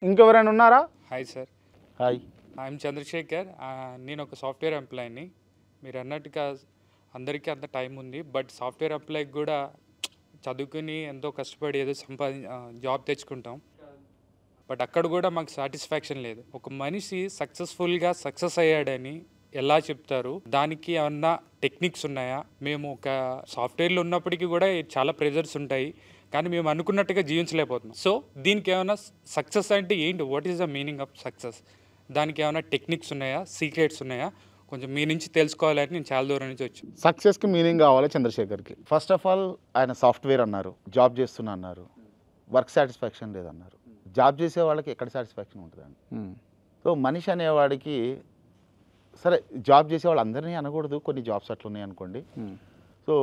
ఇంకెవరైనా ఉన్నారా? Hi sir, hi. I'm Chandrashekar. నేను ఒక సాఫ్ట్వేర్ ఎంప్లాయీని. మీరు అన్నట్టుగా అందరికీ అంత టైం ఉంది, బట్ సాఫ్ట్వేర్ ఎంప్లాయీకి కూడా చదువుకుని ఎంతో కష్టపడి ఏదో జాబ్ తెచ్చుకుంటాం. బట్ అక్కడ కూడా మాకు సాటిస్ఫాక్షన్ లేదు. ఒక మనిషి సక్సెస్ఫుల్గా సక్సెస్ అయ్యాడని ఎలా చెప్తారు? దానికి ఏమన్నా టెక్నిక్స్ ఉన్నాయా? మేము ఒక సాఫ్ట్వేర్లో ఉన్నప్పటికీ కూడా చాలా ప్రెజర్స్ ఉంటాయి, కానీ మేము అనుకున్నట్టుగా జీవించలేకపోతున్నాం. సో దీనికి ఏమైనా సక్సెస్ అంటే ఏంటి? What is the meaning of success? దానికి ఏమైనా టెక్నిక్స్ ఉన్నాయా, సీక్రెట్స్ ఉన్నాయా? కొంచెం మీ నుంచి తెలుసుకోవాలని నేను చాలా దూరం నుంచి వచ్చాను. సక్సెస్కి మీనింగ్ కావాలి చంద్రశేఖర్కి. ఫస్ట్ ఆఫ్ ఆల్ ఆయన సాఫ్ట్వేర్ అన్నారు, జాబ్ చేస్తున్నా అన్నారు, వర్క్ సాటిస్ఫాక్షన్ లేదన్నారు. జాబ్ చేసే వాళ్ళకి ఎక్కడ సాటిస్ఫాక్షన్ ఉంటుందండి? సో మనిషి అనేవాడికి సరే జాబ్ చేసే వాళ్ళు అందరినీ అనకూడదు, కొన్ని జాబ్స్ అట్లా ఉన్నాయి అనుకోండి. సో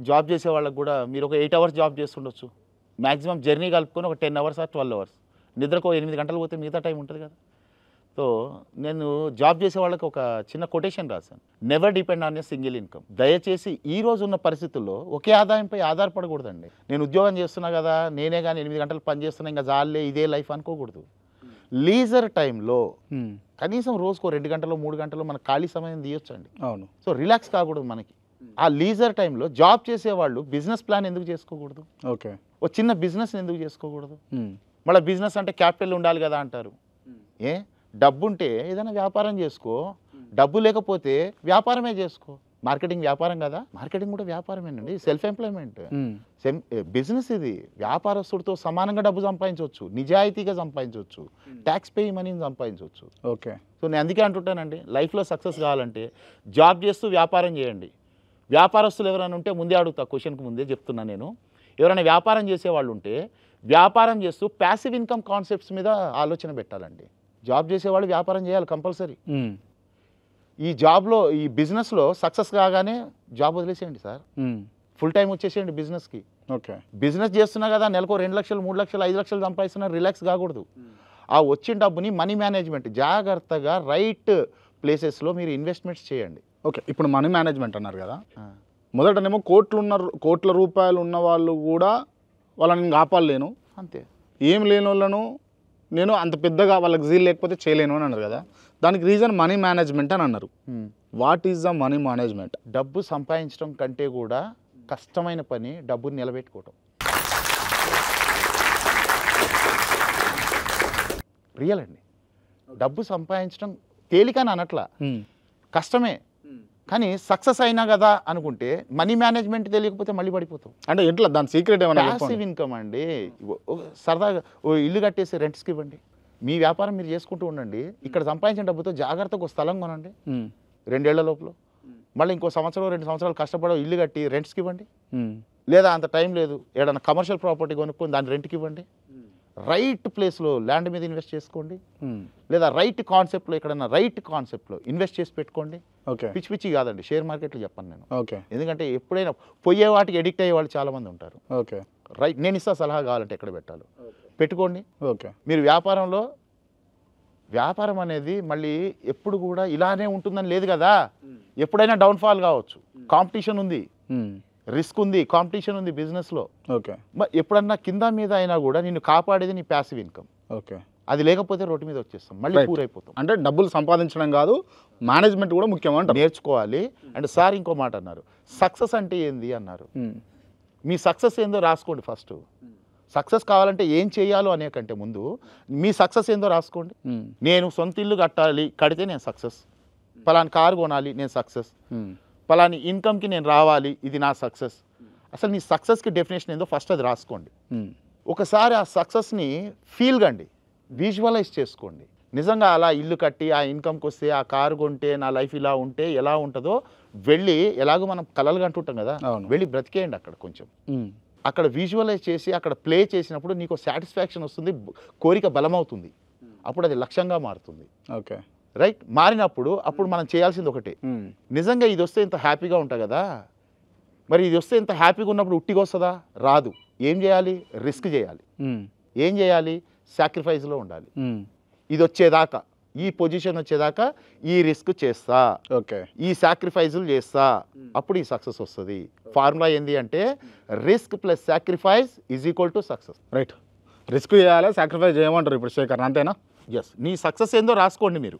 జాబ్ చేసే వాళ్ళకి కూడా మీరు ఒక 8 అవర్స్ జాబ్ చేస్తుండొచ్చు, మ్యాక్సిమం జర్నీ కలుపుకొని ఒక 10 అవర్స్ ఆర్ 12 అవర్స్, నిద్రకు 8 గంటలు పోతే మిగతా టైం ఉంటుంది కదా. సో నేను జాబ్ చేసే వాళ్ళకి ఒక చిన్న కొటేషన్ రాశాను, never depend on a single income. దయచేసి ఈ రోజు ఉన్న పరిస్థితుల్లో ఒకే ఆదాయంపై ఆధారపడకూడదండి. నేను ఉద్యోగం చేస్తున్నా కదా, నేనే కానీ 8 గంటలు పని చేస్తున్నా, ఇంకా జాలే ఇదే లైఫ్ అనుకోకూడదు. లీజర్ టైంలో కనీసం రోజుకో 2 గంటలు 3 గంటలు మన ఖాళీ సమయం తీయొచ్చండి. అవును. సో రిలాక్స్ కాకూడదు మనకి. ఆ లీజర్ టైంలో జాబ్ చేసేవాళ్ళు బిజినెస్ ప్లాన్ ఎందుకు చేసుకోకూడదు? ఓకే, ఓ చిన్న బిజినెస్ ఎందుకు చేసుకోకూడదు? మళ్ళీ బిజినెస్ అంటే క్యాపిటల్ ఉండాలి కదా అంటారు. ఏ డబ్బు ఉంటే ఏదైనా వ్యాపారం చేసుకో, డబ్బు లేకపోతే వ్యాపారమే చేసుకో. మార్కెటింగ్ వ్యాపారం కదా, మార్కెటింగ్ కూడా వ్యాపారమేనండి, సెల్ఫ్ ఎంప్లాయ్మెంట్. బిజినెస్ ఇది వ్యాపారస్తుడితో సమానంగా డబ్బు సంపాదించవచ్చు, నిజాయితీగా సంపాదించవచ్చు, ట్యాక్స్ పే మనీని సంపాదించవచ్చు. ఓకే. సో నేను అందుకే అంటుంటానండి, లైఫ్లో సక్సెస్ కావాలంటే జాబ్ చేస్తూ వ్యాపారం చేయండి. వ్యాపారస్తులు ఎవరైనా ఉంటే ముందే అడుగుతా, క్వశ్చన్కి ముందే చెప్తున్నా నేను, ఎవరైనా వ్యాపారం చేసేవాళ్ళు ఉంటే వ్యాపారం చేస్తూ ప్యాసివ్ ఇన్కమ్ కాన్సెప్ట్స్ మీద ఆలోచన పెట్టాలండి. జాబ్ చేసేవాళ్ళు వ్యాపారం చేయాలి కంపల్సరీ. ఈ జాబ్లో ఈ బిజినెస్లో సక్సెస్ కాగానే జాబ్ వదిలేసేయండి సార్, ఫుల్ టైం వచ్చేసేయండి బిజినెస్కి. ఓకే. బిజినెస్ చేస్తున్నా కదా, నెలకు 2 లక్షలు 3 లక్షలు 5 లక్షలు సంపాదిస్తున్నా, రిలాక్స్ కాకూడదు. ఆ వచ్చిన డబ్బుని మనీ మేనేజ్మెంట్ జాగ్రత్తగా రైట్ ప్లేసెస్లో మీరు ఇన్వెస్ట్మెంట్స్ చేయండి. ఓకే, ఇప్పుడు మనీ మేనేజ్మెంట్ అన్నారు కదా, మొదటనేమో కోట్ల రూపాయలు ఉన్న వాళ్ళు కూడా వాళ్ళని నేను కాపాడలేను, అంతే, ఏం లేని వాళ్ళను నేను అంత పెద్దగా వాళ్ళకి జీల్ లేకపోతే చేయలేను అని అన్నారు కదా, దానికి రీజన్ మనీ మేనేజ్మెంట్ అని అన్నారు. What is the money management? డబ్బు సంపాదించడం కంటే కూడా కష్టమైన పని డబ్బుని నిలబెట్టుకోవటం. రియల్ అండి, డబ్బు సంపాదించడం తేలికని అనట్లా, కష్టమే. కానీ సక్సెస్ అయినా కదా అనుకుంటే మనీ మేనేజ్మెంట్ తెలియకపోతే మళ్ళీ పడిపోతాం. అంటే ఎట్లా దాని సీక్రెట్ ఏమైనా? ప్యాసివ్ ఇన్కమ్ అండి. సరదాగా ఓ ఇల్లు కట్టేసి రెంట్స్కి ఇవ్వండి, మీ వ్యాపారం మీరు చేసుకుంటూ ఉండండి. ఇక్కడ సంపాదించిన డబ్బుతో జాగ్రత్తగా ఒక స్థలం కొనండి 2 ఏళ్ల లోపల, మళ్ళీ ఇంకో సంవత్సరం 2 సంవత్సరాలు కష్టపడో ఇల్లు కట్టి రెంట్స్కి ఇవ్వండి. లేదా అంత టైం లేదు, ఏదైనా కమర్షియల్ ప్రాపర్టీ కొనుక్కొని దాన్ని రెంట్కి ఇవ్వండి. రైట్ ప్లేస్లో ల్యాండ్ మీద ఇన్వెస్ట్ చేసుకోండి, లేదా రైట్ కాన్సెప్ట్లో ఎక్కడైనా రైట్ కాన్సెప్ట్లో ఇన్వెస్ట్ చేసి పెట్టుకోండి. ఓకే. పిచ్చి పిచ్చి కాదండి, షేర్ మార్కెట్లో చెప్పను నేను. ఓకే. ఎందుకంటే ఎప్పుడైనా పోయే వాటికి ఎడిక్ట్ అయ్యే వాళ్ళు చాలామంది ఉంటారు. ఓకే. రైట్, నేను ఇస్తా సలహా కావాలంటే ఎక్కడ పెట్టాలో పెట్టుకోండి. ఓకే. మీరు వ్యాపారం అనేది మళ్ళీ ఎప్పుడు కూడా ఇలానే ఉంటుందని లేదు కదా, ఎప్పుడైనా డౌన్ఫాల్ కావచ్చు. కాంపిటీషన్ ఉంది, రిస్క్ ఉంది, కాంపిటీషన్ ఉంది బిజినెస్లో. ఓకే. ఎప్పుడన్నా కింద మీద అయినా కూడా నిన్ను కాపాడేది నీ ప్యాసివ్ ఇన్కమ్. ఓకే. అది లేకపోతే రోడ్డు మీద వచ్చేస్తాం, మళ్ళీ పూరైపోతాం. అంటే డబ్బులు సంపాదించడం కాదు, మేనేజ్మెంట్ కూడా ముఖ్యమంట నేర్చుకోవాలి. అండ్ సార్ ఇంకో మాట అన్నారు, సక్సెస్ అంటే ఏంది అన్నారు. మీ సక్సెస్ ఏందో రాసుకోండి ఫస్ట్. సక్సెస్ కావాలంటే ఏం చేయాలో అనే కంటే ముందు మీ సక్సెస్ ఏందో రాసుకోండి. నేను సొంత ఇల్లు కడితే నేను సక్సెస్, పలాని కారు కొనాలి నేను సక్సెస్, పలాని ఇన్కమ్కి నేను రావాలి ఇది నా సక్సెస్. అసలు నీ సక్సెస్కి డెఫినేషన్ ఏందో ఫస్ట్ అది రాసుకోండి. ఒకసారి ఆ సక్సెస్ని ఫీల్ కండి, విజువలైజ్ చేసుకోండి. నిజంగా అలా ఇల్లు కట్టి ఆ ఇన్కమ్కి వస్తే ఆ కారు కొంటే నా లైఫ్ ఇలా ఉంటే ఎలా ఉంటుందో వెళ్ళి, ఎలాగో మనం కలలు కంటుంటాం కదా, వెళ్ళి బ్రతికేయండి అక్కడ కొంచెం. అక్కడ విజువలైజ్ చేసి అక్కడ ప్లే చేసినప్పుడు నీకు సాటిస్ఫాక్షన్ వస్తుంది, కోరిక బలమవుతుంది, అప్పుడు అది లక్ష్యంగా మారుతుంది. ఓకే. రైట్, మారినప్పుడు అప్పుడు మనం చేయాల్సింది ఒకటే, నిజంగా ఇది వస్తే ఇంత హ్యాపీగా ఉంటా కదా, మరి ఇది వస్తే ఇంత హ్యాపీగా ఉన్నప్పుడు ఉట్టిగా వస్తుందా? రాదు. ఏం చేయాలి? రిస్క్ చేయాలి. ఏం చేయాలి? సాక్రిఫైస్లో ఉండాలి. ఇది వచ్చేదాకా, ఈ పొజిషన్ వచ్చేదాకా ఈ రిస్క్ చేస్తా, ఓకే, ఈ సాక్రిఫైజులు చేస్తా, అప్పుడు ఈ సక్సెస్ వస్తుంది. ఫార్ములా ఏంది అంటే risk plus sacrifice is equal to success. Right. Risk చేయాలి, సాక్రిఫైస్ చేయమంటారు ఇప్పుడు శేఖర్, అంతేనా? ఎస్, నీ సక్సెస్ ఏందో రాసుకోండి మీరు.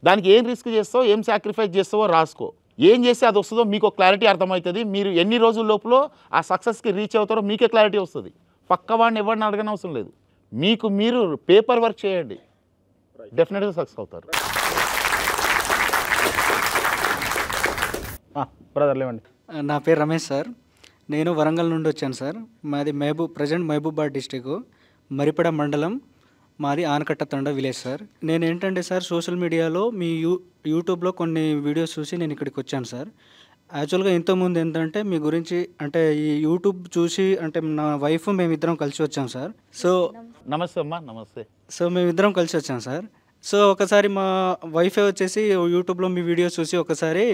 దానికి ఏం రిస్క్ చేస్తావో, ఏం సాక్రిఫైస్ చేస్తావో రాసుకో. ఏం చేస్తే అది వస్తుందో మీకు ఒక క్లారిటీ అర్థమవుతుంది. మీరు ఎన్ని రోజుల లోపల ఆ సక్సెస్కి రీచ్ అవుతారో మీకే క్లారిటీ వస్తుంది. పక్క వాడిని ఎవరిని అడగని అవసరం లేదు. మీకు మీరు పేపర్ వర్క్ చేయండి, డెఫినెట్గా సక్సెస్ అవుతారు. బ్రదర్ లేవండి. నా పేరు రమేష్ సార్. నేను వరంగల్ నుండి వచ్చాను సార్. మాది ప్రజెంట్ మహబూబాద్ డిస్టిక్, మరిపడ మండలం, మాది ఆనకట్ట తండ విలేజ్ సార్. నేను ఏంటంటే సార్, సోషల్ మీడియాలో మీ యూట్యూబ్లో కొన్ని వీడియోస్ చూసి నేను ఇక్కడికి వచ్చాను సార్. యాక్చువల్గా ఇంతకుముందు ఏంటంటే మీ గురించి అంటే ఈ యూట్యూబ్ చూసి అంటే నా వైఫ్ మేమిద్దరం కలిసి వచ్చాం సార్. నమస్తే అమ్మా. నమస్తే. మేమిద్దరం కలిసి వచ్చాం సార్. ఒకసారి మా వైఫే వచ్చేసి యూట్యూబ్లో మీ వీడియోస్ చూసి ఒకసారి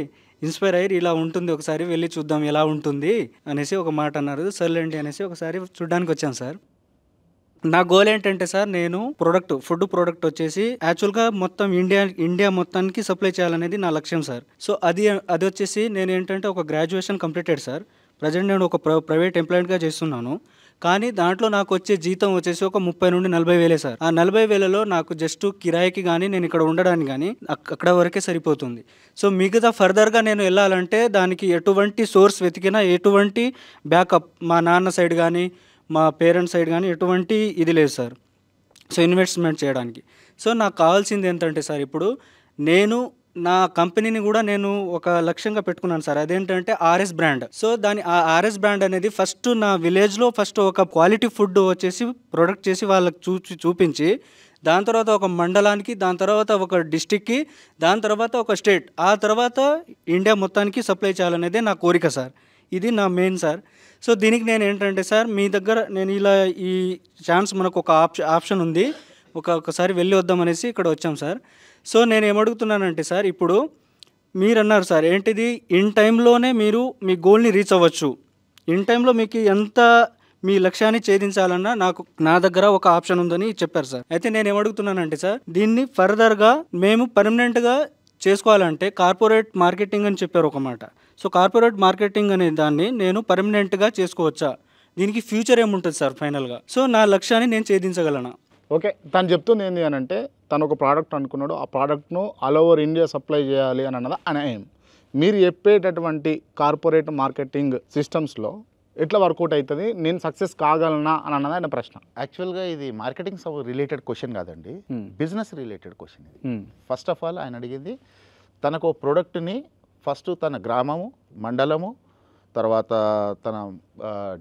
ఇన్స్పైర్ అయ్యి ఇలా ఉంటుంది, ఒకసారి వెళ్ళి చూద్దాం ఎలా ఉంటుంది అనేసి ఒక మాట అన్నారు. సర్లేండి అనేసి ఒకసారి చూడడానికి వచ్చాను సార్. నా గోల్ ఏంటంటే సార్, నేను ఫుడ్ ప్రోడక్ట్ వచ్చేసి యాక్చువల్గా మొత్తం ఇండియా మొత్తానికి సప్లై చేయాలనేది నా లక్ష్యం సార్. అది వచ్చేసి నేను ఏంటంటే ఒక గ్రాడ్యుయేషన్ కంప్లీటెడ్ సార్. ప్రజెంట్ నేను ఒక ప్రైవేట్ ఎంప్లాయీగా చేస్తున్నాను. కానీ దాంట్లో నాకు వచ్చే జీతం వచ్చేసి ఒక 30 నుండి 40 వేలే సార్. ఆ 40 వేలలో నాకు జస్ట్ కిరాయికి కానీ నేను ఇక్కడ ఉండడానికి కానీ అక్కడ వరకే సరిపోతుంది. మిగతా ఫర్దర్గా నేను వెళ్ళాలంటే దానికి ఎటువంటి సోర్స్ వెతికినా, ఎటువంటి బ్యాకప్ మా నాన్న సైడ్ కానీ మా పేరెంట్స్ సైడ్ కానీ ఎటువంటి ఇది లేదు సార్. ఇన్వెస్ట్మెంట్ చేయడానికి. నాకు కావాల్సింది ఏంటంటే సార్, ఇప్పుడు నేను నా కంపెనీని కూడా నేను ఒక లక్ష్యంగా పెట్టుకున్నాను సార్. అదేంటంటే ఆర్ఎస్ బ్రాండ్. ఆ ఆర్ఎస్ బ్రాండ్ అనేది ఫస్ట్ నా విలేజ్లో ఒక క్వాలిటీ ఫుడ్ వచ్చేసి ప్రొడక్ట్ చేసి వాళ్ళకి చూపించి, దాని తర్వాత ఒక మండలానికి, దాని తర్వాత ఒక డిస్టిక్కి, దాని తర్వాత ఒక స్టేట్, ఆ తర్వాత ఇండియా మొత్తానికి సప్లై చేయాలనేదే నా కోరిక సార్. ఇది నా మెయిన్ సార్. దీనికి నేను ఏంటంటే సార్, మీ దగ్గర నేను ఇలా ఈ ఛాన్స్ మనకు ఒక ఆప్షన్ ఉంది, ఒకసారి వెళ్ళి వద్దామనేసి ఇక్కడ వచ్చాం సార్. నేను ఏమడుగుతున్నానంటే సార్, ఇప్పుడు మీరు అన్నారు సార్ ఏంటిది, ఇన్ టైంలోనే మీరు మీ గోల్ని రీచ్ అవ్వచ్చు. ఇన్ టైంలో మీకు ఎంత మీ లక్ష్యాన్ని ఛేదించాలన్నా నా దగ్గర ఒక ఆప్షన్ ఉందని చెప్పారు సార్. అయితే నేను ఏమడుగుతున్నానంటే సార్, దీన్ని ఫర్దర్గా మేము పర్మనెంట్గా చేసుకోవాలంటే కార్పొరేట్ మార్కెటింగ్ అని చెప్పారు ఒక మాట. కార్పొరేట్ మార్కెటింగ్ అనే దాన్ని నేను పర్మనెంట్గా చేసుకోవచ్చా? దీనికి ఫ్యూచర్ ఏముంటుంది సార్ ఫైనల్గా? నా లక్ష్యాన్ని నేను ఛేదించగలనా? ఓకే, తను చెప్తుంది ఏంటి అని అంటే, తను ఒక ప్రోడక్ట్ అనుకున్నాడు, ఆ ప్రోడక్ట్ను ఆల్ ఓవర్ ఇండియా సప్లై చేయాలి అని అన్నది ఆయన ఎయిమ్. మీరు చెప్పేటటువంటి కార్పొరేట్ మార్కెటింగ్ సిస్టమ్స్లో ఎట్లా వర్కౌట్ అవుతుంది, నేను సక్సెస్ కాగలనా అని అన్నది ఆయన ప్రశ్న. యాక్చువల్గా ఇది మార్కెటింగ్ రిలేటెడ్ క్వశ్చన్ కాదండి, బిజినెస్ రిలేటెడ్ క్వశ్చన్ ఇది. ఫస్ట్ ఆఫ్ ఆల్ ఆయన అడిగింది, తనకు ప్రోడక్ట్ని ఫస్ట్ తన గ్రామము, మండలము, తర్వాత తన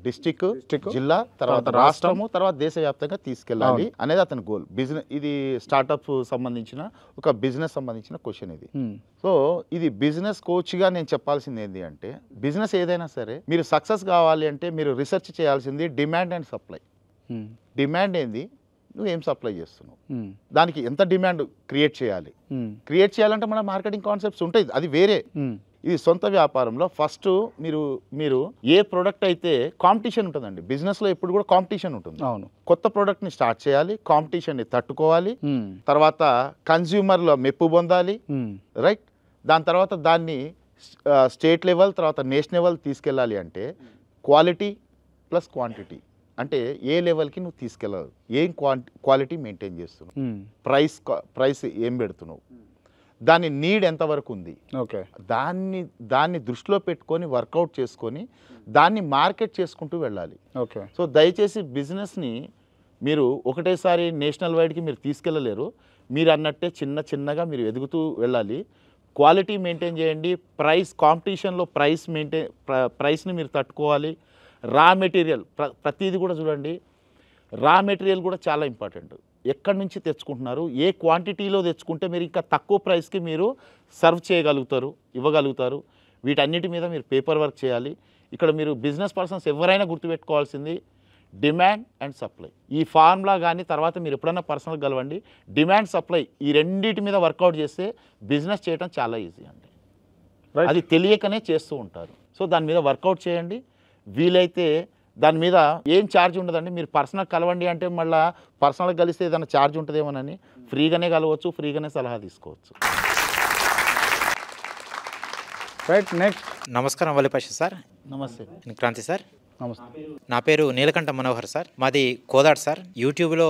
డిస్టిక్, జిల్లా, తర్వాత రాష్ట్రము, తర్వాత దేశవ్యాప్తంగా తీసుకెళ్ళాలి అనేది అతని గోల్. బిజినెస్ ఇది స్టార్టప్ సంబంధించిన ఒక బిజినెస్ సంబంధించిన క్వశ్చన్ ఇది. ఇది బిజినెస్ కోచ్గా నేను చెప్పాల్సింది ఏంటి అంటే, బిజినెస్ ఏదైనా సరే మీరు సక్సెస్ కావాలి అంటే మీరు రీసెర్చ్ చేయాల్సింది డిమాండ్ అండ్ సప్లై. డిమాండ్ ఏంది, నువ్వు ఏం సప్లై చేస్తున్నావు, దానికి ఎంత డిమాండ్ క్రియేట్ చేయాలి. క్రియేట్ చేయాలంటే మన మార్కెటింగ్ కాన్సెప్ట్స్ ఉంటాయి, అది వేరే. ఇది సొంత వ్యాపారంలో ఫస్ట్ మీరు ఏ ప్రోడక్ట్ అయితే కాంపిటీషన్ ఉంటుందండి, బిజినెస్లో ఎప్పుడు కూడా కాంపిటీషన్ ఉంటుంది. అవును, కొత్త ప్రోడక్ట్ని స్టార్ట్ చేయాలి, కాంపిటీషన్ని తట్టుకోవాలి, తర్వాత కన్జ్యూమర్లో మెప్పు పొందాలి, రైట్. దాని తర్వాత దాన్ని స్టేట్ లెవెల్, తర్వాత నేషనల్ లెవెల్ తీసుకెళ్ళాలి అంటే క్వాలిటీ ప్లస్ క్వాంటిటీ. అంటే ఏ లెవెల్కి నువ్వు తీసుకెళ్ళాలి, ఏం క్వాలిటీ మెయింటైన్ చేస్తున్నావు, ప్రైస్ ఏం పెడుతున్నావు, దాని నీడ్ ఎంతవరకు ఉంది, ఓకే, దాన్ని దృష్టిలో పెట్టుకొని వర్కౌట్ చేసుకొని దాన్ని మార్కెట్ చేసుకుంటూ వెళ్ళాలి. ఓకే. దయచేసి బిజినెస్ని మీరు ఒకటేసారి నేషనల్ వైడ్కి మీరు తీసుకెళ్ళలేరు. మీరు అన్నట్టే చిన్నగా మీరు ఎదుగుతూ వెళ్ళాలి. క్వాలిటీ మెయింటైన్ చేయండి, కాంపిటీషన్లో ప్రైస్ని మీరు తట్టుకోవాలి. రా మెటీరియల్ ప్రతిదీ కూడా చూడండి, రా మెటీరియల్ కూడా చాలా ఇంపార్టెంట్. ఎక్కడి నుంచి తెచ్చుకుంటున్నారు, ఏ క్వాంటిటీలో తెచ్చుకుంటే మీరు ఇంకా తక్కువ ప్రైస్కి మీరు సర్వ్ చేయగలుగుతారు, ఇవ్వగలుగుతారు. వీటన్నిటి మీద మీరు పేపర్ వర్క్ చేయాలి. ఇక్కడ మీరు బిజినెస్ పర్సన్స్ ఎవరైనా గుర్తుపెట్టుకోవాల్సింది డిమాండ్ అండ్ సప్లై. ఈ ఫార్ములా కానీ తర్వాత మీరు ఎప్పుడైనా పర్సనల్ కలవండి, డిమాండ్ సప్లై ఈ రెండింటి మీద వర్కౌట్ చేస్తే బిజినెస్ చేయడం చాలా ఈజీ అండి. అది తెలియకనే చేస్తూ ఉంటారు. దాని మీద వర్కౌట్ చేయండి. వీలైతే దాని మీద ఏం ఛార్జ్ ఉండదండి. మీరు పర్సనల్ కలవండి అంటే మళ్ళీ పర్సనల్గా కలిస్తే ఏదైనా ఛార్జ్ ఉంటుందేమోనని ఫ్రీగానే కలవచ్చు, ఫ్రీగానే సలహా తీసుకోవచ్చు. Right, next. నమస్కారం వల్లిపాష సార్. నమస్తే. క్రాంతి సార్. నమస్తే. నా పేరు నీలకంఠ మనోహర్ సార్. మాది కోదాడు సార్. యూట్యూబ్లో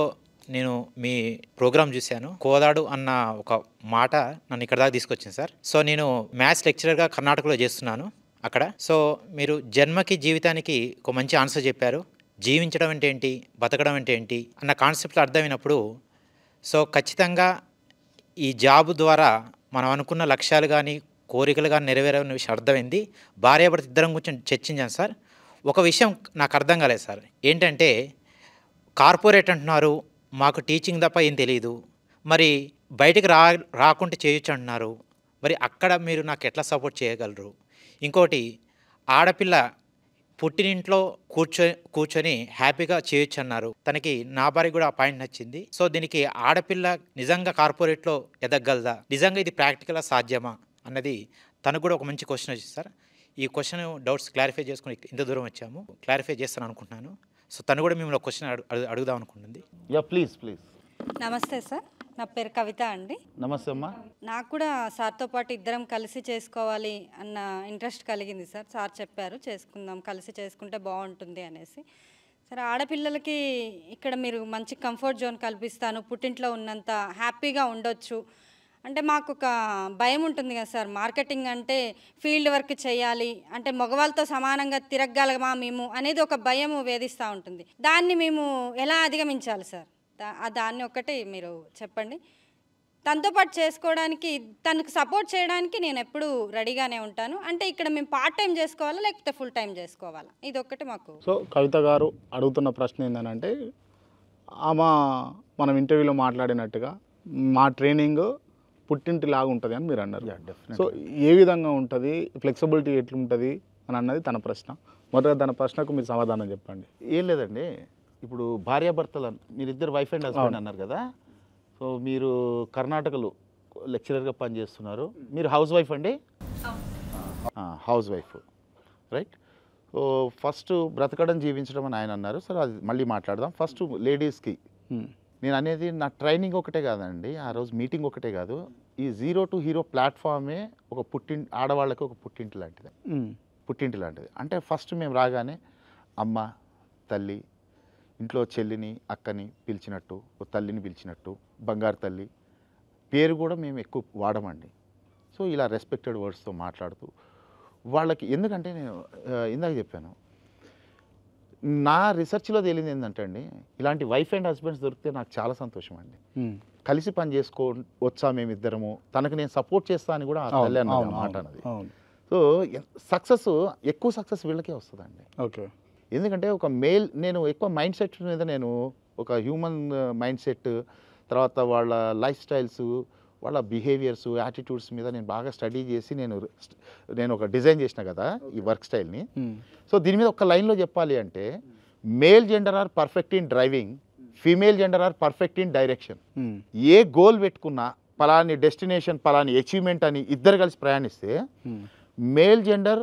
నేను మీ ప్రోగ్రామ్ చూశాను. కోదాడు అన్న ఒక మాట నన్ను ఇక్కడ దాకా తీసుకొచ్చింది సార్. సో నేను మ్యాథ్స్ లెక్చరర్గా కర్ణాటకలో చేస్తున్నాను అక్కడ. సో మీరు జన్మకి జీవితానికి ఒక మంచి ఆన్సర్ చెప్పారు. జీవించడం అంటే ఏంటి, బతకడం అంటే ఏంటి అన్న కాన్సెప్ట్లో అర్థమైనప్పుడు సో ఖచ్చితంగా ఈ జాబ్ ద్వారా మనం అనుకున్న లక్ష్యాలు కానీ కోరికలు కానీ నెరవేరని విషయం అర్థమైంది. భార్యాభర్త ఇద్దరం కూర్చొని చర్చించాను సార్. ఒక విషయం నాకు అర్థం కాలేదు సార్. ఏంటంటే కార్పొరేట్ అంటున్నారు, మాకు టీచింగ్ తప్ప ఏం తెలియదు, మరి బయటికి రాకుంటే చేయొచ్చు అంటున్నారు, మరి అక్కడ మీరు నాకు ఎట్లా సపోర్ట్ చేయగలరు? ఇంకోటి, ఆడపిల్ల పుట్టినింట్లో కూర్చొని హ్యాపీగా చేయొచ్చు అన్నారు. తనకి నా భార్య కూడా ఆ పాయింట్ నచ్చింది. సో దీనికి ఆడపిల్ల నిజంగా కార్పొరేట్లో ఎదగలదా, నిజంగా ఇది ప్రాక్టికల్గా సాధ్యమా అన్నది తనకు కూడా ఒక మంచి క్వశ్చన్ వచ్చింది సార్. ఈ క్వశ్చన్ డౌట్స్ క్లారిఫై చేసుకుని ఇంత దూరం వచ్చాము. క్లారిఫై చేస్తాను అనుకుంటున్నాను. సో తను కూడా మిమ్మల్ని క్వశ్చన్ అడుగుదాం అనుకుంటుంది. Yeah please please. నమస్తే సార్, నా పేరు కవిత అండి. నమస్తే అమ్మా. నాకు కూడా సార్తో పాటు ఇద్దరం కలిసి చేసుకోవాలి అన్న ఇంట్రెస్ట్ కలిగింది సార్. సార్ చెప్పారు చేసుకుందాం, కలిసి చేసుకుంటే బాగుంటుంది అనేసి. సరే, ఆడపిల్లలకి ఇక్కడ మీరు మంచి కంఫర్ట్ జోన్ కల్పిస్తాను, పుట్టింట్లో ఉన్నంత హ్యాపీగా ఉండొచ్చు అంటే మాకు ఒక భయం ఉంటుంది కదా సార్. మార్కెటింగ్ అంటే ఫీల్డ్ వర్క్ చేయాలి అంటే మగవాళ్ళతో సమానంగా తిరగగలమా మేము అనేది ఒక భయం వేధిస్తూ ఉంటుంది. దాన్ని మేము ఎలా అధిగమించాలి సార్? దాన్ని ఒకటి మీరు చెప్పండి. తనతో పాటు చేసుకోవడానికి, తనకు సపోర్ట్ చేయడానికి నేను ఎప్పుడూ రెడీగానే ఉంటాను. అంటే ఇక్కడ మేము పార్ట్ టైం చేసుకోవాలా లేకపోతే ఫుల్ టైం చేసుకోవాలా, ఇది ఒక్కటి మాకు. సో కవిత గారు అడుగుతున్న ప్రశ్న ఏంటంటే, ఆమె మనం ఇంటర్వ్యూలో మాట్లాడినట్టుగా మా ట్రైనింగ్ పుట్టింటి లాగా ఉంటుంది అని మీరు అన్నారు. సో ఏ విధంగా ఉంటుంది, ఫ్లెక్సిబిలిటీ ఎట్లుంటుంది అని అన్నది తన ప్రశ్న. మొదట తన ప్రశ్నకు మీరు సమాధానం చెప్పండి. ఏం లేదండి, ఇప్పుడు భార్యాభర్తలు మీరిద్దరు వైఫ్ అండ్ హస్బెండ్ అన్నారు కదా. సో మీరు కర్ణాటకలో లెక్చరర్గా పనిచేస్తున్నారు. మీరు హౌస్ వైఫ్ అండి? House wife, right. So first బ్రతకడం జీవించడం అని ఆయన అన్నారు. సరే అది మళ్ళీ మాట్లాడదాం. ఫస్ట్ లేడీస్కి నేను అనేది, నా ట్రైనింగ్ ఒకటే కాదండి, ఆ రోజు మీటింగ్ ఒకటే కాదు, ఈ జీరో టు హీరో ప్లాట్ఫామే ఒక ఆడవాళ్ళకి ఒక పుట్టింటి లాంటిది. అంటే ఫస్ట్ మేము రాగానే అమ్మ, తల్లి, ఇంట్లో చెల్లిని, అక్కని పిలిచినట్టు, తల్లిని పిలిచినట్టు, బంగారు తల్లి పేరు కూడా మేము ఎక్కువ వాడమండి. సో ఇలా రెస్పెక్టెడ్ వర్డ్స్తో మాట్లాడుతూ వాళ్ళకి, ఎందుకంటే నేను ఇందాక చెప్పాను, నా రీసెర్చ్లో తేలింది ఏంటంటే అండి, ఇలాంటి వైఫ్ అండ్ హస్బెండ్స్ దొరికితే నాకు చాలా సంతోషం అండి. కలిసి పని వచ్చా మేమిద్దరము, తనకు నేను సపోర్ట్ చేస్తా అని కూడా ఆ తల్లి అన్నది మాట అన్నది. సో ఎక్కువ సక్సెస్ వీళ్ళకే వస్తుందండి. ఓకే. ఎందుకంటే ఒక నేను ఎక్కువ మైండ్ సెట్ మీద, నేను ఒక హ్యూమన్ మైండ్ సెట్, తర్వాత వాళ్ళ లైఫ్ స్టైల్స్, వాళ్ళ బిహేవియర్స్, యాటిట్యూడ్స్ మీద నేను బాగా స్టడీ చేసి నేను ఒక డిజైన్ చేసిన కదా ఈ వర్క్ స్టైల్ని. సో దీని మీద ఒక లైన్లో చెప్పాలి అంటే, male gender are perfect in driving, female gender are perfect in direction. A goal పెట్టుకున్నా, పలాని డెస్టినేషన్, పలాని అచీవ్మెంట్ అని ఇద్దరు కలిసి ప్రయాణిస్తే, మేల్ జెండర్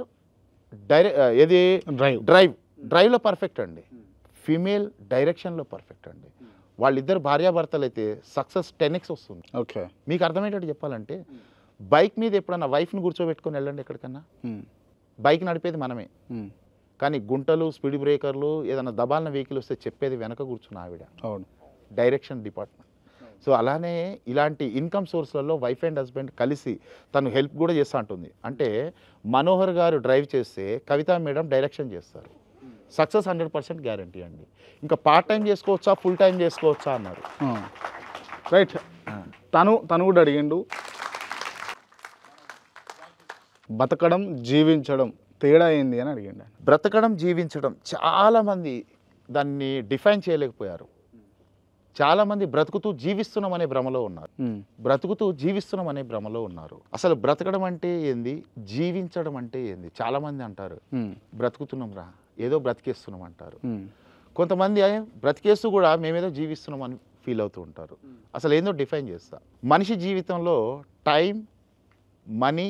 ఏది డ్రైవ్లో పర్ఫెక్ట్ అండి, ఫీమేల్ డైరెక్షన్లో పర్ఫెక్ట్ అండి. వాళ్ళిద్దరు భార్యాభర్తలు అయితే సక్సెస్ 10x వస్తుంది. ఓకే. మీకు అర్థమయ్యేటట్టు చెప్పాలంటే, బైక్ మీద ఎప్పుడన్నా వైఫ్ని కూర్చోబెట్టుకొని వెళ్ళండి ఎక్కడికన్నా, బైక్ నడిపేది మనమే, కానీ గుంటలు, స్పీడ్ బ్రేకర్లు, ఏదైనా దబాలన వెహికల్ వస్తే చెప్పేది వెనక కూర్చున్న ఆవిడ, డైరెక్షన్ డిపార్ట్మెంట్. సో అలానే ఇలాంటి ఇన్కమ్ సోర్స్లలో వైఫ్ అండ్ హస్బెండ్ కలిసి తను హెల్ప్ కూడా చేస్తూ ఉంటుంది. అంటే మనోహర్ గారు డ్రైవ్ చేస్తే కవిత మేడం డైరెక్షన్ చేస్తారు. సక్సెస్ 100% గ్యారంటీ అండి. ఇంకా పార్ట్ టైం చేసుకోవచ్చా, ఫుల్ టైం చేసుకోవచ్చా అన్నారు. రైట్. తను కూడా అడిగిండు, బతకడం జీవించడం తేడా ఏంది అని అడిగిండు. బ్రతకడం జీవించడం చాలామంది దాన్ని డిఫైన్ చేయలేకపోయారు. చాలామంది బ్రతుకుతూ జీవిస్తున్నాం అనే భ్రమలో ఉన్నారు. అసలు బ్రతకడం అంటే ఏంది, జీవించడం అంటే ఏంది? చాలామంది అంటారు బ్రతుకుతున్నాం రా, ఏదో బ్రతికేస్తున్నాం అంటారు. కొంతమంది బ్రతికేస్తూ కూడా మేమేదో జీవిస్తున్నాం అని ఫీల్ అవుతూ ఉంటారు. అసలు ఏందో డిఫైన్ చేస్తా. మనిషి జీవితంలో టైం, మనీ,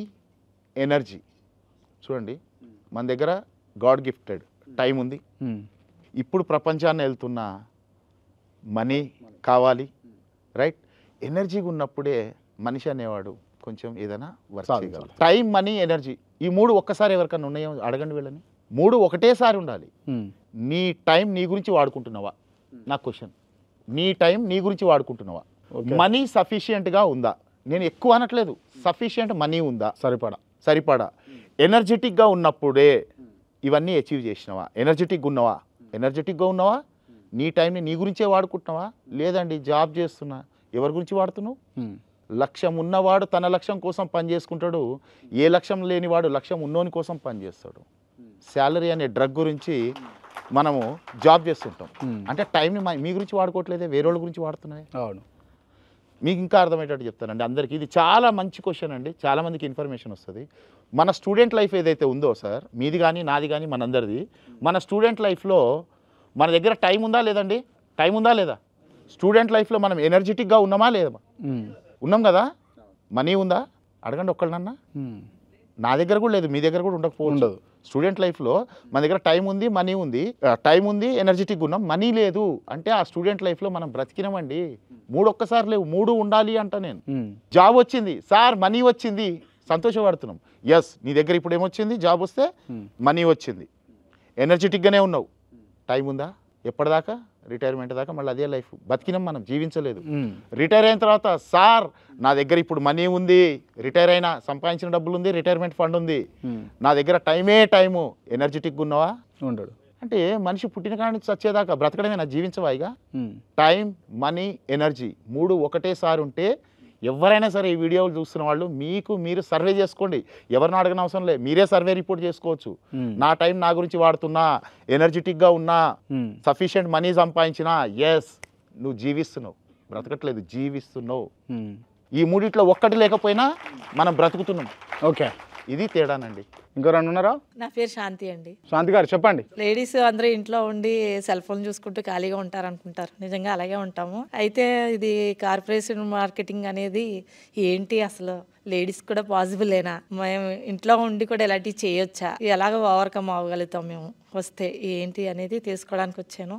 ఎనర్జీ, చూడండి మన దగ్గర గాడ్ గిఫ్టెడ్ టైం ఉంది. ఇప్పుడు ప్రపంచాన్ని వెళ్తున్న మనీ కావాలి, రైట్. ఎనర్జీగా ఉన్నప్పుడే మనిషి అనేవాడు కొంచెం ఏదైనా వర్క్ చేయగలరు. టైం, మనీ, ఎనర్జీ, ఈ మూడు ఒక్కసారి ఎవరికన్నా ఉన్నాయో అడగండి వీళ్ళని. 3 ఒకటేసారి ఉండాలి. నీ టైం నీ గురించి వాడుకుంటున్నావా? నా క్వశ్చన్. నీ టైం నీ గురించి వాడుకుంటున్నావా? మనీ సఫిషియెంట్గా ఉందా? నేను ఎక్కువ అనట్లేదు, సఫిషియెంట్ మనీ ఉందా? సరిపడా ఎనర్జెటిక్గా ఉన్నప్పుడే ఇవన్నీ అచీవ్ చేసినావా? ఎనర్జెటిక్గా ఉన్నావా? నీ టైంని నీ గురించే వాడుకుంటున్నావా? లేదండి జాబ్ చేస్తున్నా. ఎవరి గురించి వాడుతున్నావు? లక్ష్యం ఉన్నవాడు తన లక్ష్యం కోసం పని చేసుకుంటాడు. ఏ లక్ష్యం లేనివాడు లక్ష్యం ఉన్నోని కోసం పని చేస్తాడు. శాలరీ అనే డ్రగ్ గురించి మనము జాబ్ చేస్తుంటాం. అంటే టైంని మీ గురించి వాడుకోవట్లేదే, వేరే వాళ్ళ గురించి వాడుతున్నాయి. అవును. మీకు ఇంకా అర్థమయ్యేటట్టు చెప్తానండి అందరికీ. ఇది చాలా మంచి క్వశ్చన్ అండి, చాలామందికి ఇన్ఫర్మేషన్ వస్తుంది. మన స్టూడెంట్ లైఫ్ ఏదైతే ఉందో సార్, మీది కానీ నాది కానీ మనందరిది, మన స్టూడెంట్ లైఫ్లో మన దగ్గర టైం ఉందా లేదండి? టైం ఉందా లేదా? స్టూడెంట్ లైఫ్లో మనం ఎనర్జెటిక్గా ఉన్నామా లేదా? ఉన్నాం కదా. మనీ ఉందా? అడగండి ఒక్కళ్ళనన్నా. నా దగ్గర కూడా లేదు, మీ దగ్గర కూడా ఉండకపోవచ్చు. స్టూడెంట్ లైఫ్లో మన దగ్గర టైం ఉంది, మనీ ఉంది. టైం ఉంది, ఎనర్జెటిక్గా ఉన్నాం, మనీ లేదు అంటే ఆ స్టూడెంట్ లైఫ్లో మనం బ్రతికినామండి. 3 ఒక్కసారి లేవు, 3 ఉండాలి అంట నేను. జాబ్ వచ్చింది సార్, మనీ వచ్చింది, సంతోషపడుతున్నాం. ఎస్, నీ దగ్గర ఇప్పుడు ఏమొచ్చింది? జాబ్ వస్తే మనీ వచ్చింది, ఎనర్జెటిక్గానే ఉన్నావు. టైం ఉందా? ఎప్పటిదాకా? రిటైర్మెంట్ దాకా మళ్ళీ అదే లైఫ్ బతికినాం, మనం జీవించలేదు. రిటైర్ అయిన తర్వాత సార్ నా దగ్గర ఇప్పుడు మనీ ఉంది, రిటైర్ అయినా సంపాదించిన డబ్బులు ఉంది, రిటైర్మెంట్ ఫండ్ ఉంది, నా దగ్గర టైము, ఎనర్జెటిక్గా ఉన్నావా? ఉండడు. అంటే మనిషి పుట్టిన కాడి నుంచి వచ్చేదాకా బ్రతకడమే నా జీవించవా? ఇక టైం, మనీ, ఎనర్జీ 3 ఒకటేసారి ఉంటే ఎవరైనా సరే ఈ వీడియోలు చూస్తున్న వాళ్ళు మీరు సర్వే చేసుకోండి. ఎవరిని అడగని అవసరం లేదు, మీరే సర్వే రిపోర్ట్ చేసుకోవచ్చు. నా టైం నా గురించి వాడుతున్నా, ఎనర్జెటిక్గా ఉన్నా, సఫిషియెంట్ మనీ సంపాదించినా, ఎస్ నువ్వు జీవిస్తున్నావు, బ్రతకట్లేదు, జీవిస్తున్నావు. ఈ 3 ఒక్కటి లేకపోయినా మనం బ్రతుకుతున్నాం. ఓకే, ఇది తేడానండి. ఇంకో 2 ఉన్నారా? నా పేరు శాంతి అండి. శాంతి గారు చెప్పండి. లేడీస్ అందరూ ఇంట్లో ఉండి సెల్ ఫోన్ చూసుకుంటూ ఖాళీగా ఉంటారు అనుకుంటారు, నిజంగా అలాగే ఉంటాము. అయితే ఇది కార్పొరేషన్ మార్కెటింగ్ అనేది ఏంటి అసలు? లేడీస్ కూడా పాసిబులేనా? మేము ఇంట్లో ఉండి కూడా ఇలాంటివి చేయొచ్చా? ఎలాగ ఓవర్కమ్ అవ్వగలుగుతాం మేము వస్తే ఏంటి అనేది తెలుసుకోవడానికి వచ్చాను.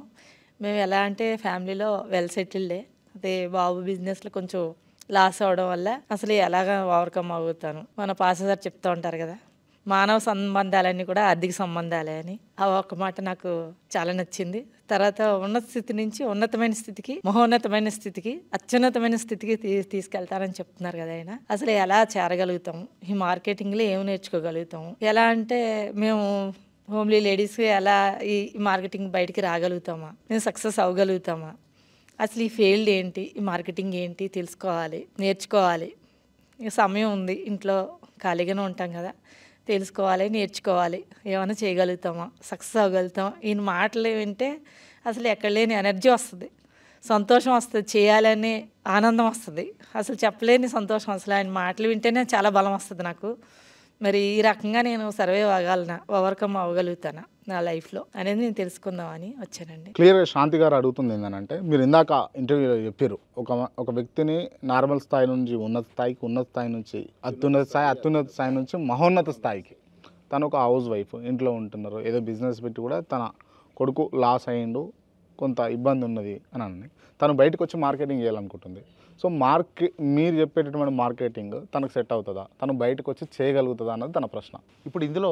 మేము ఎలా అంటే ఫ్యామిలీలో వెల్ సెటిల్డే, అదే బాబు బిజినెస్లో కొంచెం లాస్ అవ్వడం వల్ల అసలు ఎలాగ ఓవర్కమ్ అవుతాను. మన పాసెసార్ చెప్తూ ఉంటారు కదా, మానవ సంబంధాలన్నీ కూడా ఆర్థిక సంబంధాలే అని. ఆ ఒక్క మాట నాకు చాలా నచ్చింది. తర్వాత ఉన్నత స్థితి నుంచి ఉన్నతమైన స్థితికి, మహోన్నతమైన స్థితికి, అత్యున్నతమైన స్థితికి తీసుకెళ్తారని చెప్తున్నారు కదా ఆయన. అసలు ఎలా చేరగలుగుతాం? ఈ మార్కెటింగ్లో ఏమి నేర్చుకోగలుగుతాం? ఎలా అంటే మేము హోమ్లీ లేడీస్ ఎలా ఈ మార్కెటింగ్ బయటికి రాగలుగుతామా? మేము సక్సెస్ అవ్వగలుగుతామా? అసలు ఈ ఫీల్డ్ ఏంటి, ఈ మార్కెటింగ్ ఏంటి తెలుసుకోవాలి, నేర్చుకోవాలి. ఇక సమయం ఉంది, ఇంట్లో ఖాళీగానే ఉంటాం కదా, తెలుసుకోవాలి, నేర్చుకోవాలి. ఏమైనా చేయగలుగుతామా, సక్సెస్ అవ్వగలుగుతాం. ఈయన మాటలు వింటే అసలు ఎక్కడ లేని ఎనర్జీ వస్తుంది, సంతోషం వస్తుంది, చేయాలనే ఆనందం వస్తుంది. అసలు చెప్పలేని సంతోషం. అసలు ఆయన మాటలు వింటేనే చాలా బలం వస్తుంది నాకు. మరి ఈ రకంగా నేను సర్వైవ్ అవ్వగలనా, ఓవర్కమ్ అవ్వగలుగుతానా నా లైఫ్లో అనేది నేను తెలుసుకుందామని వచ్చానండి. క్లియర్గా శాంతి గారు అడుగుతుంది ఏంటంటే, మీరు ఇందాక ఇంటర్వ్యూలో చెప్పారు, ఒక వ్యక్తిని నార్మల్ స్థాయి నుంచి ఉన్నత స్థాయి నుంచి అత్యున్నత స్థాయి నుంచి మహోన్నత స్థాయికి. తను ఒక హౌస్ వైఫ్, ఇంట్లో ఉంటున్నారు, ఏదో బిజినెస్ పెట్టి కూడా తన కొడుకు లాస్ అయ్యిండు, కొంత ఇబ్బంది ఉన్నది అని అన్నది. తను బయటకు వచ్చి మార్కెటింగ్ చేయాలనుకుంటుంది. సో మీరు చెప్పేటటువంటి మార్కెటింగ్ తనకు సెట్ అవుతుందా, తను బయటకు వచ్చి చేయగలుగుతుందా అన్నది తన ప్రశ్న. ఇప్పుడు ఇందులో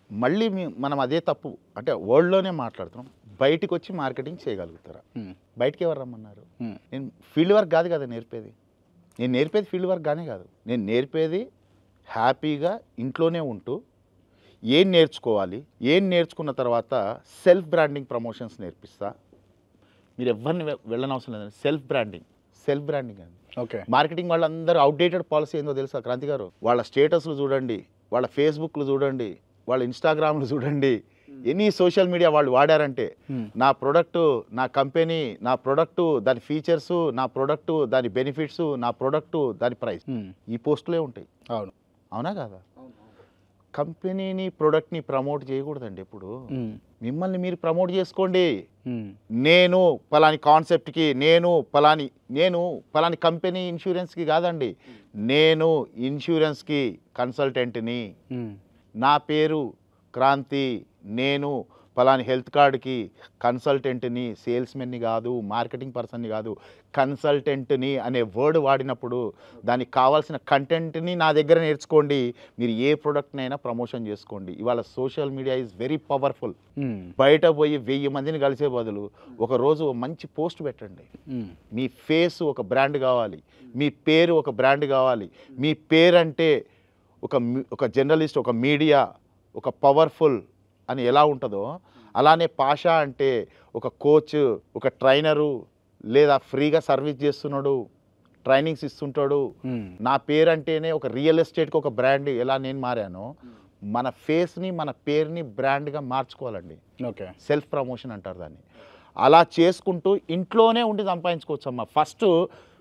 మళ్ళీ మనం అదే తప్పు, అంటే వరల్డ్లోనే మాట్లాడుతున్నాం. బయటకు వచ్చి మార్కెటింగ్ చేయగలుగుతారా? బయటికి ఎవరు రమ్మన్నారు? నేను ఫీల్డ్ వర్క్ కాదు కదా నేర్పేది. నేను నేర్పేది ఫీల్డ్ వర్క్ గానే కాదు. నేను నేర్పేది హ్యాపీగా ఇంట్లోనే ఉంటూ ఏం నేర్చుకోవాలి, ఏం నేర్చుకున్న తర్వాత సెల్ఫ్ బ్రాండింగ్ ప్రమోషన్స్ నేర్పిస్తా. మీరు ఎవరిని వెళ్ళనవసరం లేదండి. సెల్ఫ్ బ్రాండింగ్ అండి. ఓకే, మార్కెటింగ్ వాళ్ళందరూ అవుట్డేటెడ్ పాలసీ ఏందో తెలుసా క్రాంతి గారు? వాళ్ళ స్టేటస్లు చూడండి, వాళ్ళ ఫేస్బుక్లు చూడండి, వాళ్ళ ఇన్స్టాగ్రామ్లు చూడండి, ఎనీ సోషల్ మీడియా వాళ్ళు వాడారంటే నా ప్రోడక్టు, నా కంపెనీ, నా ప్రోడక్టు, దాని ఫీచర్సు, నా ప్రోడక్టు, దాని బెనిఫిట్స్, నా ప్రోడక్టు, దాని ప్రైస్, ఈ పోస్టులే ఉంటాయి. అవునా కాదా? కంపెనీని, ప్రోడక్ట్ని ప్రమోట్ చేయకూడదండి ఎప్పుడు. మిమ్మల్ని మీరు ప్రమోట్ చేసుకోండి. నేను పలాని కాన్సెప్ట్కి, నేను పలాని కంపెనీ ఇన్సూరెన్స్కి కాదండి, నేను ఇన్సూరెన్స్కి కన్సల్టెంట్ని, నా పేరు క్రాంతి, నేను పలాని హెల్త్ కార్డ్కి కన్సల్టెంట్ని, సేల్స్మెన్ని కాదు, మార్కెటింగ్ పర్సన్ని కాదు, కన్సల్టెంట్ని అనే వర్డ్ వాడినప్పుడు దానికి కావాల్సిన కంటెంట్ని నా దగ్గర నేర్చుకోండి. మీరు ఏ ప్రోడక్ట్నైనా ప్రమోషన్ చేసుకోండి. ఇవాళ social media is very powerful. బయట పోయి 1000 మందిని కలిసే బదులు ఒకరోజు మంచి పోస్ట్ పెట్టండి. మీ ఫేస్ ఒక బ్రాండ్ కావాలి, మీ పేరు ఒక బ్రాండ్ కావాలి. మీ పేరంటే ఒక జర్నలిస్ట్, ఒక మీడియా, ఒక పవర్ఫుల్ అని ఎలా ఉంటుందో అలానే పాషా అంటే ఒక కోచ్, ఒక ట్రైనరు, లేదా ఫ్రీగా సర్వీస్ చేస్తున్నాడు, ట్రైనింగ్స్ ఇస్తుంటాడు. నా పేరు అంటేనే ఒక రియల్ ఎస్టేట్కి ఒక బ్రాండ్ ఎలా నేను మారానో మన ఫేస్ని, మన పేరుని బ్రాండ్గా మార్చుకోవాలండి. ఓకే, సెల్ఫ్ ప్రమోషన్ అంటారు దాన్ని. అలా చేసుకుంటూ ఇంట్లోనే ఉండి సంపాదించుకోవచ్చమ్మా. ఫస్ట్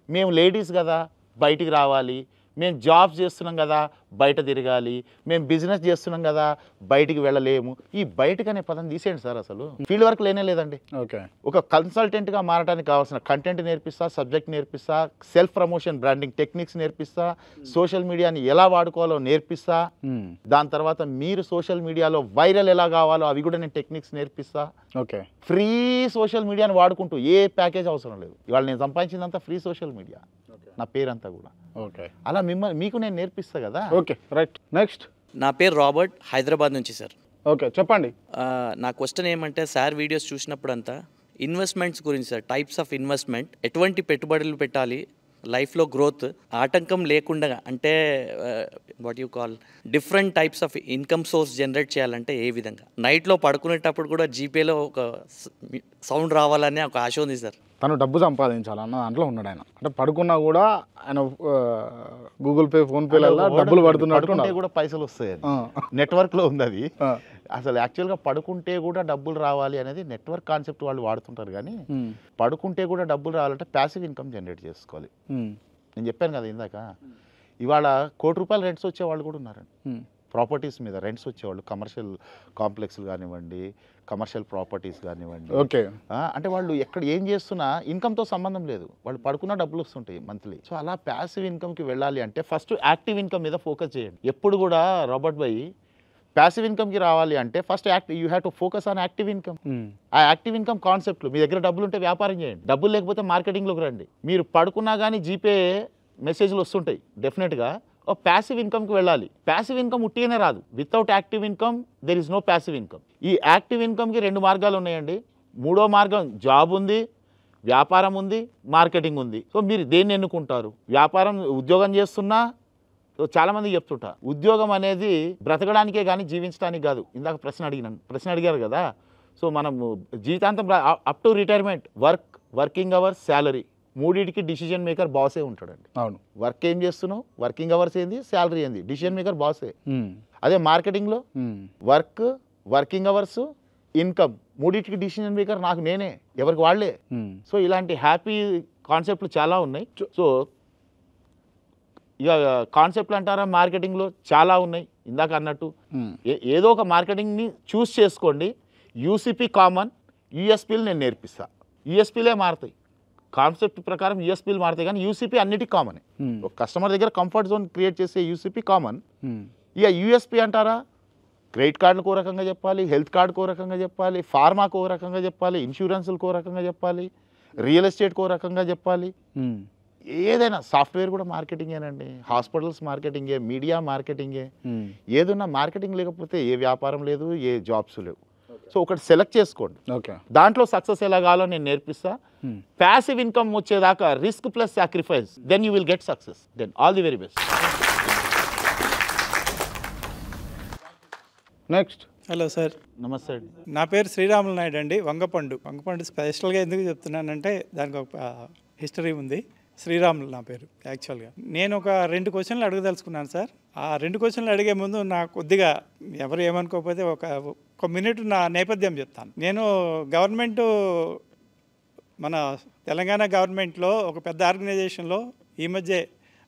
మేము లేడీస్ కదా బయటికి రావాలి, మేము జాబ్స్ చేస్తున్నాం కదా బయట తిరగాలి, మేము బిజినెస్ చేస్తున్నాం కదా బయటికి వెళ్ళలేము. ఈ బయటకు అనే పదం తీసేయండి సార్. అసలు ఫీల్డ్ వర్క్ లేనే లేదండి. ఓకే, ఒక కన్సల్టెంట్గా మారడానికి కావాల్సిన కంటెంట్ నేర్పిస్తా, సబ్జెక్ట్ నేర్పిస్తా, సెల్ఫ్ ప్రమోషన్ బ్రాండింగ్ టెక్నిక్స్ నేర్పిస్తా, సోషల్ మీడియాని ఎలా వాడుకోవాలో నేర్పిస్తా. దాని తర్వాత మీరు సోషల్ మీడియాలో వైరల్ ఎలా కావాలో అవి కూడా నేను టెక్నిక్స్ నేర్పిస్తా. ఓకే, ఫ్రీ సోషల్ మీడియాని వాడుకుంటూ ఏ ప్యాకేజ్ అవసరం లేదు. ఇవాళ నేను సంపాదించిందంతా ఫ్రీ సోషల్ మీడియా, నా పేరంతా కూడా. ఓకే, అలా మీకు నేను నేర్పిస్తా కదా. Okay, right. నెక్స్ట్. నా పేరు రాబర్ట్, హైదరాబాద్ నుంచి సార్. ఓకే, చెప్పండి. నా క్వశ్చన్ ఏమంటే సార్ వీడియోస్ చూసినప్పుడంతా ఇన్వెస్ట్మెంట్స్ గురించి సార్, టైప్స్ ఆఫ్ ఇన్వెస్ట్మెంట్, ఎటువంటి పెట్టుబడులు పెట్టాలి, లైఫ్లో గ్రోత్ ఆటంకం లేకుండా, అంటే what you call different types of income source generate చేయాలంటే ఏ విధంగా. నైట్లో పడుకునేటప్పుడు కూడా జీపేలో ఒక సౌండ్ రావాలనే ఒక ఆశ ఉంది సార్. తను డబ్బు సంపాదించాలన్న దాంట్లో ఉన్నాడు ఆయన. అంటే పడుకున్నా కూడా ఆయన గూగుల్ పే, ఫోన్పేలలో డబ్బులు పడుతున్నట్టు కూడా పైసలు వస్తాయి. నెట్వర్క్లో ఉంది అది. అసలు యాక్చువల్గా పడుకుంటే కూడా డబ్బులు రావాలి అనేది నెట్వర్క్ కాన్సెప్ట్ వాళ్ళు వాడుతుంటారు. కానీ పడుకుంటే కూడా డబ్బులు రావాలంటే ప్యాసివ్ ఇన్కమ్ జనరేట్ చేసుకోవాలి. నేను చెప్పాను కదా ఇందాక, ఇవాళ ₹1,00,00,000 రెంట్స్ వచ్చేవాళ్ళు కూడా ఉన్నారండి. ప్రాపర్టీస్ మీద రెంట్స్ వచ్చేవాళ్ళు, కమర్షియల్ కాంప్లెక్స్లు కానివ్వండి, కమర్షియల్ ప్రాపర్టీస్ కానివ్వండి. ఓకే, అంటే వాళ్ళు ఎక్కడ ఏం చేస్తున్నా ఇన్కమ్తో సంబంధం లేదు, వాళ్ళు పడుకున్న డబ్బులు వస్తుంటాయి మంత్లీ. సో అలా ప్యాసివ్ ఇన్కమ్కి వెళ్ళాలి అంటే ఫస్ట్ యాక్టివ్ ఇన్కమ్ మీద ఫోకస్ చేయండి. ఎప్పుడు కూడా రాబర్ట్ భాయ్ ప్యాసివ్ ఇన్కమ్కి రావాలి అంటే first you have to focus on active income. ఆ యాక్టివ్ ఇన్కమ్ కాన్సెప్ట్లు, మీ దగ్గర డబ్బులు ఉంటే వ్యాపారం చేయండి, డబ్బులు లేకపోతే మార్కెటింగ్లోకి రండి. మీరు పడుకున్నా కానీ జీపే మెసేజ్లు వస్తుంటాయి, డెఫినెట్గా ఒక ప్యాసివ్ ఇన్కమ్కి వెళ్ళాలి. ప్యాసివ్ ఇన్కమ్ ఉట్టిగానే రాదు. Without active income there is no passive income. ఈ యాక్టివ్ ఇన్కమ్కి 2 మార్గాలు ఉన్నాయండి. 3వ మార్గం జాబ్ ఉంది, వ్యాపారం ఉంది, మార్కెటింగ్ ఉంది. సో మీరు దేన్ని ఎన్నుకుంటారు? వ్యాపారం, ఉద్యోగం చేస్తున్నా, సో చాలామంది చెప్తుంటా ఉద్యోగం అనేది బ్రతకడానికే కానీ జీవించడానికి కాదు. ఇందాక ప్రశ్న అడిగారు కదా. సో మనం జీవితాంతం up to retirement working hours, salary, మూడింటికి డిసిజన్ మేకర్ బాసే ఉంటాడండి. అవును. వర్క్ ఏం చేస్తున్నావు, వర్కింగ్ అవర్స్ ఏంది, శాలరీ ఏంది, డిసిజన్ మేకర్ బాసే. అదే మార్కెటింగ్లో వర్కింగ్ అవర్స్, ఇన్కమ్, మూడింటికి డిసిజన్ మేకర్ నాకు నేనే, ఎవరికి వాళ్ళే. సో ఇలాంటి హ్యాపీ కాన్సెప్ట్లు చాలా ఉన్నాయి. సో ఇక కాన్సెప్ట్లు అంటారా మార్కెటింగ్లో చాలా ఉన్నాయి. ఇందాక అన్నట్టు ఏదో ఒక మార్కెటింగ్ని చూస్ చేసుకోండి. యూసీపీ కామన్, యూఎస్పీలు నేను నేర్పిస్తా. యూఎస్పీలే మారుతాయి, కాన్సెప్ట్ ప్రకారం యూఎస్పీలు మారుతాయి, కానీ యూసీపీ అన్నిటికీ కామనే. ఒక కస్టమర్ దగ్గర కంఫర్ట్ జోన్ క్రియేట్ చేసే యూసీపీ కామన్. ఇక యూఎస్పీ అంటారా, క్రెడిట్ కార్డులకు ఓ రకంగా చెప్పాలి, హెల్త్ కార్డుకు ఓ రకంగా చెప్పాలి, ఫార్మాకు ఓ రకంగా చెప్పాలి, ఇన్సూరెన్స్లకు ఓ రకంగా చెప్పాలి, రియల్ ఎస్టేట్కి ఓ రకంగా చెప్పాలి. ఏదైనా సాఫ్ట్వేర్ కూడా మార్కెటింగేనండి, హాస్పిటల్స్ మార్కెటింగే, మీడియా మార్కెటింగే. ఏదున్నా మార్కెటింగ్ లేకపోతే ఏ వ్యాపారం లేదు, ఏ జాబ్స్ లేవు. సో ఒకటి సెలెక్ట్ చేసుకోండి, ఓకే, దాంట్లో సక్సెస్ ఎలా కావాలో నేను నేర్పిస్తా. ప్యాసివ్ ఇన్కమ్ వచ్చేదాకా risk plus sacrifice, then you will get success. Then all the very best. Next. Hello sir, నమస్తే అండి. నా పేరు శ్రీరాములు నాయుడు అండి. వంగపండు స్పెషల్గా ఎందుకు చెప్తున్నానంటే దానికి ఒక హిస్టరీ ఉంది. శ్రీరాములు నా పేరు యాక్చువల్గా. నేను ఒక 2 క్వశ్చన్లు అడగదలుచుకున్నాను సార్. ఆ 2 క్వశ్చన్లు అడిగే ముందు నాకు కొద్దిగా ఎవరు ఏమనుకోకపోతే ఒక మినిట్ నా నేపథ్యం చెప్తాను. నేను గవర్నమెంటు, మన తెలంగాణ గవర్నమెంట్లో ఒక పెద్ద ఆర్గనైజేషన్లో ఈ మధ్య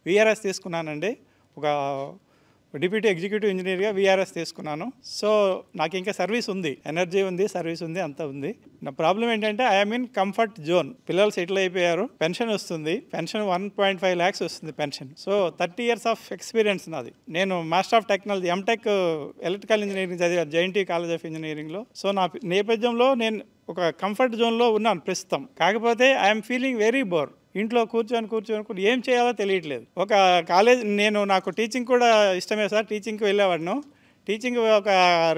విఆర్ఎస్ తీసుకున్నానండి. ఒక డిప్యూటీ ఎగ్జిక్యూటివ్ ఇంజనీర్గా విఆర్ఎస్ తీసుకున్నాను. సో నాకు ఇంకా సర్వీస్ ఉంది, ఎనర్జీ ఉంది, సర్వీస్ ఉంది, అంతా ఉంది. నా ప్రాబ్లం ఏంటంటే ఐఎమ్ ఇన్ కంఫర్ట్ జోన్. పిల్లలు సెటిల్ అయిపోయారు, పెన్షన్ వస్తుంది, పెన్షన్ 1.5 lakhs వస్తుంది pension. So 30 years of experience నాది. నేను master of technology MTech electrical engineering చదివాను జేఎన్టీ కాలేజ్ ఆఫ్ ఇంజనీరింగ్లో. సో నా నేపథ్యంలో నేను ఒక కంఫర్ట్ జోన్లో ఉన్నాను ప్రస్తుతం. కాకపోతే ఐఎమ్ ఫీలింగ్ వెరీ బోర్. ఇంట్లో కూర్చొని ఏం చేయాలో తెలియట్లేదు. ఒక కాలేజ్ నాకు టీచింగ్ కూడా ఇష్టమే సార్, టీచింగ్కి వెళ్ళేవాడిను. టీచింగ్ ఒక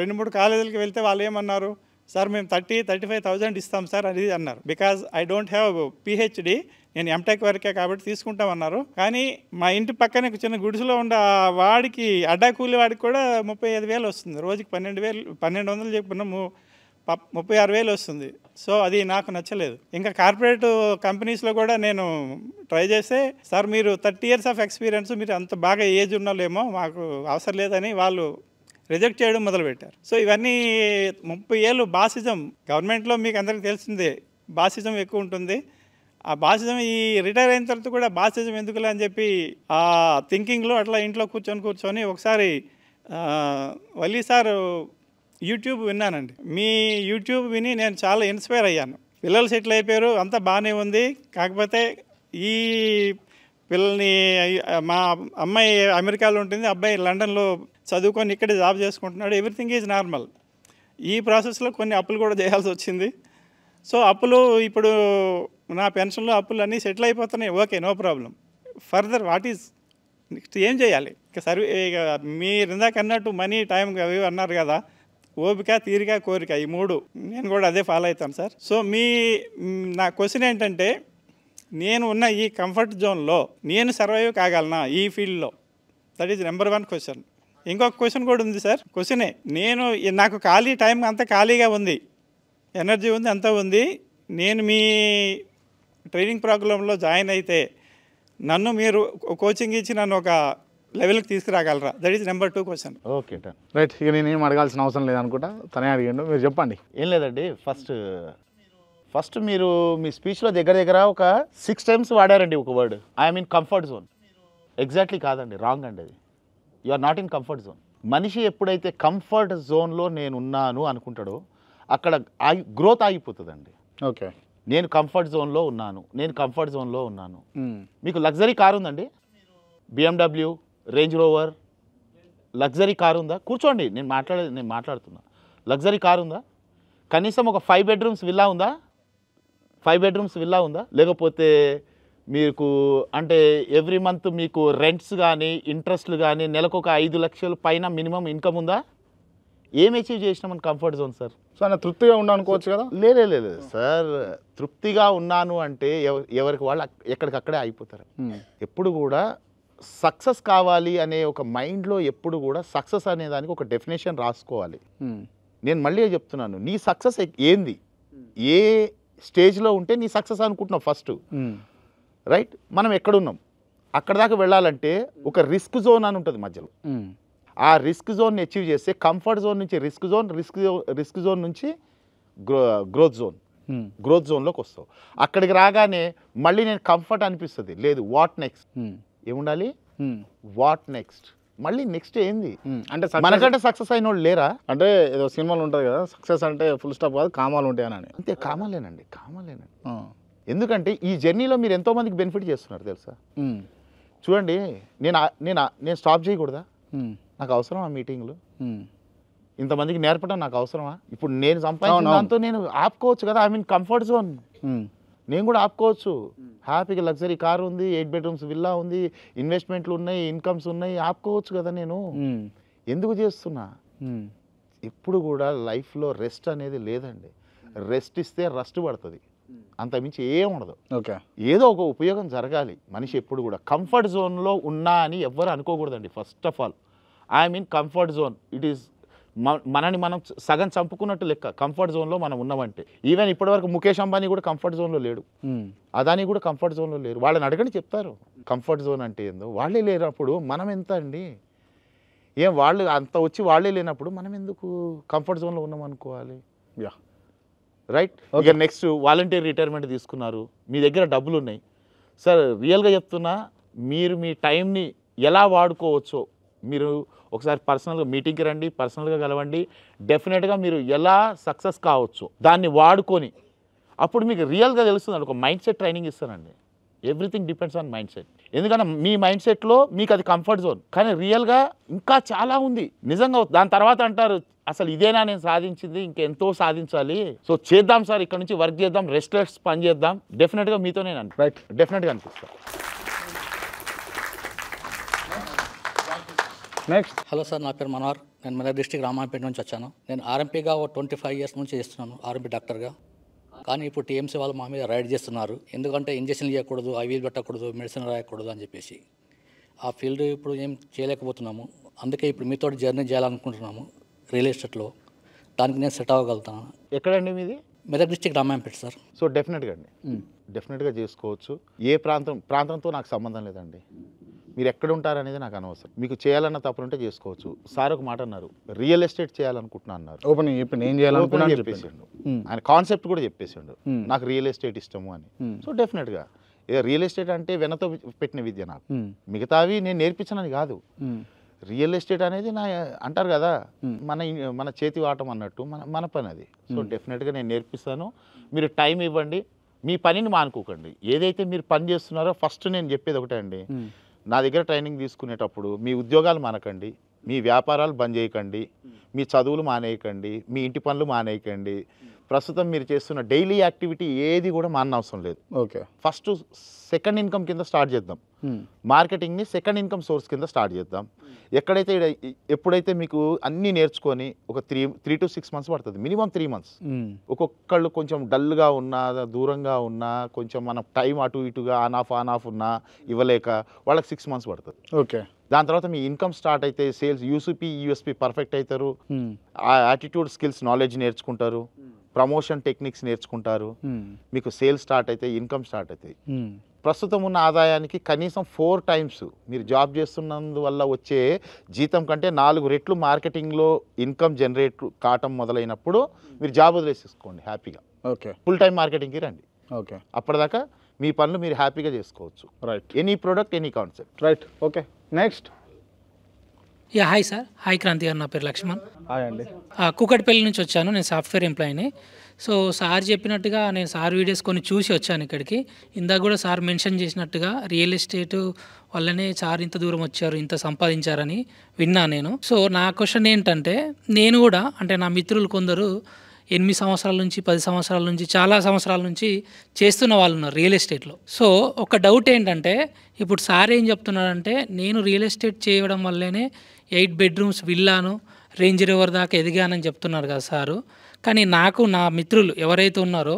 2-3 కాలేజీలకి వెళ్తే వాళ్ళు ఏమన్నారు, సార్ మేము 30,000-35,000 ఇస్తాం సార్ అది అన్నారు. Because I don't have PhD, నేను ఎంటెక్ వరకే కాబట్టి తీసుకుంటామన్నారు. కానీ మా ఇంటి పక్కనే చిన్న గుడిసెలో ఉండే వాడికి అడ్డా కూలి వాడికి కూడా 35,000 వస్తుంది, రోజుకి 1200 చెప్పుకున్న 36,000 వస్తుంది. సో అది నాకు నచ్చలేదు. ఇంకా కార్పొరేట్ కంపెనీస్లో కూడా నేను ట్రై చేస్తే, సార్ మీరు 30 years ఆఫ్ ఎక్స్పీరియన్స్, మీరు అంత బాగా ఏజ్ ఉన్నాలేమో, మాకు అవసరం లేదని వాళ్ళు రిజెక్ట్ చేయడం మొదలుపెట్టారు. సో ఇవన్నీ 30 ఏళ్ళు బాసిజం. గవర్నమెంట్లో మీకు అందరికీ తెలిసిందే బాసిజం ఎక్కువ ఉంటుంది. ఆ బాసిజం ఈ రిటైర్ అయిన తర్వాత కూడా బాసిజం ఎందుకులే అని చెప్పి ఆ థింకింగ్లో అట్లా ఇంట్లో కూర్చొని ఒకసారి వల్లి సార్ యూట్యూబ్ విన్నానండి. మీ యూట్యూబ్ విని నేను చాలా ఇన్స్పైర్ అయ్యాను. పిల్లలు సెటిల్ అయిపోయారు, అంతా బాగానే ఉంది. కాకపోతే ఈ పిల్లల్ని మా అమ్మాయి అమెరికాలో ఉంటుంది, అబ్బాయి లండన్లో చదువుకొని ఇక్కడే జాబ్ చేసుకుంటున్నాడు. Everything is normal. ఈ ప్రాసెస్లో కొన్ని అప్పులు కూడా చేయాల్సి వచ్చింది. సో అప్పులు ఇప్పుడు నా పెన్షన్లో అప్పులు అన్నీ సెటిల్ అయిపోతున్నాయి. Okay, no problem. Further what is next ఏం చేయాలి? ఇక మీరు ఇందాక అన్నట్టు మనీ, టైం అవి అన్నారు కదా, ఓపిక, తీరిక, కోరిక, ఈ 3 నేను కూడా అదే ఫాలో అవుతాను సార్. సో నా క్వశ్చన్ ఏంటంటే, నేను ఉన్న ఈ కంఫర్ట్ జోన్లో నేను సర్వైవ్ కాగలనా ఈ ఫీల్డ్లో? That is number 1 question. ఇంకొక క్వశ్చన్ కూడా ఉంది సార్. క్వశ్చనే, నాకు ఖాళీ టైం అంతా ఖాళీగా ఉంది, ఎనర్జీ ఉంది, అంతా ఉంది. నేను మీ ట్రైనింగ్ ప్రోగ్రాంలో జాయిన్ అయితే నన్ను మీరు కోచింగ్ ఇచ్చి నన్ను ఒక లెవెల్కి తీసుకురాగలరా? That is number 2 question. Okay done. Right, ఇక నేను ఏం అడగాల్సిన అవసరం లేదనుకుంటా, తనే అడిగాడు. మీరు చెప్పండి. ఏం లేదండి, ఫస్ట్ మీరు మీ స్పీచ్లో దగ్గర ఒక 6 times వాడారండి ఒక word, I'm in comfort zone. Exactly కాదండి, రాంగ్ అండి అది. You are not in comfort zone. మనిషి ఎప్పుడైతే కంఫర్ట్ జోన్లో నేను ఉన్నాను అనుకుంటాడో అక్కడ గ్రోత్ ఆగిపోతుందండి. ఓకే, నేను కంఫర్ట్ జోన్లో ఉన్నాను. మీకు లగ్జరీ కారు ఉందండి, BMW, Range Rover, luxury car ఉందా? కూర్చోండి, నేను మాట్లాడుతున్నా. లగ్జరీ కారు ఉందా? కనీసం ఒక 5 bedrooms విల్లా ఉందా? 5 bedrooms విల్లా ఉందా? లేకపోతే మీకు అంటే ఎవ్రీ మంత్ మీకు రెంట్స్ కానీ ఇంట్రెస్ట్లు కానీ నెలకు ఒక 5 లక్షల పైన మినిమం ఇన్కమ్ ఉందా? ఏం అచీవ్ చేసినా మన కంఫర్ట్ జోన్ సార్. సో ఆయన తృప్తిగా ఉండా అనుకోవచ్చు కదా? లేదు సార్, తృప్తిగా ఉన్నాను అంటే ఎవరికి వాళ్ళు ఎక్కడికక్కడే అయిపోతారు. ఎప్పుడు కూడా సక్సెస్ కావాలి అనే ఒక మైండ్లో ఎప్పుడు కూడా సక్సెస్ అనే దానికి ఒక డెఫినేషన్ రాసుకోవాలి. నేను మళ్ళీ చెప్తున్నాను, నీ సక్సెస్ ఏంది, ఏ స్టేజ్లో ఉంటే నీ సక్సెస్ అనుకుంటున్నావు ఫస్ట్, రైట్? మనం ఎక్కడున్నాం అక్కడ దాకా వెళ్ళాలంటే ఒక రిస్క్ జోన్ అని ఉంటుంది మధ్యలో. ఆ రిస్క్ జోన్ని అచీవ్ చేస్తే కంఫర్ట్ జోన్ నుంచి రిస్క్ జోన్ నుంచి గ్రోత్ జోన్లోకి వస్తావు. అక్కడికి రాగానే మళ్ళీ నేను కంఫర్ట్ అనిపిస్తుంది, లేదు వాట్ నెక్స్ట్ ఏముండాలి, వాట్ నెక్స్ట్, మళ్ళీ నెక్స్ట్ ఏంది అంటే మనకంటే సక్సెస్ అయిన వాళ్ళు లేరా? అంటే ఏదో సినిమాలు ఉంటుంది కదా, సక్సెస్ అంటే ఫుల్ స్టాప్ కాదు, కామాలు ఉంటాయని. అంతే, కామాలేనండి. ఎందుకంటే ఈ జర్నీలో మీరు ఎంతోమందికి బెనిఫిట్ చేస్తున్నారు తెలుసా. చూడండి, నేను స్టాప్ చేయకూడదా? నాకు అవసరమా మీటింగ్లు? ఇంతమందికి నేర్పడం నాకు అవసరమా? ఇప్పుడు నేను సంపాదించిన దాంతో నేను ఆపుకోవచ్చు కదా. ఐ మీన్ కంఫర్ట్ జోన్ నేను కూడా ఆపుకోవచ్చు. హ్యాపీగా లగ్జరీ కార్ ఉంది, 8 bedrooms విల్లా ఉంది, ఇన్వెస్ట్మెంట్లు ఉన్నాయి, ఇన్కమ్స్ ఉన్నాయి, ఆపుకోవచ్చు కదా. నేను ఎందుకు చేస్తున్నా? ఎప్పుడు కూడా లైఫ్లో రెస్ట్ అనేది లేదండి. రెస్ట్ ఇస్తే రస్ట్ పడుతుంది, అంతమించి ఏం ఉండదు. ఓకే, ఏదో ఒక ఉపయోగం జరగాలి. మనిషి ఎప్పుడు కూడా కంఫర్ట్ జోన్లో ఉన్నా అని ఎవ్వరు అనుకోకూడదండి. First of all I'm in comfort zone. It is మనని మనం సగం చంపుకున్నట్టు లెక్క కంఫర్ట్ జోన్లో మనం ఉన్నామంటే. ఈవెన్ ఇప్పటివరకు ముఖేష్ అంబానీ కూడా కంఫర్ట్ జోన్లో లేడు, అదానీ కూడా కంఫర్ట్ జోన్లో లేరు. వాళ్ళని అడగండి చెప్తారు కంఫర్ట్ జోన్ అంటే ఏందో. వాళ్ళే లేనప్పుడు మనం ఎంత అండి? వాళ్ళు అంత వచ్చి వాళ్ళే లేనప్పుడు మనం ఎందుకు కంఫర్ట్ జోన్లో ఉన్నాం అనుకోవాలి? రైట్. ఇక నెక్స్ట్ వాలంటీర్ రిటైర్మెంట్ తీసుకున్నారు, మీ దగ్గర డబ్బులు ఉన్నాయి సార్. రియల్గా చెప్తున్నా, మీరు మీ టైంని ఎలా వాడుకోవచ్చో మీరు ఒకసారి పర్సనల్గా మీటింగ్కి రండి, పర్సనల్గా కలవండి. డెఫినెట్గా మీరు ఎలా సక్సెస్ కావచ్చు దాన్ని వాడుకొని అప్పుడు మీకు రియల్గా తెలుస్తుంది. ఒక మైండ్ సెట్ ట్రైనింగ్ ఇస్తానండి. Everything depends on mind set. ఎందుకంటే మీ మైండ్ సెట్లో మీకు అది కంఫర్ట్ జోన్, కానీ రియల్గా ఇంకా చాలా ఉంది నిజంగా. దాని తర్వాత అంటారు అసలు ఇదేనా నేను సాధించింది, ఇంకెంతో సాధించాలి. సో చేద్దాం సార్, ఇక్కడ నుంచి వర్క్ చేద్దాం, రెస్ట్లెస్ పని చేద్దాం. డెఫినెట్గా మీతో నేను రైట్, డెఫినెట్గా అనిపిస్తాను. నెక్స్ట్. హలో సార్, నా పేరు మనోహర్. నేను మెదక్ డిస్ట్రిక్ట్ రామాయపేట నుంచి వచ్చాను. నేను ఆర్ఎంపీగా 25 ఇయర్స్ నుంచి చేస్తున్నాను, ఆర్ఎంపీ డాక్టర్గా. కానీ ఇప్పుడు టీఎంసీ వాళ్ళు మా మీద రైడ్ చేస్తున్నారు. ఎందుకంటే ఇంజక్షన్లు చేయకూడదు, ఐవీలు పెట్టకూడదు, మెడిసిన్ రాయకూడదు అని చెప్పేసి. ఆ ఫీల్డ్ ఇప్పుడు ఏం చేయలేకపోతున్నాము. అందుకే ఇప్పుడు మీతో జర్నీ చేయాలనుకుంటున్నాము రియల్ ఎస్టేట్లో. దానికి నేను సెట్ అవ్వగలుగుతాను. ఎక్కడండి మీది? Medak district Ramayampet sir. So డెఫినెట్గా అండి, డెఫినెట్గా చేసుకోవచ్చు. ఏ ప్రాంతంతో నాకు సంబంధం లేదండి. మీరు ఎక్కడ ఉంటారనేది నాకు అనవసరం. మీకు చేయాలన్న తప్పులుంటే చేసుకోవచ్చు. సార్ ఒక మాట అన్నారు, రియల్ ఎస్టేట్ చేయాలనుకుంటున్నా అన్నారు. ఓపెన్ ఇప్పుడు ఏం చేయాలనుకున్నా చెప్పేసిండు. ఆయన కాన్సెప్ట్ కూడా చెప్పేసిండు, నాకు రియల్ ఎస్టేట్ ఇష్టము అని. సో డెఫినెట్గా రియల్ ఎస్టేట్ అంటే వెనతో పెట్టిన విద్య నాకు. మిగతావి నేను నేర్పించనని కాదు. రియల్ ఎస్టేట్ అనేది నా అంటారు కదా, మన చేతి వాటం అన్నట్టు మన పని అది. సో డెఫినెట్గా నేను నేర్పిస్తాను. మీరు టైం ఇవ్వండి, మీ పనిని మానుకోకండి. ఏదైతే మీరు పని చేస్తున్నారో ఫస్ట్ నేను చెప్పేది ఒకటే అండి, నా దగ్గర ట్రైనింగ్ తీసుకునేటప్పుడు మీ ఉద్యోగాలు మానకండి, మీ వ్యాపారాలు బంద్ చేయకండి, మీ చదువులు మానేయకండి, మీ ఇంటి పనులు మానేయకండి. ప్రస్తుతం మీరు చేస్తున్న డైలీ యాక్టివిటీ ఏది కూడా మానవసరం లేదు. ఓకే, ఫస్ట్ సెకండ్ ఇన్కమ్ కింద స్టార్ట్ చేద్దాం. మార్కెటింగ్ని సెకండ్ ఇన్కమ్ సోర్స్ కింద స్టార్ట్ చేద్దాం. ఎప్పుడైతే మీకు అన్నీ నేర్చుకొని ఒక 3 to 6 months పడుతుంది, మినిమం 3 months. ఒక్కొక్కళ్ళు కొంచెం డల్గా ఉన్నా, దూరంగా ఉన్నా, కొంచెం మన టైం అటు ఇటుగా ఆన్ ఆఫ్ ఉన్నా ఇవ్వలేక వాళ్ళకి 6 months పడుతుంది. ఓకే, దాని తర్వాత మీ ఇన్కమ్ స్టార్ట్ అయితే సేల్స్ యూఎస్పీ పర్ఫెక్ట్ అవుతారు. ఆ యాటిట్యూడ్ స్కిల్స్ నాలెడ్జ్ నేర్చుకుంటారు, ప్రమోషన్ టెక్నిక్స్ నేర్చుకుంటారు. మీకు సేల్స్ స్టార్ట్ అయితే ఇన్కమ్ స్టార్ట్ అవుతాయి. ప్రస్తుతం ఉన్న ఆదాయానికి కనీసం 4 times మీరు జాబ్ చేస్తున్నందువల్ల వచ్చే జీతం కంటే 4 రెట్లు మార్కెటింగ్లో ఇన్కమ్ జనరేట్ కావటం మొదలైనప్పుడు మీరు జాబ్ వదిలేసేసుకోండి హ్యాపీగా. ఓకే, ఫుల్ టైం మార్కెటింగ్కి రండి. ఓకే, అప్పటిదాకా మీ పనులు మీరు హ్యాపీగా చేసుకోవచ్చు. Right, any product any concept. Right, okay. Next. Yeah, hi sir. Hi Kranti garu, నా పేరు లక్ష్మణ్. హాయ్ అండి. కూకట్పల్లి నుంచి వచ్చాను. నేను సాఫ్ట్వేర్ ఎంప్లాయీని. సో సార్ చెప్పినట్టుగా నేను సార్ వీడియోస్ కొన్ని చూసి వచ్చాను ఇక్కడికి. ఇందాక కూడా సార్ మెన్షన్ చేసినట్టుగా రియల్ ఎస్టేట్ వల్లనే సార్ ఇంత దూరం వచ్చారు, ఇంత సంపాదించారని విన్నా నేను. సో నా క్వశ్చన్ ఏంటంటే, నేను కూడా అంటే నా మిత్రులు కొందరు 8 సంవత్సరాల నుంచి 10 సంవత్సరాల నుంచి చాలా సంవత్సరాల నుంచి చేస్తున్న వాళ్ళు ఉన్నారు రియల్ ఎస్టేట్లో. సో ఒక డౌట్ ఏంటంటే, ఇప్పుడు సార్ ఏం చెప్తున్నారంటే, నేను రియల్ ఎస్టేట్ చేయడం వల్లనే 8 bedrooms విల్లాను, రేంజ్ రోవర్ దాకా ఎదిగానని చెప్తున్నారు కదా సారు. కానీ నాకు నా మిత్రులు ఎవరైతే ఉన్నారో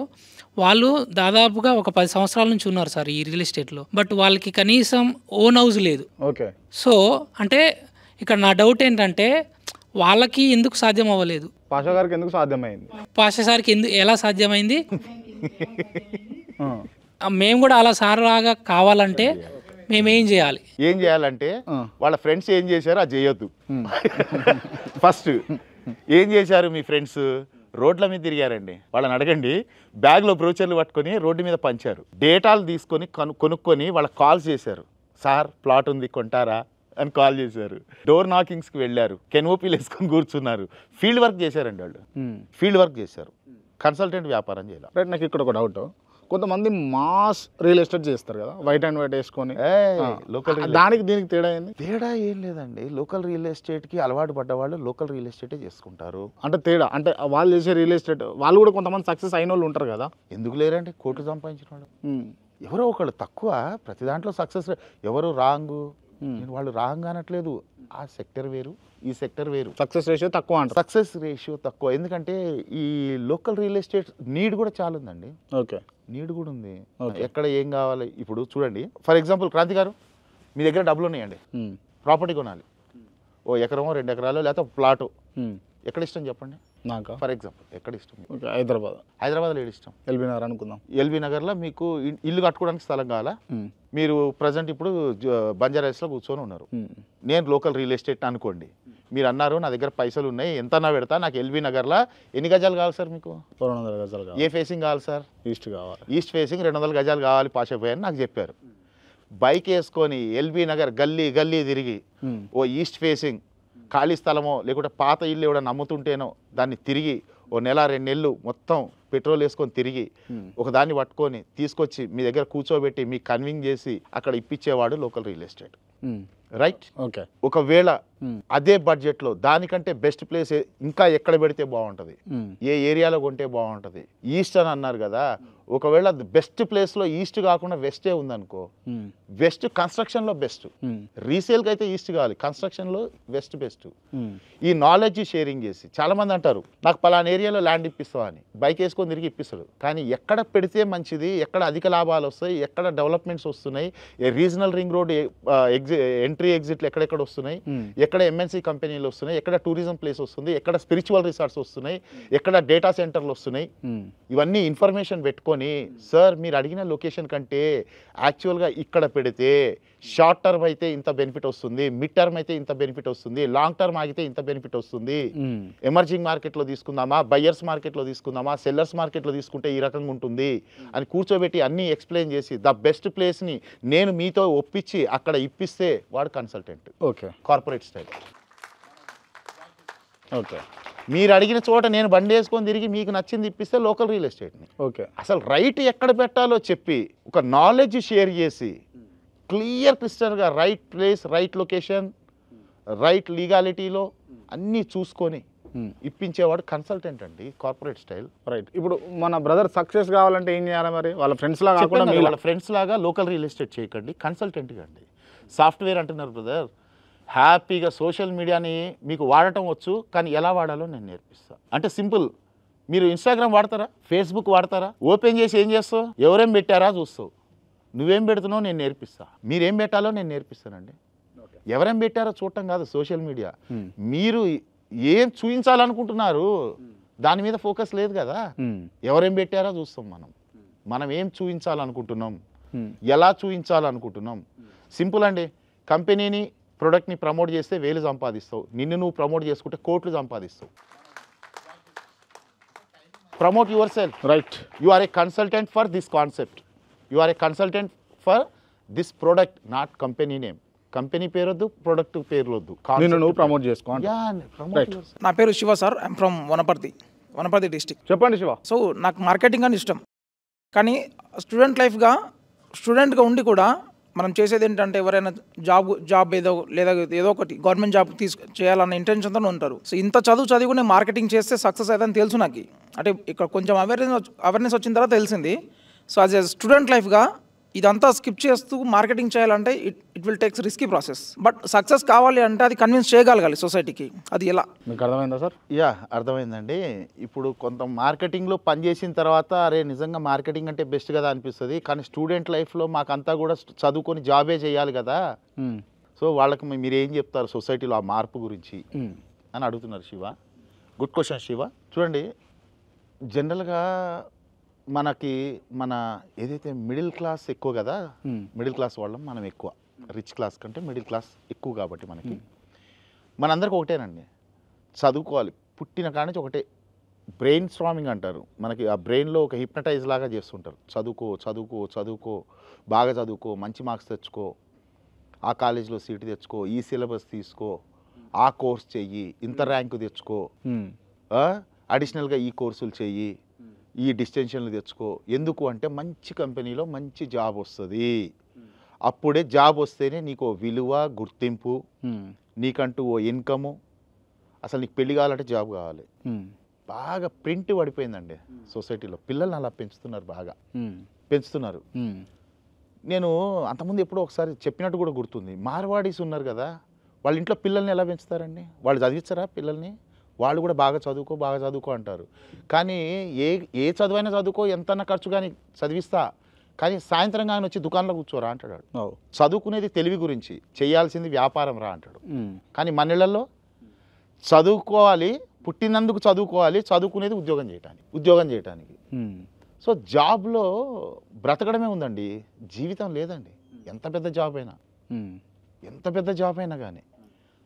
వాళ్ళు దాదాపుగా ఒక 10 సంవత్సరాల నుంచి ఉన్నారు సార్ ఈ రియల్ ఎస్టేట్లో. బట్ వాళ్ళకి కనీసం ఓన్ హౌస్ లేదు. ఓకే, సో అంటే ఇక్కడ నా డౌట్ ఏంటంటే, వాళ్ళకి ఎందుకు సాధ్యం అవ్వలేదు? పాషా గారికి ఎందుకు సాధ్యమైంది? పాషా సార్కి ఎలా సాధ్యమైంది? మేము కూడా అలా సార్ లాగా కావాలంటే మేమేం చేయాలి? ఏం చేయాలంటే వాళ్ళ ఫ్రెండ్స్ ఏం చేశారో అది చేయొద్దు. ఫస్ట్ ఏం చేశారు మీ ఫ్రెండ్స్? రోడ్ల మీద తిరిగారండి. వాళ్ళని అడగండి, బ్యాగ్లో బ్రోచర్లు పట్టుకొని రోడ్డు మీద పంచారు. డేటాలు తీసుకొని కొనుక్కొని వాళ్ళకి కాల్స్ చేశారు, సార్ ప్లాట్ ఉంది కొంటారా అని కాల్ చేశారు. డోర్ నాకింగ్స్కి వెళ్ళారు, కెన్ఓపీలు వేసుకొని కూర్చున్నారు. ఫీల్డ్ వర్క్ చేశారండి వాళ్ళు. ఫీల్డ్ వర్క్ చేశారు, కన్సల్టెంట్ వ్యాపారం చేయాలి. రైట్, నాకు ఇక్కడ ఒక డౌట్. కొంతమంది మాస్ రియల్ ఎస్టేట్ చేస్తారు కదా, వైట్ అండ్ వైట్ వేసుకొని. లోకల్ దానికి దీనికి తేడా ఏంది? తేడా ఏం లేదండి. లోకల్ రియల్ ఎస్టేట్కి అలవాటు పడ్డ వాళ్ళు లోకల్ రియల్ ఎస్టేటే చేసుకుంటారు. అంటే తేడా అంటే వాళ్ళు చేసే రియల్ ఎస్టేట్ వాళ్ళు కూడా కొంతమంది సక్సెస్ అయిన వాళ్ళు ఉంటారు కదా. ఎందుకు లేరండి? కోట్లు సంపాదించిన వాళ్ళు ఎవరో ఒకళ్ళు తక్కువ. ప్రతి దాంట్లో సక్సెస్ ఎవరు రాంగు, నేను వాళ్ళు రాంగ్ అనట్లేదు. ఆ సెక్టర్ వేరు, ఈ సెక్టర్ వేరు. సక్సెస్ రేషియో తక్కువ అంట. సక్సెస్ రేషియో తక్కువ. ఎందుకంటే ఈ లోకల్ రియల్ ఎస్టేట్ నీడ్ కూడా చాలా ఉందండి. ఓకే, నీడ్ కూడా ఉంది. ఎక్కడ ఏం కావాలి ఇప్పుడు చూడండి. ఫర్ ఎగ్జాంపుల్ క్రాంతి గారు, మీ దగ్గర డబ్బులు ఉన్నాయండి, ప్రాపర్టీ కొనాలి. 1 ఎకరమో 2 ఎకరాలు లేకపోతే ప్లాటు. ఎక్కడ ఇష్టం చెప్పండి నాకు? ఫర్ ఎగ్జాంపుల్ ఎక్కడ ఇష్టం? హైదరాబాద్లో ఏడు ఇష్టం? ఎల్బీ నగర్ అనుకుందాం. ఎల్బీ నగర్లో మీకు ఇల్లు కట్టుకోవడానికి స్థలం కావాలా? మీరు ప్రజెంట్ ఇప్పుడు బంజారాహిల్స్లో కూర్చొని ఉన్నారు. నేను లోకల్ రియల్ ఎస్టేట్ అనుకోండి. మీరు అన్నారు నా దగ్గర పైసలు ఉన్నాయి, ఎంతన్నా పెడతా, నాకు ఎల్బీ నగర్లో ఎన్ని గజాలు కావాలి సార్ మీకు? 200 గజాలు కావాలి. ఏ ఫేసింగ్ కావాలి సార్? ఈస్ట్ కావాలి. ఈస్ట్ ఫేసింగ్ 200 గజాలు కావాలి పాషాపోయి అని నాకు చెప్పారు. బైక్ వేసుకొని ఎల్బీ నగర్ గల్లీ గల్లీ తిరిగి ఓ ఈస్ట్ ఫేసింగ్ ఖాళీ స్థలమో లేకుంటే పాత ఇల్లు ఎవడన్నా అమ్ముతుంటేనో దాన్ని తిరిగి ఓ నెల 2 నెలలు మొత్తం పెట్రోల్ వేసుకొని తిరిగి ఒక దాన్ని పట్టుకొని తీసుకొచ్చి మీ దగ్గర కూర్చోబెట్టి మీకు కన్విన్స్ చేసి అక్కడ ఇప్పించేవాడు local real estate. Right. Okay. ఒకవేళ అదే బడ్జెట్లో దానికంటే బెస్ట్ ప్లేస్ ఇంకా ఎక్కడ పెడితే బాగుంటుంది, ఏ ఏరియాలో కొంటే బాగుంటుంది, ఈస్ట్ అని అన్నారు కదా, ఒకవేళ బెస్ట్ ప్లేస్లో ఈస్ట్ కాకుండా వెస్టే ఉందనుకో, వెస్ట్ కన్స్ట్రక్షన్లో బెస్ట్, రీసేల్కి అయితే ఈస్ట్ కావాలి, కన్స్ట్రక్షన్లో వెస్ట్ బెస్ట్. ఈ నాలెడ్జ్ షేరింగ్ చేసి చాలామంది అంటారు నాకు పలానా ఏరియాలో ల్యాండ్ ఇప్పిస్తావా అని, బైక్ వేసుకొని తిరిగి ఇప్పిస్తాడు. కానీ ఎక్కడ పెడితే మంచిది, ఎక్కడ అధిక లాభాలు వస్తాయి, ఎక్కడ డెవలప్మెంట్స్ వస్తున్నాయి, రీజనల్ రింగ్ రోడ్ ఎంట్రీ ఎగ్జిట్లు ఎక్కడెక్కడ వస్తున్నాయి, ఎక్కడ ఎంఎన్సీ కంపెనీలు వస్తున్నాయి, ఎక్కడ టూరిజం ప్లేస్ వస్తుంది, ఎక్కడ స్పిరిచువల్ రిసార్ట్స్ వస్తున్నాయి, ఎక్కడ డేటా సెంటర్లు వస్తున్నాయి, ఇవన్నీ ఇన్ఫర్మేషన్ పెట్టుకొని సార్ మీరు అడిగిన లొకేషన్ కంటే యాక్చువల్గా ఇక్కడ పెడితే షార్ట్ టర్మ్ అయితే ఇంత బెనిఫిట్ వస్తుంది, మిడ్ టర్మ్ అయితే ఇంత బెనిఫిట్ వస్తుంది, లాంగ్ టర్మ్ ఆగితే ఇంత బెనిఫిట్ వస్తుంది, ఎమర్జింగ్ మార్కెట్లో తీసుకుందామా, బయ్యర్స్ మార్కెట్లో తీసుకుందామా, సెల్లర్స్ మార్కెట్లో తీసుకుంటే ఈ రకంగా ఉంటుంది అని కూర్చోబెట్టి అన్నీ ఎక్స్ప్లెయిన్ చేసి ద బెస్ట్ ప్లేస్ని నేను మీతో ఒప్పించి అక్కడ ఇప్పిస్తే వాడు consultant. Okay. Corporate style. Okay. మీరు అడిగిన చోట నేను బండి వేసుకొని తిరిగి మీకు నచ్చింది ఇప్పిస్తే లోకల్ రియల్ ఎస్టేట్ని. ఓకే. అసలు రైట్ ఎక్కడ పెట్టాలో చెప్పి ఒక నాలెడ్జ్ షేర్ చేసి క్లియర్ క్రిస్టల్గా right place, right location, right లీగాలిటీలో అన్నీ చూసుకొని ఇప్పించేవాడు కన్సల్టెంట్ అండి, కార్పొరేట్ స్టైల్. రైట్. ఇప్పుడు మన బ్రదర్ సక్సెస్ కావాలంటే ఏం చేయాలి మరి? వాళ్ళ ఫ్రెండ్స్ లాగా కాకుండా వాళ్ళ ఫ్రెండ్స్ లాగా లోకల్ రియల్ ఎస్టేట్ చేయకండి, కన్సల్టెంట్గా అండి. సాఫ్ట్వేర్ అంటున్నారు బ్రదర్, హ్యాపీగా సోషల్ మీడియాని మీకు వాడటం వచ్చు, కానీ ఎలా వాడాలో నేను నేర్పిస్తాను. అంటే సింపుల్, మీరు ఇన్స్టాగ్రామ్ వాడతారా, ఫేస్బుక్ వాడతారా, ఓపెన్ చేసి ఏం చేస్తావు, ఎవరేం పెట్టారా చూస్తావు, నువ్వేం పెడుతున్నావు నేను నేర్పిస్తా, మీరేం పెట్టాలో నేను నేర్పిస్తానండి. ఎవరేం పెట్టారో చూడటం కాదు సోషల్ మీడియా, మీరు ఏం చూపించాలనుకుంటున్నారు దాని మీద ఫోకస్ లేదు కదా, ఎవరేం పెట్టారో చూస్తాం. మనం ఏం చూపించాలనుకుంటున్నాం, ఎలా చూపించాలనుకుంటున్నాం. సింపుల్ అండి, కంపెనీని ప్రొడక్ట్ని ప్రమోట్ చేస్తే 1000 సంపాదిస్తావు, నిన్ను నువ్వు ప్రమోట్ చేసుకుంటే కోట్లు సంపాదిస్తావు. Promote yourself. Right. You are a consultant for this concept, you are a consultant for this product, not company name. Company పేరు వద్దు, ప్రొడక్ట్ పేరు వద్దు, నిన్ను నువ్వు ప్రమోట్ చేసుకో. నా పేరు Shiva sir, I'm from Wanaparthy district. చెప్పండి శివ. సో నాకు మార్కెటింగ్ అని ఇష్టం, కానీ స్టూడెంట్గా ఉండి కూడా మనం చేసేది ఏంటంటే ఎవరైనా జాబ్ లేదా ఏదో ఒకటి గవర్నమెంట్ జాబ్ చేయాలన్న ఇంటెన్షన్తో ఉంటారు. సో ఇంత చదివి కూడా మార్కెటింగ్ చేస్తే సక్సెస్ అవుతుందని తెలుసు నాకు. అంటే ఇక్కడ కొంచెం అవేర్నెస్ వచ్చిన తర్వాత తెలిసింది. సో యాజ్ ఎ స్టూడెంట్ లైఫ్గా ఇదంతా స్కిప్ చేస్తూ మార్కెటింగ్ చేయాలంటే it will takes risky process. But success కావాలి అంటే అది కన్విన్స్ చేయగలగాలి సొసైటీకి. అది ఎలా? మీకు అర్థమైందా సార్? యా, అర్థమైందండి. ఇప్పుడు కొంత మార్కెటింగ్లో పనిచేసిన తర్వాత అరే నిజంగా మార్కెటింగ్ అంటే బెస్ట్ కదా అనిపిస్తుంది, కానీ స్టూడెంట్ లైఫ్లో మాకంతా కూడా చదువుకొని జాబే చేయాలి కదా, సో వాళ్ళకి మీరు ఏం చెప్తారు సొసైటీలో ఆ మార్పు గురించి అని అడుగుతున్నారు శివ. Good question Shiva. చూడండి, జనరల్గా మన ఏదైతే మిడిల్ క్లాస్ ఎక్కువ కదా, మిడిల్ క్లాస్ వాళ్ళం మనం ఎక్కువ, రిచ్ క్లాస్ కంటే మిడిల్ క్లాస్ ఎక్కువ కాబట్టి మనందరికి ఒకటేనండి, చదువుకోవాలి. పుట్టిన కాడి నుంచి ఒకటే బ్రెయిన్ స్ట్రామింగ్ అంటారు, మనకి ఆ బ్రెయిన్లో ఒక హిప్నటైజ్ లాగా చేస్తుంటారు. చదువుకో చదువుకో చదువుకో, బాగా చదువుకో, మంచి మార్క్స్ తెచ్చుకో, ఆ కాలేజీలో సీటు తెచ్చుకో, ఈ సిలబస్ తీసుకో, ఆ కోర్స్ చెయ్యి, ఇంత ర్యాంకు తెచ్చుకో, అడిషనల్గా ఈ కోర్సులు చెయ్యి, ఈ డిస్టెన్షన్లు తెచ్చుకో. ఎందుకు అంటే మంచి కంపెనీలో మంచి జాబ్ వస్తుంది, అప్పుడే జాబ్ వస్తేనే నీకు విలువ, గుర్తింపు, నీకంటూ ఓ ఇన్కము. అసలు నీకు పెళ్లి కావాలంటే జాబ్ కావాలి. బాగా ప్రింట్ పడిపోయిందండి సొసైటీలో, పిల్లల్ని అలా పెంచుతున్నారు, బాగా పెంచుతున్నారు. నేను అంతకుముందు ఎప్పుడో ఒకసారి చెప్పినట్టు కూడా గుర్తుంది, మార్వాడీస్ ఉన్నారు కదా, వాళ్ళ ఇంట్లో పిల్లల్ని ఎలా పెంచుతారండి, వాళ్ళు చదివిస్తారా పిల్లల్ని, వాళ్ళు కూడా బాగా చదువుకో అంటారు. కానీ ఏ చదువైనా చదువుకో, ఎంతన్నా ఖర్చు కానీ చదివిస్తా, కానీ సాయంత్రం కానీ వచ్చి దుకాణంలో కూర్చోరా అంటాడు. చదువుకునేది తెలివి గురించి, చేయాల్సింది వ్యాపారం రా అంటాడు. కానీ మన ఇళ్లలో చదువుకోవాలి, పుట్టినందుకు చదువుకోవాలి, చదువుకునేది ఉద్యోగం చేయటానికి. సో జాబ్లో బ్రతకడమే ఉందండి, జీవితం లేదండి. ఎంత పెద్ద జాబ్ అయినా కానీ.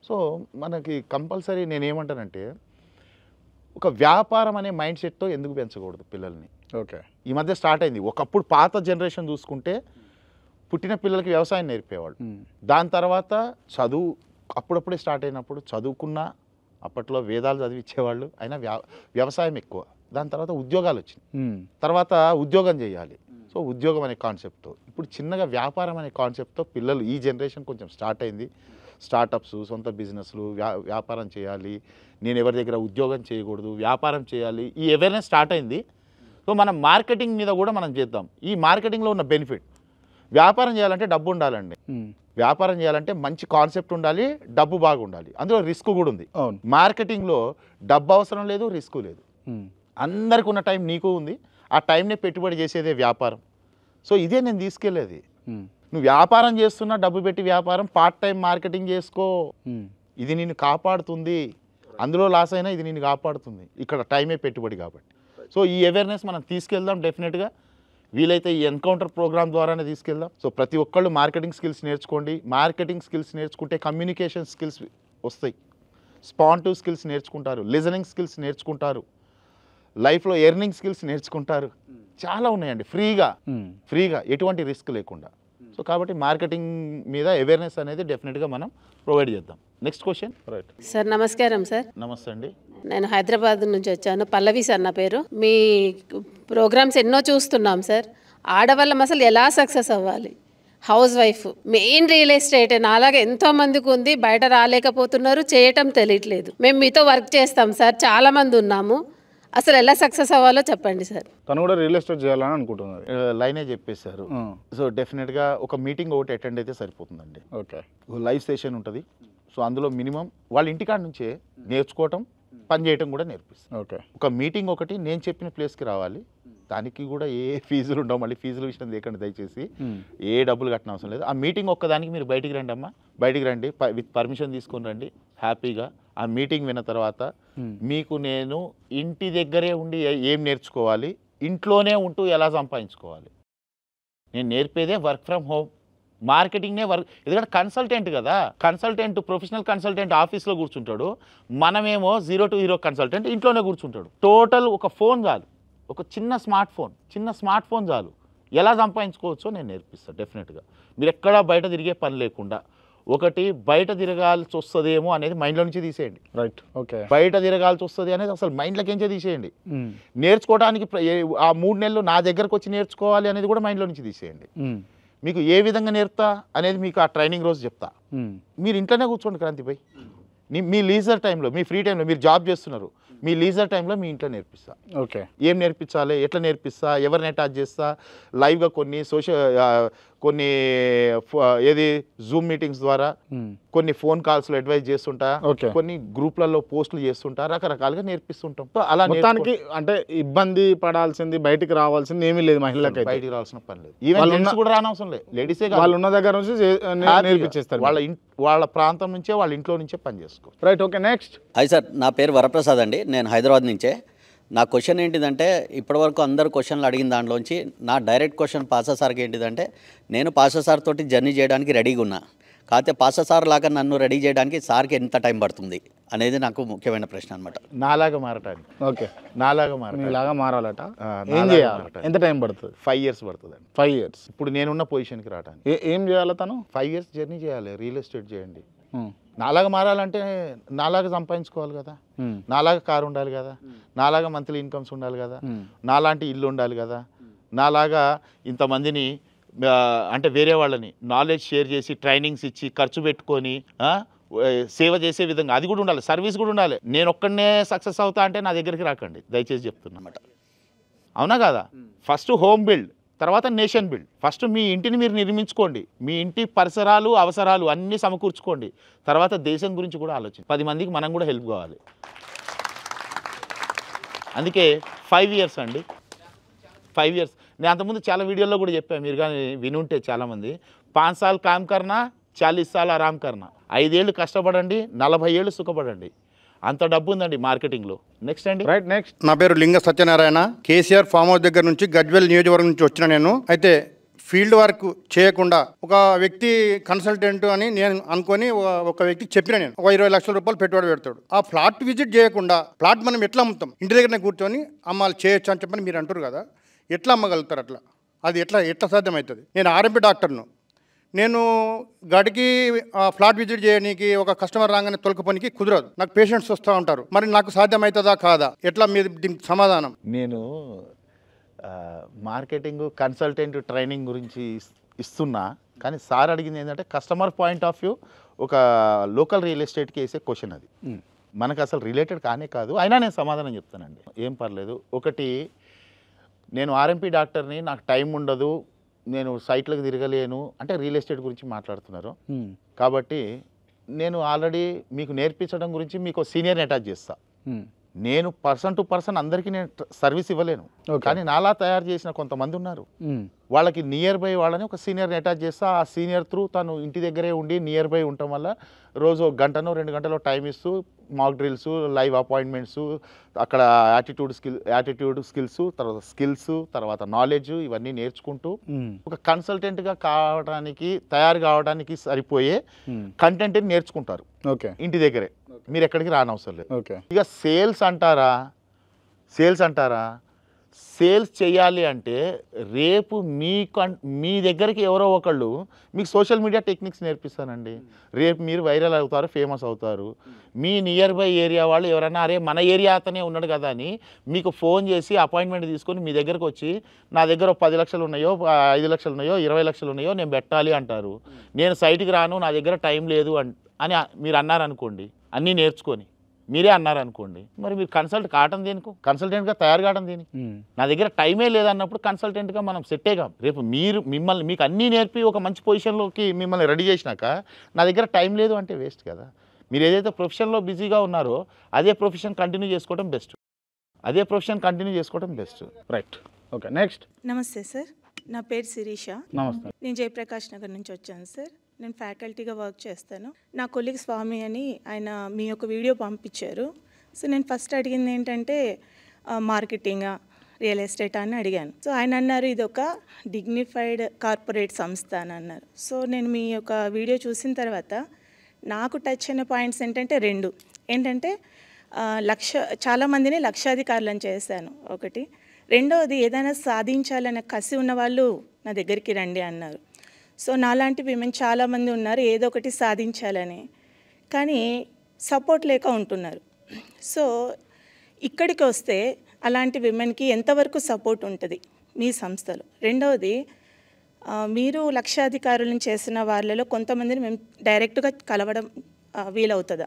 సో మనకి కంపల్సరీ నేనేమంటానంటే, ఒక వ్యాపారం అనే మైండ్ సెట్తో ఎందుకు పెంచకూడదు పిల్లల్ని. ఓకే. ఈ మధ్య స్టార్ట్ అయింది. ఒకప్పుడు పాత జనరేషన్ చూసుకుంటే పుట్టిన పిల్లలకి వ్యవసాయం నేర్పేవాళ్ళు. దాని తర్వాత చదువు అప్పుడప్పుడే స్టార్ట్ అయినప్పుడు చదువుకున్న అప్పట్లో వేదాలు చదివించేవాళ్ళు, అయినా వ్యవసాయం ఎక్కువ. దాని తర్వాత ఉద్యోగాలు వచ్చినాయి, తర్వాత ఉద్యోగం చేయాలి. సో ఉద్యోగం అనే కాన్సెప్ట్తో ఇప్పుడు చిన్నగా వ్యాపారం అనే కాన్సెప్ట్తో పిల్లలు ఈ జనరేషన్ కొంచెం స్టార్ట్ అయింది. స్టార్టప్స్, సొంత బిజినెస్లు, వ్యాపారం చేయాలి, నేను ఎవరి దగ్గర ఉద్యోగం చేయకూడదు, వ్యాపారం చేయాలి, ఈ అవేర్నెస్ స్టార్ట్ అయింది. సో మనం మార్కెటింగ్ మీద కూడా మనం చేద్దాం. ఈ మార్కెటింగ్లో ఉన్న బెనిఫిట్, వ్యాపారం చేయాలంటే డబ్బు ఉండాలండి. వ్యాపారం చేయాలంటే మంచి కాన్సెప్ట్ ఉండాలి, డబ్బు బాగా ఉండాలి, అందులో రిస్క్ కూడా ఉంది. మార్కెటింగ్లో డబ్బు అవసరం లేదు, రిస్క్ లేదు. అందరికి ఉన్న టైం నీకు ఉంది, ఆ టైంని పెట్టుబడి చేసేదే వ్యాపారం. సో ఇదే నేను తీసుకెళ్ళేది. నువ్వు వ్యాపారం చేస్తున్నా డబ్బు పెట్టి వ్యాపారం, పార్ట్ టైం మార్కెటింగ్ చేసుకో, ఇది నిన్ను కాపాడుతుంది. అందులో లాస్ అయినా ఇది నిన్ను కాపాడుతుంది, ఇక్కడ టైమే పెట్టుబడి కాబట్టి. సో ఈ అవేర్నెస్ మనం తీసుకెళ్దాం డెఫినెట్గా. వీలైతే ఈ ఎన్కౌంటర్ ప్రోగ్రామ్ ద్వారానే తీసుకెళ్దాం. సో ప్రతి ఒక్కళ్ళు మార్కెటింగ్ స్కిల్స్ నేర్చుకోండి. మార్కెటింగ్ స్కిల్స్ నేర్చుకుంటే కమ్యూనికేషన్ స్కిల్స్ వస్తాయి, స్పాంటివ్ స్కిల్స్ నేర్చుకుంటారు, లిజనింగ్ స్కిల్స్ నేర్చుకుంటారు, లైఫ్లో ఎర్నింగ్ స్కిల్స్ నేర్చుకుంటారు. చాలా ఉన్నాయండి ఫ్రీగా ఎటువంటి రిస్క్ లేకుండా. సో కాబట్టి మార్కెటింగ్ మీద అవేర్నెస్ అనేది డెఫినెట్గా మనం ప్రొవైడ్ చేద్దాం. Next question. రైట్ సార్, నమస్కారం సార్. నమస్తే అండి. నేను హైదరాబాద్ నుంచి వచ్చాను. పల్లవి సార్ నా పేరు. మీ ప్రోగ్రామ్స్ ఎన్నో చూస్తున్నాం సార్. ఆడవాళ్ళం అసలు ఎలా సక్సెస్ అవ్వాలి? House wife, main real estate నాలాగా ఎంతోమందికి ఉంది, బయట రాలేకపోతున్నారు, చేయటం తెలియట్లేదు. మేము మీతో వర్క్ చేస్తాం సార్, చాలామంది ఉన్నాము. అసలు ఎలా సక్సెస్ అవ్వాలో చెప్పండి సార్. తను కూడా రియల్ ఎస్టేట్ చేయాలని అనుకుంటున్నారు. లైనే చెప్పేశారు. సో డెఫినెట్గా ఒక మీటింగ్ ఒకటి అటెండ్ అయితే సరిపోతుందండి. ఓకే, లైవ్ సెషన్ ఉంటుంది. సో అందులో మినిమం వాళ్ళ ఇంటికాడ నుంచే నేర్చుకోవటం, పని చేయటం కూడా నేర్పిస్తాం. ఓకే, ఒక మీటింగ్ ఒకటి నేను చెప్పిన ప్లేస్కి రావాలి. దానికి కూడా ఏ ఫీజులు ఉండవు. మళ్ళీ ఫీజుల విషయం లేకండి దయచేసి, ఏ డబ్బులు కట్టిన అవసరం లేదు. ఆ మీటింగ్ ఒక్కదానికి మీరు బయటికి రండి అమ్మా, బయటికి రండి, విత్ పర్మిషన్ తీసుకొని రండి హ్యాపీగా. ఆ మీటింగ్ విన్న తర్వాత మీకు నేను ఇంటి దగ్గరే ఉండి ఏం నేర్చుకోవాలి, ఇంట్లోనే ఉంటూ ఎలా సంపాదించుకోవాలి, నేను నేర్పేదే వర్క్ ఫ్రమ్ హోమ్. మార్కెటింగ్నే వర్క్, ఎందుకంటే కన్సల్టెంట్ కదా, కన్సల్టెంట్ ప్రొఫెషనల్ కన్సల్టెంట్ ఆఫీస్లో కూర్చుంటాడు, మనమేమో 0 to 0 కన్సల్టెంట్ ఇంట్లోనే కూర్చుంటాడు. టోటల్ ఒక ఫోన్ చాలు, ఒక చిన్న స్మార్ట్ ఫోన్ చాలు, ఎలా సంపాదించుకోవచ్చో నేను నేర్పిస్తాను డెఫినెట్గా. మీరు ఎక్కడా బయట తిరిగే పని లేకుండా. ఒకటి, బయట తిరగాల్సి వస్తుందేమో అనేది మైండ్లో నుంచి తీసేయండి. Right, okay. బయట తిరగాల్సి వస్తుంది అనేది అసలు మైండ్లోకించే తీసేయండి. నేర్చుకోవడానికి ఆ 3 నెలలు నా దగ్గరకు వచ్చి నేర్చుకోవాలి అనేది కూడా మైండ్లో నుంచి తీసేయండి. మీకు ఏ విధంగా నేర్పుతా అనేది మీకు ఆ ట్రైనింగ్ రోజు చెప్తా. మీరు ఇంట్లోనే కూర్చోండి క్రాంతిపై, మీ లీజర్ టైంలో, మీ ఫ్రీ టైంలో, మీరు జాబ్ చేస్తున్నారు, మీ లీజర్ టైంలో మీ ఇంట్లో నేర్పిస్తా. ఓకే, ఏం నేర్పించాలి, ఎట్లా నేర్పిస్తా, ఎవరిని అటాచ్ చేస్తా, లైవ్గా కొన్ని కొన్ని ఏది జూమ్ మీటింగ్స్ ద్వారా, కొన్ని ఫోన్ కాల్స్లో అడ్వైజ్ చేస్తుంటా, కొన్ని గ్రూప్లలో పోస్టులు చేస్తుంటా, రకరకాలుగా నేర్పిస్తుంటాం. అలా మొత్తానికి అంటే ఇబ్బంది పడాల్సింది, బయటికి రావాల్సింది ఏమీ లేదు మహిళలకి. బయటికి రావాల్సిన పని లేదు, ఈవెన్ జెంట్స్ కూడా రానవసరం లేదు, లేడీసే వాళ్ళు ఉన్న దగ్గర నుంచి నేర్పించేస్తారు. వాళ్ళ ప్రాంతం నుంచే, వాళ్ళ ఇంట్లో నుంచే పని చేసుకో. Right, okay. Next. Hi sir, నా పేరు వరప్రసాద్ అండి, నేను హైదరాబాద్ నుంచే. నా క్వశ్చన్ ఏంటిదంటే, ఇప్పటివరకు అందరు క్వశ్చన్లు అడిగిన దాంట్లోంచి నా డైరెక్ట్ క్వశ్చన్ పాసా సార్కి ఏంటిదంటే, నేను పాసా సార్ తోటి జర్నీ చేయడానికి రెడీగా ఉన్నా, కాకపోతే పాసా సార్ లాగా నన్ను రెడీ చేయడానికి సార్కి ఎంత టైం పడుతుంది అనేది నాకు ముఖ్యమైన ప్రశ్న అనమాట. నాలాగా మారటానికి. ఓకే, నాలాగా మారాలట. ఏం చేయాలి, ఎంత టైం పడుతుంది? 5 years పడుతుంది అండి. 5 years. ఇప్పుడు నేనున్న పొజిషన్కి రావడానికి ఏం చేయాలి తను? 5 years జర్నీ చేయాలి, రియల్ ఎస్టేట్ చేయండి. నాలాగా మారాలంటే నాలాగా సంపాదించుకోవాలి కదా, నాలాగా కారు ఉండాలి కదా, నాలాగా మంత్లీ ఇన్కమ్స్ ఉండాలి కదా, నాలాంటి ఇల్లు ఉండాలి కదా, నాలాగా ఇంతమందిని అంటే వేరే వాళ్ళని నాలెడ్జ్ షేర్ చేసి ట్రైనింగ్స్ ఇచ్చి ఖర్చు పెట్టుకొని సేవ చేసే విధంగా అది కూడా ఉండాలి, సర్వీస్ కూడా ఉండాలి. నేను ఒక్కడనే సక్సెస్ అవుతా అంటే నా దగ్గరికి రాకండి దయచేసి చెప్తున్నమాట. అవునా కదా? ఫస్ట్ హోమ్ బిల్డ్, తర్వాత నేషన్ బిల్డ్. ఫస్ట్ మీ ఇంటిని మీరు నిర్మించుకోండి, మీ ఇంటి పరిసరాలు అవసరాలు అన్నీ సమకూర్చుకోండి, తర్వాత దేశం గురించి కూడా ఆలోచించి 10 మందికి మనం కూడా హెల్ప్ కావాలి. అందుకే 5 years అండి, 5 years. నేను అంతకుముందు చాలా వీడియోల్లో కూడా చెప్పాను, మీరు కానీ వినుంటే చాలామంది. 5 साल కామ్ కర్నా, 40 साल ఆరామ్ కర్నా. 5 ఏళ్ళు కష్టపడండి, 40 ఏళ్ళు సుఖపడండి. అంత డబ్బు ఉందండి మార్కెటింగ్లో. నెక్స్ట్ అండి. Right, next. నా పేరు లింగ సత్యనారాయణ, కేసీఆర్ ఫామ్ హౌస్ దగ్గర నుంచి గజ్వెల్ నియోజకవర్గం నుంచి వచ్చిన నేను. అయితే ఫీల్డ్ వర్క్ చేయకుండా ఒక వ్యక్తి కన్సల్టెంట్ అని నేను అనుకొని ఒక వ్యక్తికి చెప్పిన, నేను ఒక 20 లక్షల రూపాయలు పెట్టుబడి పెడతాడు. ఆ ప్లాట్ విజిట్ చేయకుండా ప్లాట్ మనం ఎట్లా అమ్ముతాం? ఇంటి దగ్గరనే కూర్చొని అమ్మాలి చేయొచ్చు అని చెప్పని మీరు అంటారు కదా, ఎట్లా అమ్మగలుగుతారు? అట్లా అది ఎట్లా సాధ్యమవుతుంది? నేను ఆర్ఎంపీ డాక్టర్ను, నేను గడికి ఫ్లాట్ విజిట్ చేయడానికి ఒక కస్టమర్ రాగానే తొలకపోనికి కుదరదు. నాకు పేషెంట్స్ వస్తూ ఉంటారు. మరి నాకు సాధ్యమవుతుందా కాదా? ఎట్లా మీరు దీనికి సమాధానం? నేను మార్కెటింగ్ కన్సల్టెంట్ ట్రైనింగ్ గురించి ఇస్తున్నా, కానీ సార్ అడిగింది ఏంటంటే కస్టమర్ పాయింట్ ఆఫ్ వ్యూ ఒక లోకల్ రియల్ ఎస్టేట్కి వేసే క్వశ్చన్ అది. మనకు అసలు రిలేటెడ్ కానే కాదు, అయినా నేను సమాధానం చెప్తానండి, ఏం పర్లేదు. ఒకటి, నేను ఆర్ఎంపీ డాక్టర్ని, నాకు టైం ఉండదు, నేను సైట్లకు తిరగలేను అంటే రియల్ ఎస్టేట్ గురించి మాట్లాడుతున్నారు కాబట్టి నేను ఆల్రెడీ మీకు నేర్పించడం గురించి మీకు సీనియర్ని అటాచ్ చేస్తా. నేను పర్సన్ టు పర్సన్ అందరికీ నేను సర్వీస్ ఇవ్వలేను, కానీ నాలా తయారు చేసిన కొంతమంది ఉన్నారు, వాళ్ళకి నియర్ బై వాళ్ళని ఒక సీనియర్ని అటాచ్ చేస్తా. ఆ సీనియర్ త్రూ తను ఇంటి దగ్గరే ఉండి నియర్ బై ఉండటం వల్ల రోజు 1 గంటనో 2 గంటలో టైం ఇస్తూ మాక్ డ్రిల్స్, లైవ్ అపాయింట్మెంట్స్, అక్కడ యాటిట్యూడ్ స్కిల్స్, తర్వాత స్కిల్స్, తర్వాత నాలెడ్జ్ ఇవన్నీ నేర్చుకుంటూ ఒక కన్సల్టెంట్గా తయారు కావడానికి సరిపోయే కంటెంట్ని నేర్చుకుంటారు ఇంటి దగ్గరే, మీరు ఎక్కడికి రానవసరం లేదు. ఇక సేల్స్ అంటారా, సేల్స్ చేయాలి అంటే రేపు మీ దగ్గరికి ఎవరో ఒకళ్ళు మీకు సోషల్ మీడియా టెక్నిక్స్ నేర్పిస్తానండి. రేపు మీరు వైరల్ అవుతారు, ఫేమస్ అవుతారు. మీ నియర్ బై ఏరియా వాళ్ళు ఎవరైనా అరే మన ఏరియా అతనే ఉన్నాడు కదా అని మీకు ఫోన్ చేసి అపాయింట్మెంట్ తీసుకొని మీ దగ్గరకు వచ్చి నా దగ్గర 10 లక్షలు ఉన్నాయో, 5 లక్షలు ఉన్నాయో, 20 లక్షలు ఉన్నాయో నేను పెట్టాలి అంటారు. నేను సైట్కి రాను, నా దగ్గర టైం లేదు అని మీరు అన్నారనుకోండి, అన్నీ నేర్చుకొని మీరే అన్నారనుకోండి, మరి మీరు కన్సల్ట్ కావటం దేనికి, కన్సల్టెంట్గా తయారు కావడం దేనికి? నా దగ్గర టైమే లేదన్నప్పుడు కన్సల్టెంట్గా మనం సెట్టే కాం. రేపు మీకు అన్నీ నేర్పి ఒక మంచి పొజిషన్లోకి మిమ్మల్ని రెడీ చేసినాక నా దగ్గర టైం లేదు అంటే వేస్ట్ కదా. మీరు ఏదైతే ప్రొఫెషన్లో బిజీగా ఉన్నారో అదే ప్రొఫెషన్ కంటిన్యూ చేసుకోవడం బెస్ట్. Right, okay, next. నమస్తే సార్, నా పేరు శిరీష. నమస్తే. నేను జయప్రకాష్ నగర్ నుంచి వచ్చాను సార్. నేను ఫ్యాకల్టీగా వర్క్ చేస్తాను. నా కొలీగ్ స్వామి అని ఆయన మీ యొక్క వీడియో పంపించారు. సో నేను ఫస్ట్ అడిగింది ఏంటంటే మార్కెటింగా, రియల్ ఎస్టేట్ అని అడిగాను. సో ఆయన అన్నారు ఇది ఒక డిగ్నిఫైడ్ కార్పొరేట్ సంస్థ అని అన్నారు. సో నేను మీ యొక్క వీడియో చూసిన తర్వాత నాకు టచ్ అయిన పాయింట్స్ ఏంటంటే 2 ఏంటంటే చాలామందిని లక్షాధికారులను చేశాను ఒకటి. రెండవది ఏదైనా సాధించాలనే కసి ఉన్న వాళ్ళు నా దగ్గరికి రండి అన్నారు. సో నాలాంటి విమెన్ చాలామంది ఉన్నారు ఏదో ఒకటి సాధించాలని, కానీ సపోర్ట్ లేక ఉంటున్నారు. సో ఇక్కడికి వస్తే అలాంటి విమెన్కి ఎంతవరకు సపోర్ట్ ఉంటుంది మీ సంస్థలో? రెండవది, మీరు లక్షాధికారులను చేసిన వాళ్ళలో కొంతమందిని మేము డైరెక్ట్గా కలవడం వీలవుతుందా?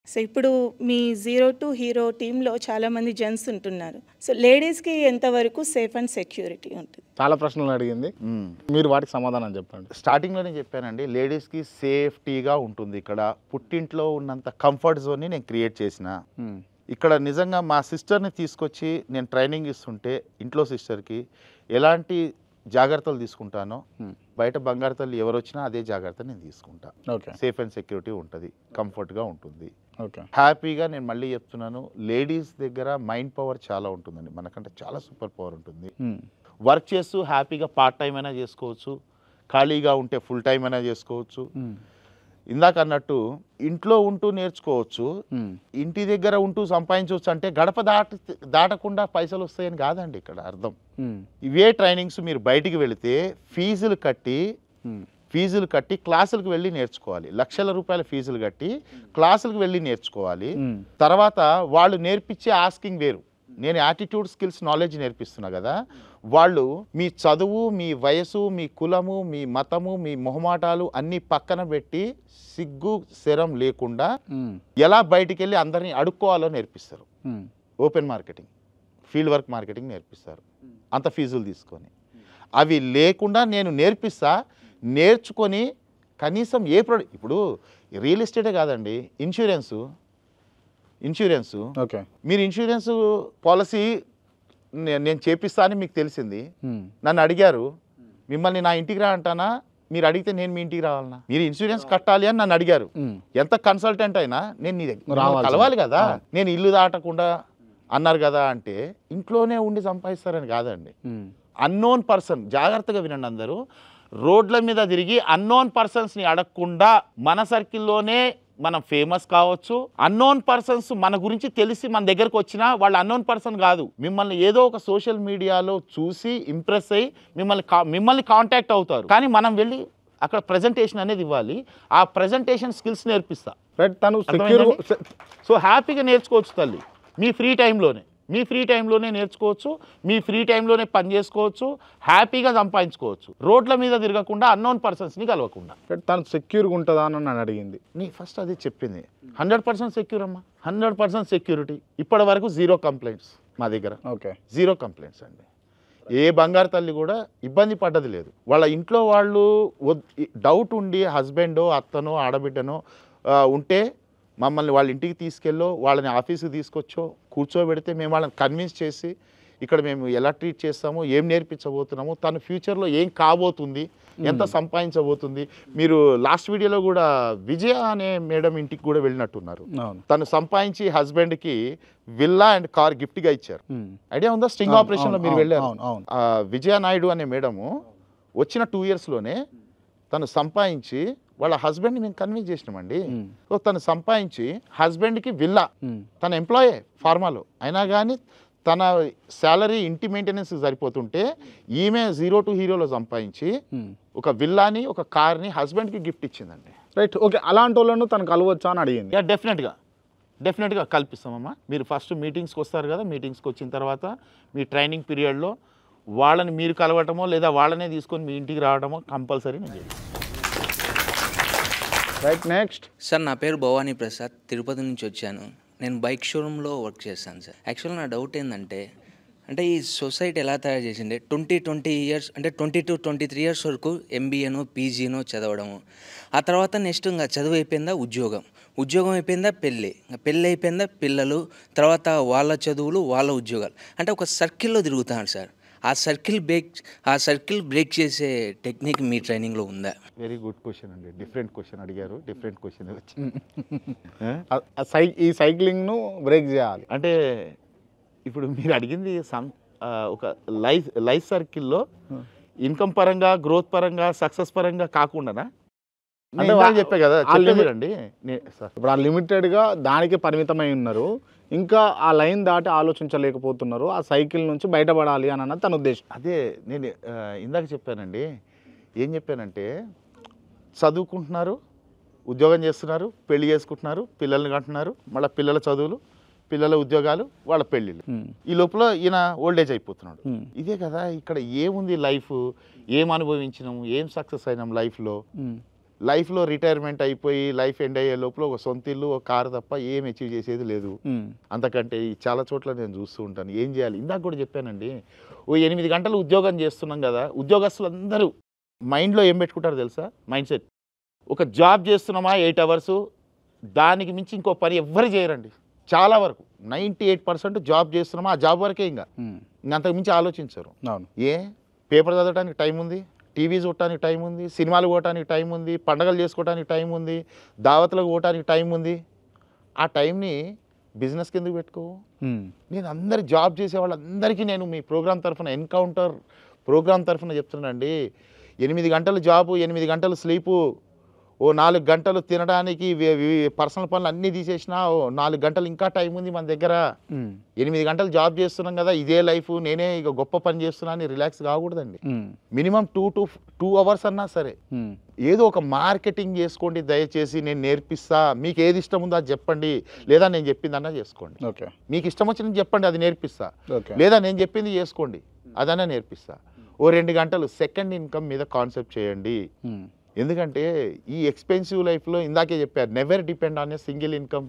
సో ఇప్పుడు మీ 0 to హీరో టీంలో చాలామంది జెంట్స్ ఉంటున్నారు. సో లేడీస్కి ఎంతవరకు సేఫ్ అండ్ సెక్యూరిటీ ఉంటుంది? చాలా ప్రశ్నలు అడిగింది, మీరు వాటికి సమాధానం చెప్పండి. స్టార్టింగ్లోనే చెప్పానండి, లేడీస్కి సేఫ్టీగా ఉంటుంది. ఇక్కడ పుట్టింట్లో ఉన్నంత కంఫర్ట్ జోన్ని నేను క్రియేట్ చేసిన. ఇక్కడ నిజంగా మా సిస్టర్ని తీసుకొచ్చి నేను ట్రైనింగ్ ఇస్తుంటే ఇంట్లో సిస్టర్కి ఎలాంటి జాగ్రత్తలు తీసుకుంటానో బయట బంగారు తల్లి ఎవరు వచ్చినా అదే జాగ్రత్త నేను తీసుకుంటా. సేఫ్ అండ్ సెక్యూరిటీ ఉంటుంది, కంఫర్ట్గా ఉంటుంది, హ్యాపీగా. నేను మళ్ళీ చెప్తున్నాను, లేడీస్ దగ్గర మైండ్ పవర్ చాలా ఉంటుందండి, మనకంటే చాలా సూపర్ పవర్ ఉంటుంది. వర్క్ చేస్తూ హ్యాపీగా పార్ట్ టైం అయినా చేసుకోవచ్చు, ఖాళీగా ఉంటే ఫుల్ టైం అయినా చేసుకోవచ్చు. ఇందాక అన్నట్టు ఇంట్లో ఉంటూ నేర్చుకోవచ్చు, ఇంటి దగ్గర ఉంటూ సంపాదించవచ్చు. అంటే గడప దాటకుండా పైసలు వస్తాయని కాదండి ఇక్కడ అర్థం. ఇవే ట్రైనింగ్స్ మీరు బయటికి వెళితే ఫీజులు కట్టి క్లాసులకు వెళ్ళి నేర్చుకోవాలి. లక్షల రూపాయల ఫీజులు కట్టి క్లాసులకు వెళ్ళి నేర్చుకోవాలి. తర్వాత వాళ్ళు నేర్పించే ఆస్కింగ్ వేరు. నేను యాటిట్యూడ్, స్కిల్స్, నాలెడ్జ్ నేర్పిస్తున్నా కదా, వాళ్ళు మీ చదువు, మీ వయసు, మీ కులము, మీ మతము, మీ మొహమాటాలు అన్నీ పక్కన పెట్టి సిగ్గు శరం లేకుండా ఎలా బయటికి వెళ్ళి అందరినీ అడుక్కోవాలో నేర్పిస్తారు. Open marketing, field work marketing నేర్పిస్తారు అంత ఫీజులు తీసుకొని. అవి లేకుండా నేను నేర్చుకొని కనీసం ఏ ప్రోడక్ట్, ఇప్పుడు రియల్ ఎస్టేటే కాదండి, ఇన్సూరెన్సు, మీరు ఇన్సూరెన్స్ పాలసీ నేను చేపిస్తా అని మీకు తెలిసింది, నన్ను అడిగారు, మిమ్మల్ని నా ఇంటికి రా అంటానా, మీరు అడిగితే నేను మీ ఇంటికి రావాలన్నా? మీరు ఇన్సూరెన్స్ కట్టాలి అని నన్ను అడిగారు, ఎంత కన్సల్టెంట్ అయినా నేను నీ దగ్గర కలవాలి కదా. నేను ఇల్లు దాటకుండా అన్నారు కదా అంటే ఇంట్లోనే ఉండి సంపాదిస్తారని కాదండి. అన్నోన్ పర్సన్, జాగ్రత్తగా వినండి అందరూ, రోడ్ల మీద తిరిగి అన్నోన్ పర్సన్స్ని అడగకుండా మన సర్కిల్లోనే మనం ఫేమస్ కావచ్చు. అన్నోన్ పర్సన్స్ మన గురించి తెలిసి మన దగ్గరకు వచ్చినా వాళ్ళు అన్నోన్ పర్సన్ కాదు, మిమ్మల్ని ఏదో ఒక సోషల్ మీడియాలో చూసి ఇంప్రెస్ అయ్యి మిమ్మల్ని కాంటాక్ట్ అవుతారు. కానీ మనం వెళ్ళి అక్కడ ప్రజెంటేషన్ అనేది ఇవ్వాలి. ఆ ప్రజెంటేషన్ స్కిల్స్ నేర్పిస్తా. రైట్, తను సెక్యూర్. సో హ్యాపీగా నేర్చుకోవచ్చు తల్లి, మీ ఫ్రీ టైంలోనే నేర్చుకోవచ్చు, మీ ఫ్రీ టైంలోనే పని చేసుకోవచ్చు, హ్యాపీగా సంపాదించుకోవచ్చు, రోడ్ల మీద తిరగకుండా అన్నోన్ పర్సన్స్ని కలవకుండా. తను సెక్యూర్గా ఉంటుందా అని నన్ను అడిగింది. నీ ఫస్ట్ అది చెప్పింది 100% సెక్యూర్ అమ్మా, 100% సెక్యూరిటీ. ఇప్పటి వరకు 0 కంప్లైంట్స్ మా దగ్గర. ఓకే, 0 కంప్లైంట్స్ అండి. ఏ బంగారు తల్లి కూడా ఇబ్బంది పడ్డది లేదు. వాళ్ళ ఇంట్లో వాళ్ళు డౌట్ ఉండి హస్బెండో అత్తనో ఆడబిడ్డనో ఉంటే మమ్మల్ని వాళ్ళ ఇంటికి తీసుకెళ్ళో వాళ్ళని ఆఫీస్కి తీసుకొచ్చో కూర్చోబెడితే మేము వాళ్ళని కన్విన్స్ చేసి ఇక్కడ మేము ఎలా ట్రీట్ చేస్తామో, ఏం నేర్పించబోతున్నామో, తను ఫ్యూచర్లో ఏం కాబోతుంది, ఎంత సంపాదించబోతుంది. మీరు లాస్ట్ వీడియోలో కూడా విజయ అనే మేడం ఇంటికి కూడా వెళ్ళినట్టున్నారు. తను సంపాదించి హస్బెండ్కి విల్లా అండ్ కార్ గిఫ్ట్గా ఇచ్చారు. ఐడియా ఉందా? స్టింగ్ ఆపరేషన్లో మీరు వెళ్ళారు. విజయ నాయుడు అనే మేడము వచ్చిన 2 ఇయర్స్లోనే తను సంపాదించి వాళ్ళ హస్బెండ్ని మేము కన్విన్స్ చేసినామండి. సో తను సంపాదించి హస్బెండ్కి విల్లా, తన ఎంప్లాయే ఫార్మాలో అయినా కానీ తన శాలరీ ఇంటి మెయింటెనెన్స్ సరిపోతుంటే ఈమె 0 to హీరోలో సంపాదించి ఒక విల్లాని ఒక కార్ని హస్బెండ్కి గిఫ్ట్ ఇచ్చిందండి. Right, okay. అలాంటి వాళ్ళను తను కలవచ్చా అని అడిగింది. డెఫినెట్గా కల్పిస్తామమ్మా. మీరు ఫస్ట్ మీటింగ్స్కి వస్తారు కదా, మీటింగ్స్కి వచ్చిన తర్వాత మీ ట్రైనింగ్ పీరియడ్లో వాళ్ళని మీరు కలవటమో లేదా వాళ్ళనే తీసుకొని మీ ఇంటికి రావడమో కంపల్సరీ నేను చేస్తాను. Right, next. సార్ నా పేరు భవానీ ప్రసాద్, తిరుపతి నుంచి వచ్చాను. నేను బైక్ షోరూంలో వర్క్ చేస్తాను సార్. యాక్చువల్గా నా డౌట్ ఏంటంటే, అంటే ఈ సొసైటీ ఎలా తయారు చేసిండే 20 years అంటే 20 to 23 years వరకు ఎంబీఏనో పీజీనో చదవడము, ఆ తర్వాత నెక్స్ట్ ఇంకా చదువు అయిపోయిందా ఉద్యోగం అయిపోయిందా పెళ్ళి అయిపోయిందా పిల్లలు, తర్వాత వాళ్ళ చదువులు వాళ్ళ ఉద్యోగాలు, అంటే ఒక సర్కిల్లో తిరుగుతాను సార్. ఆ సర్కిల్ బ్రేక్ చేసే టెక్నిక్ మీ ట్రైనింగ్లో ఉందా? వెరీ గుడ్ క్వశ్చన్ అండి. డిఫరెంట్ క్వశ్చన్ అడిగారు, డిఫరెంట్ క్వశ్చన్ వచ్చింది. ఈ సైక్లింగ్ను బ్రేక్ చేయాలి అంటే ఇప్పుడు మీరు అడిగింది ఒక లైఫ్ సర్కిల్లో ఇన్కమ్ పరంగా, గ్రోత్ పరంగా, సక్సెస్ పరంగా కాకుండానా? అంటే చెప్పే కదా చెప్పేదండి. ఇప్పుడు ఆ లిమిటెడ్గా దానికి పరిమితమై ఉన్నారు, ఇంకా ఆ లైన్ దాటి ఆలోచించలేకపోతున్నారు, ఆ సైకిల్ నుంచి బయటపడాలి అని అన్నది తన ఉద్దేశం. అదే నేను ఇందాక చెప్పానండి. ఏం చెప్పానంటే, చదువుకుంటున్నారు, ఉద్యోగం చేస్తున్నారు, పెళ్లి చేసుకుంటున్నారు, పిల్లల్ని కంటున్నారు, మళ్ళీ పిల్లల చదువులు, పిల్లల ఉద్యోగాలు, వాళ్ళ పెళ్ళిళ్ళు, ఈ లోపల ఈయన ఓల్డేజ్ అయిపోతున్నాడు. ఇదే కదా ఇక్కడ ఏముంది లైఫ్, ఏం అనుభవించినాము, ఏం సక్సెస్ అయినాం లైఫ్లో రిటైర్మెంట్ అయిపోయి లైఫ్ ఎండ్ అయ్యే లోపల ఒక సొంత ఇల్లు, ఒక కారు తప్ప ఏం అచీవ్ చేసేది లేదు. అంతకంటే చాలా చోట్ల నేను చూస్తూ ఉంటాను. ఏం చేయాలి? ఇందాక కూడా చెప్పానండి, ఓ 8 గంటలు ఉద్యోగం చేస్తున్నాం కదా, ఉద్యోగస్తులు అందరూ మైండ్లో ఏం పెట్టుకుంటారు తెలుసా? మైండ్ సెట్, ఒక జాబ్ చేస్తున్నామా 8 hours, దానికి మించి ఇంకో పని ఎవ్వరు చేయరండి. చాలా వరకు 98% జాబ్ చేస్తున్నామా ఆ జాబ్ వరకే, ఇంకంతకు మించి ఆలోచించరు. ఏ పేపర్ చదవడానికి టైం ఉంది, టీవీ చూడటానికి టైం ఉంది, సినిమాలు పోవటానికి టైం ఉంది, పండగలు చేసుకోవడానికి టైం ఉంది, దావతులకు పోవటానికి టైం ఉంది. ఆ టైంని బిజినెస్కి ఎందుకు పెట్టుకోవు? నేను అందరు జాబ్ చేసే వాళ్ళందరికీ నేను మీ ప్రోగ్రామ్ తరఫున, ఎన్కౌంటర్ ప్రోగ్రామ్ తరఫున చెప్తున్నానండి, 8 గంటలు జాబు, 8 గంటలు స్లీపు, ఓ 4 గంటలు తినడానికి పర్సనల్ పనులు అన్నీ తీసేసినా ఓ 4 గంటలు ఇంకా టైం ఉంది మన దగ్గర. 8 గంటలు జాబ్ చేస్తున్నాం కదా, ఇదే లైఫ్, నేనే ఇక గొప్ప పని చేస్తున్నా అని రిలాక్స్ కాకూడదండి. మినిమం 2 hours అన్నా సరే ఏదో ఒక మార్కెటింగ్ చేసుకోండి దయచేసి. నేను నేర్పిస్తా, మీకు ఏది ఇష్టం ఉందో అది చెప్పండి, లేదా నేను చెప్పిందన్నా చేసుకోండి. మీకు ఇష్టం వచ్చినది చెప్పండి, అది నేర్పిస్తా, లేదా నేను చెప్పింది చేసుకోండి, అదన్నా నేర్పిస్తా. ఓ 2 గంటలు సెకండ్ ఇన్కమ్ మీద కాన్సెప్ట్ చేయండి. ఎందుకంటే ఈ ఎక్స్పెన్సివ్ లైఫ్లో ఇందాకే చెప్పారు, never depend on a single income.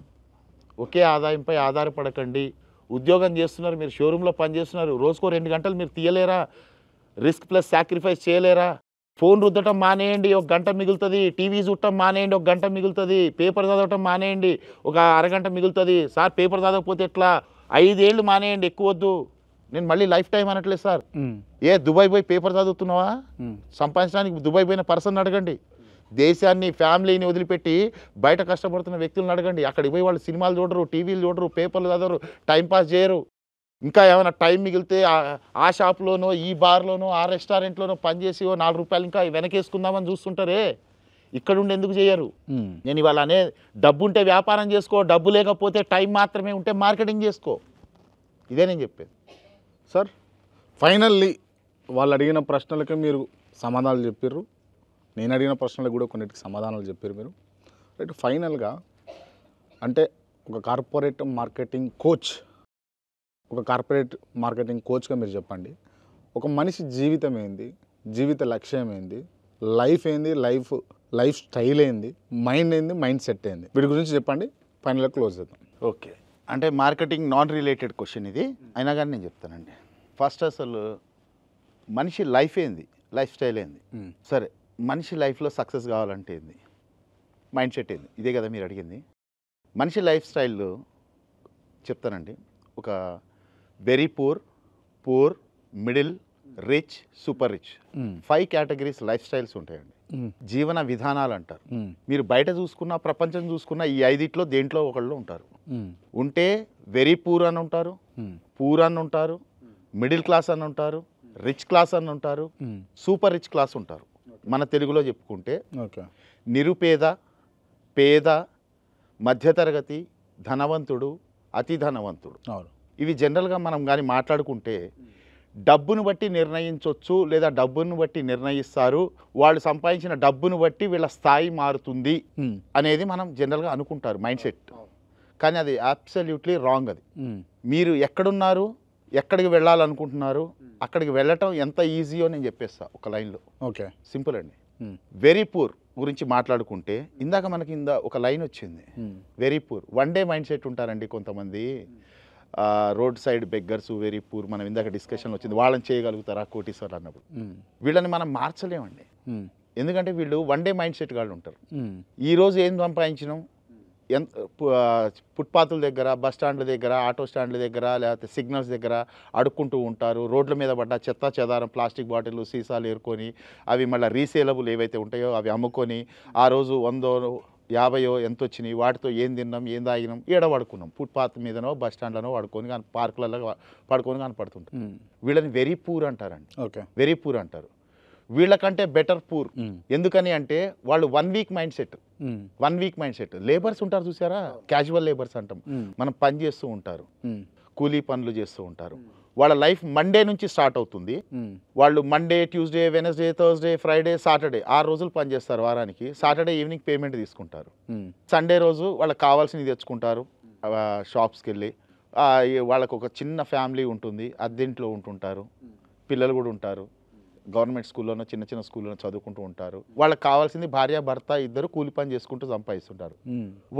ఒకే ఆదాయంపై ఆధారపడకండి. ఉద్యోగం చేస్తున్నారు, మీరు షోరూంలో పనిచేస్తున్నారు, రోజుకో 2 గంటలు మీరు తీయలేరా? రిస్క్ ప్లస్ సాక్రిఫైస్ చేయలేరా? ఫోన్ రుద్దటం మానేయండి, 1 గంట మిగులుతుంది. టీవీ చూడటం మానేయండి, 1 గంట మిగులుతుంది. పేపర్ చదవటం మానేయండి, ఒక అరగంట మిగులుతుంది. సార్ పేపర్ చదవకపోతే ఎట్లా? 5 ఏళ్ళు మానేయండి, ఎక్కువ వద్దు. నేను మళ్ళీ లైఫ్ టైం అనట్లేదు సార్. ఏ దుబాయ్ పోయి పేపర్ చదువుతున్నావా? సంపాదించడానికి దుబాయ్ పోయిన పర్సన్ అడగండి. దేశాన్ని, ఫ్యామిలీని వదిలిపెట్టి బయట కష్టపడుతున్న వ్యక్తులను అడగండి. అక్కడికి పోయి వాళ్ళు సినిమాలు చూడరు, టీవీలు చూడరు, పేపర్లు చదవరు, టైంపాస్ చేయరు. ఇంకా ఏమైనా టైం మిగిలితే ఆ షాప్లోనో, ఈ బార్లోనో, ఆ రెస్టారెంట్లోనో పనిచేసి ఓ 4 రూపాయలు ఇంకా వెనకేసుకుందామని చూస్తుంటారే. ఇక్కడ ఉండి ఎందుకు చేయరు? నేను ఇవాళ డబ్బు ఉంటే వ్యాపారం చేసుకో, డబ్బు లేకపోతే టైం మాత్రమే ఉంటే మార్కెటింగ్ చేసుకో. ఇదే నేను చెప్పేది. సార్ ఫైనల్లీ వాళ్ళు అడిగిన ప్రశ్నలకి మీరు సమాధానాలు చెప్పారు. నేను అడిగిన ప్రశ్నలకు కూడా కొన్నిటికి సమాధానాలు చెప్పారు మీరు. రైట్, ఫైనల్గా అంటే ఒక కార్పొరేట్ మార్కెటింగ్ కోచ్గా మీరు చెప్పండి, ఒక మనిషి జీవితం ఏంది, జీవిత లక్ష్యం ఏంది, లైఫ్ ఏంది, లైఫ్ స్టైల్ ఏంది, మైండ్ ఏంది, మైండ్ సెట్ ఏంది, వీటి గురించి చెప్పండి. ఫైనల్గా క్లోజ్ చేద్దాం. ఓకే, అంటే మార్కెటింగ్ నాన్ రిలేటెడ్ క్వశ్చన్ ఇది, అయినా కానీ నేను చెప్తానండి. ఫస్ట్ అసలు మనిషి లైఫ్ ఏంది, లైఫ్ స్టైల్ ఏంది. సరే, మనిషి లైఫ్లో సక్సెస్ కావాలంటే ఏంది, మైండ్ సెట్ ఏంది, ఇదే కదా మీరు అడిగింది. మనిషి లైఫ్ స్టైల్ చెప్తానండి. ఒక very poor, middle, rich, super rich, 5 categories life styles ఉంటాయండి. జీవన విధానాలు అంటారు. మీరు బయట చూసుకున్న, ప్రపంచం చూసుకున్న ఈ 5 దేంట్లో ఒకళ్ళు ఉంటారు. ఉంటే వెరీ పూర్ అని ఉంటారు, పూర్ అని ఉంటారు, మిడిల్ క్లాస్ అని ఉంటారు, రిచ్ క్లాస్ అని ఉంటారు, సూపర్ రిచ్ క్లాస్ ఉంటారు. మన తెలుగులో చెప్పుకుంటే నిరుపేద, పేద, మధ్యతరగతి, ధనవంతుడు, అతి ధనవంతుడు. ఇవి జనరల్గా మనం కానీ మాట్లాడుకుంటే డబ్బును బట్టి నిర్ణయించవచ్చు, లేదా డబ్బును బట్టి నిర్ణయిస్తారు, వాళ్ళు సంపాదించిన డబ్బును బట్టి వీళ్ళ స్థాయి మారుతుంది అనేది మనం జనరల్గా అనుకుంటారు మైండ్ సెట్. కానీ అది అబ్సల్యూట్లీ రాంగ్. అది మీరు ఎక్కడున్నారు, ఎక్కడికి వెళ్ళాలనుకుంటున్నారు, అక్కడికి వెళ్ళటం ఎంత ఈజీయో నేను చెప్పేస్తా ఒక లైన్లో. ఓకే, సింపుల్ అండి. వెరీ పూర్ గురించి మాట్లాడుకుంటే ఇందాక మనకి ఒక లైన్ వచ్చింది, very poor. One day mind set ఉంటారండి కొంతమంది. Road side beggars, very poor, మనం ఇందాక డిస్కషన్ వచ్చింది, వాళ్ళని చేయగలుగుతారా కోటీశ్వర్లు అన్నప్పుడు. వీళ్ళని మనం మార్చలేమండి, ఎందుకంటే వీళ్ళు వన్ డే మైండ్ సెట్ వాళ్ళు ఉంటారు. ఈరోజు ఏం సంపాదించినాం, ఎంత ఫుట్పాత్ల దగ్గర, బస్ స్టాండ్ల దగ్గర, ఆటో స్టాండ్ల దగ్గర, లేకపోతే సిగ్నల్స్ దగ్గర అడుక్కుంటూ ఉంటారు. రోడ్ల మీద పడ్డ చెత్త చెదారం, ప్లాస్టిక్ బాటిల్, సీసాలు ఏరుకొని అవి మళ్ళీ రీసేలబుల్ ఏవైతే ఉంటాయో అవి అమ్ముకొని ఆ రోజు 100, 50 ఎంత వచ్చినాయి, వాటితో ఏం తిన్నాం, ఏం తాగినాం, ఏడ పడుకున్నాం, ఫుట్పాత్ మీదనో బస్ స్టాండ్లోనో పడుకొని కానీ పార్కులలో పడుకొని కనపడుతుంటాం. వీళ్ళని వెరీ పూర్ అంటారండి. ఓకే, వెరీ పూర్ అంటారు. వీళ్ళకంటే బెటర్ పూర్. ఎందుకని అంటే వాళ్ళు 1 week mind set, 1 week mind set. Labours ఉంటారు చూసారా, క్యాజువల్ లేబర్స్ అంటాం. మనం పని చేస్తూ ఉంటారు, కూలీ పనులు చేస్తూ ఉంటారు. వాళ్ళ లైఫ్ మండే నుంచి స్టార్ట్ అవుతుంది. వాళ్ళు Monday, Tuesday, Wednesday, Thursday, Friday, Saturday 6 రోజులు పని చేస్తారు వారానికి. సాటర్డే ఈవినింగ్ పేమెంట్ తీసుకుంటారు. సండే రోజు వాళ్ళకి కావాల్సినవి తెచ్చుకుంటారు షాప్స్కి వెళ్ళి. వాళ్ళకు ఒక చిన్న ఫ్యామిలీ ఉంటుంది, అద్దెంట్లో ఉంటుంటారు, పిల్లలు కూడా ఉంటారు. గవర్నమెంట్ స్కూల్లోనో చిన్న చిన్న స్కూల్లోనో చదువుకుంటూ ఉంటారు. వాళ్ళకి కావాల్సింది భార్య భర్త ఇద్దరు కూలి పని చేసుకుంటూ సంపాదిస్తుంటారు.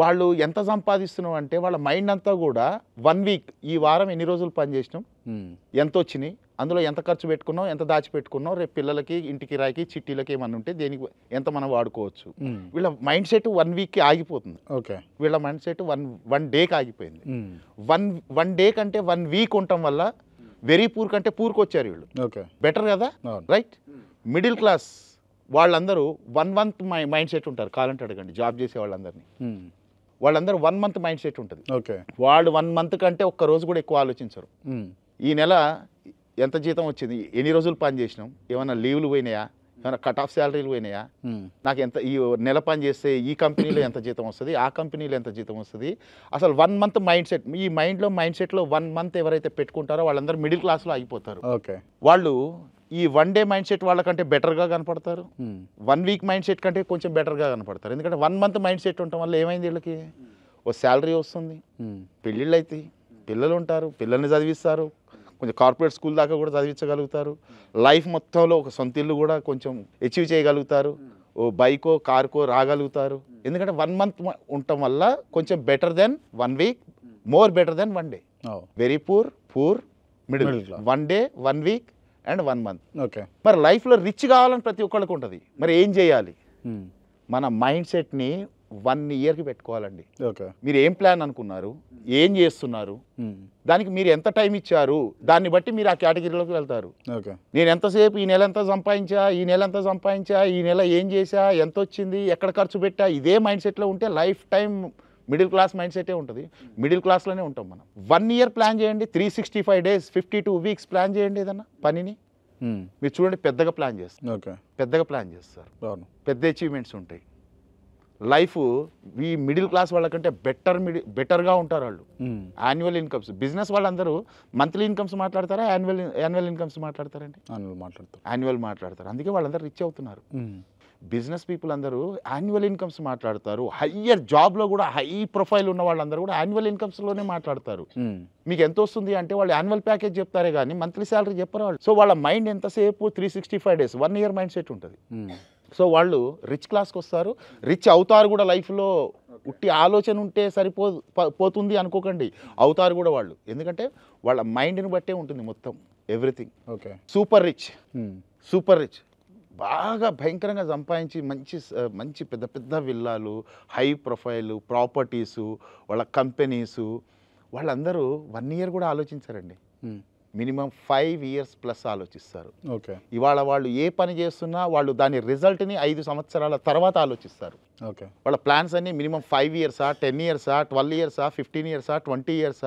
వాళ్ళు ఎంత సంపాదిస్తున్నాం అంటే వాళ్ళ మైండ్ అంతా కూడా 1 వీక్, ఈ వారం ఎన్ని రోజులు పని చేసినాం, ఎంత వచ్చినాయి, అందులో ఎంత ఖర్చు పెట్టుకున్నాం, ఎంత దాచిపెట్టుకున్నాం, రేపు పిల్లలకి, ఇంటికి రాయికి, చిట్టీలకి ఏమన్నా ఉంటే దేనికి ఎంత మనం వాడుకోవచ్చు. వీళ్ళ మైండ్ సెట్ 1 వీక్కి ఆగిపోతుంది. ఓకే, వీళ్ళ మైండ్ సెట్ వన్ డేకి ఆగిపోయింది. వన్ డే కంటే 1 వీక్ ఉండటం వల్ల వెరీ పూర్ కంటే పూర్కి వచ్చారు వీళ్ళు. ఓకే, బెటర్ కదా, రైట్. మిడిల్ క్లాస్ వాళ్ళందరూ 1 మంత్ మైండ్ సెట్ ఉంటారు. కావాలంటే అడగండి జాబ్ చేసే వాళ్ళందరినీ, వాళ్ళందరూ 1 మంత్ మైండ్ సెట్ ఉంటుంది. ఓకే, వాళ్ళు 1 మంత్ కంటే ఒక్క రోజు కూడా ఎక్కువ ఆలోచించరు. ఈ నెల ఎంత జీతం వచ్చింది, ఎన్ని రోజులు పని చేసినాం, ఏమైనా లీవ్లు పోయినాయా, ఏమైనా కట్ ఆఫ్ శాలరీలు పోయినాయా, నాకు ఎంత ఈ నెల పని చేస్తే ఈ కంపెనీలో ఎంత జీతం వస్తుంది, ఆ కంపెనీలో ఎంత జీతం వస్తుంది, అసలు 1 మంత్ మైండ్ సెట్. ఈ మైండ్ సెట్లో 1 మంత్ ఎవరైతే పెట్టుకుంటారో వాళ్ళందరూ మిడిల్ క్లాస్లో అయిపోతారు. ఓకే, వాళ్ళు ఈ 1 డే మైండ్ సెట్ వాళ్ళకంటే బెటర్గా కనపడతారు, 1 వీక్ మైండ్ సెట్ కంటే కొంచెం బెటర్గా కనపడతారు. ఎందుకంటే 1 మంత్ మైండ్ సెట్ ఉండటం వల్ల ఏమైంది, వీళ్ళకి ఓ శాలరీ వస్తుంది, పెళ్ళిళ్ళు అవుతాయి, పిల్లలు ఉంటారు, పిల్లల్ని చదివిస్తారు, కొంచెం కార్పొరేట్ స్కూల్ దాకా కూడా చదివించగలుగుతారు. లైఫ్ మొత్తంలో ఒక సొంత ఇల్లు కూడా కొంచెం అచీవ్ చేయగలుగుతారు, ఓ బైకో కార్కో రాగలుగుతారు. ఎందుకంటే 1 మంత్ ఉండటం వల్ల కొంచెం better then 1 week, more better then 1 day. Very poor, middle, 1 day, 1 week and 1 month. Okay, మరి లైఫ్లో రిచ్ కావాలని ప్రతి ఒక్కరికి ఉంటుంది. మరి ఏం చేయాలి, మన మైండ్ సెట్ని 1 ఇయర్కి పెట్టుకోవాలండి. ఓకే, మీరు ఏం ప్లాన్ అనుకున్నారు, ఏం చేస్తున్నారు, దానికి మీరు ఎంత టైం ఇచ్చారు, దాన్ని బట్టి మీరు ఆ కేటగిరీలోకి వెళ్తారు. ఓకే, నేను ఎంతసేపు ఈ నెల ఎంత సంపాదించా, ఈ నెల ఏం చేశా, ఎంత వచ్చింది, ఎక్కడ ఖర్చు పెట్టా, ఇదే మైండ్ సెట్లో ఉంటే life time middle class mind సెటే ఉంటుంది. మిడిల్ క్లాస్లోనే ఉంటాం మనం. 1 ఇయర్ ప్లాన్ చేయండి, 365 days, 52 weeks ప్లాన్ చేయండి ఏదన్నా పనిని. మీరు చూడండి, పెద్దగా ప్లాన్ చేస్తారు. ఓకే, పెద్దగా ప్లాన్ చేస్తారు, పెద్ద అచీవ్మెంట్స్ ఉంటాయి. లైఫ్ ఈ మిడిల్ క్లాస్ వాళ్ళకంటే బెటర్గా ఉంటారు వాళ్ళు. యాన్యువల్ ఇన్కమ్స్, బిజినెస్ వాళ్ళందరూ మంత్లీ ఇన్కమ్స్ మాట్లాడతారా, యాన్యువల్ ఇన్కమ్స్ మాట్లాడతారండి? యాన్యువల్ మాట్లాడతారు. అందుకే వాళ్ళందరూ రిచ్ అవుతున్నారు. బిజినెస్ పీపుల్ అందరూ యాన్యువల్ ఇన్కమ్స్ మాట్లాడతారు. హయ్యర్ జాబ్లో కూడా హై ప్రొఫైల్ ఉన్న వాళ్ళందరూ కూడా యాన్యువల్ ఇన్కమ్స్లోనే మాట్లాడతారు. మీకు ఎంత వస్తుంది అంటే వాళ్ళు యాన్యువల్ ప్యాకేజ్ చెప్తారే కానీ మంత్లీ శాలరీ చెప్పరు వాళ్ళు. సో వాళ్ళ మైండ్ ఎంతసేపు 365 days 1 year మైండ్ సెట్ ఉంటుంది. సో వాళ్ళు రిచ్ క్లాస్కి వస్తారు, రిచ్ అవుతారు కూడా. లైఫ్లో ఉట్టి ఆలోచన ఉంటే పోతుంది అనుకోకండి, అవుతారు కూడా వాళ్ళు. ఎందుకంటే వాళ్ళ మైండ్ని బట్టే ఉంటుంది మొత్తం everything. Okay, super rich, super rich, బాగా భయంకరంగా సంపాదించి మంచి పెద్ద పెద్ద విల్లాలు, హై ప్రొఫైలు, ప్రాపర్టీసు, వాళ్ళ కంపెనీసు, వాళ్ళందరూ 1 year కూడా ఆలోచించారండి. మినిమం 5 years ప్లస్ ఆలోచిస్తారు. ఓకే, ఇవాళ వాళ్ళు ఏ పని చేస్తున్నా వాళ్ళు దాని రిజల్ట్ని 5 సంవత్సరాల తర్వాత ఆలోచిస్తారు. ఓకే, వాళ్ళ ప్లాన్స్ అన్నీ minimum 5 years, 10 years, 12 years, 15 years, 20 years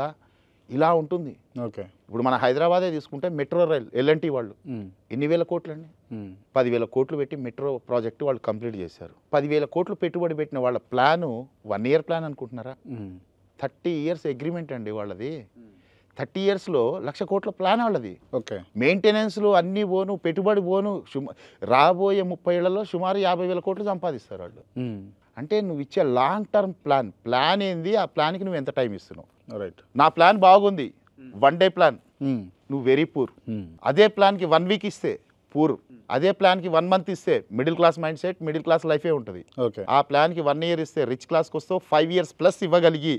ఇలా ఉంటుంది. ఓకే, ఇప్పుడు మన హైదరాబాదే తీసుకుంటే మెట్రో రైల్ ఎల్ఎన్టీ వాళ్ళు ఎన్ని వేల కోట్లు అండి, 10,000 కోట్లు పెట్టి మెట్రో ప్రాజెక్టు వాళ్ళు కంప్లీట్ చేశారు. 10,000 కోట్లు పెట్టుబడి పెట్టిన వాళ్ళ ప్లాను 1 year ప్లాన్ అనుకుంటున్నారా? 30 years అగ్రిమెంట్ అండి వాళ్ళది. 30 yearsలో 1,00,000 కోట్ల ప్లాన్ వాళ్ళది. ఓకే, మెయింటెనెన్స్లు అన్నీ పోను, పెట్టుబడి పోను, రాబోయే 30 ఏళ్లలో సుమారు 50,000 కోట్లు సంపాదిస్తారు వాళ్ళు. అంటే నువ్వు ఇచ్చే లాంగ్ టర్మ్ ప్లాన్ ఏంది, ఆ ప్లాన్కి నువ్వు ఎంత టైం ఇస్తున్నావు. రైట్, నా ప్లాన్ బాగుంది, 1 day ప్లాన్, నువ్వు వెరీ పూర్. అదే ప్లాన్కి 1 week ఇస్తే పూర్, అదే ప్లాన్కి 1 month ఇస్తే middle class mind set, middle class లైఫే ఉంటుంది. ఓకే, ఆ ప్లాన్కి 1 year ఇస్తే రిచ్ క్లాస్కి వస్తావు, 5 years ప్లస్ ఇవ్వగలిగి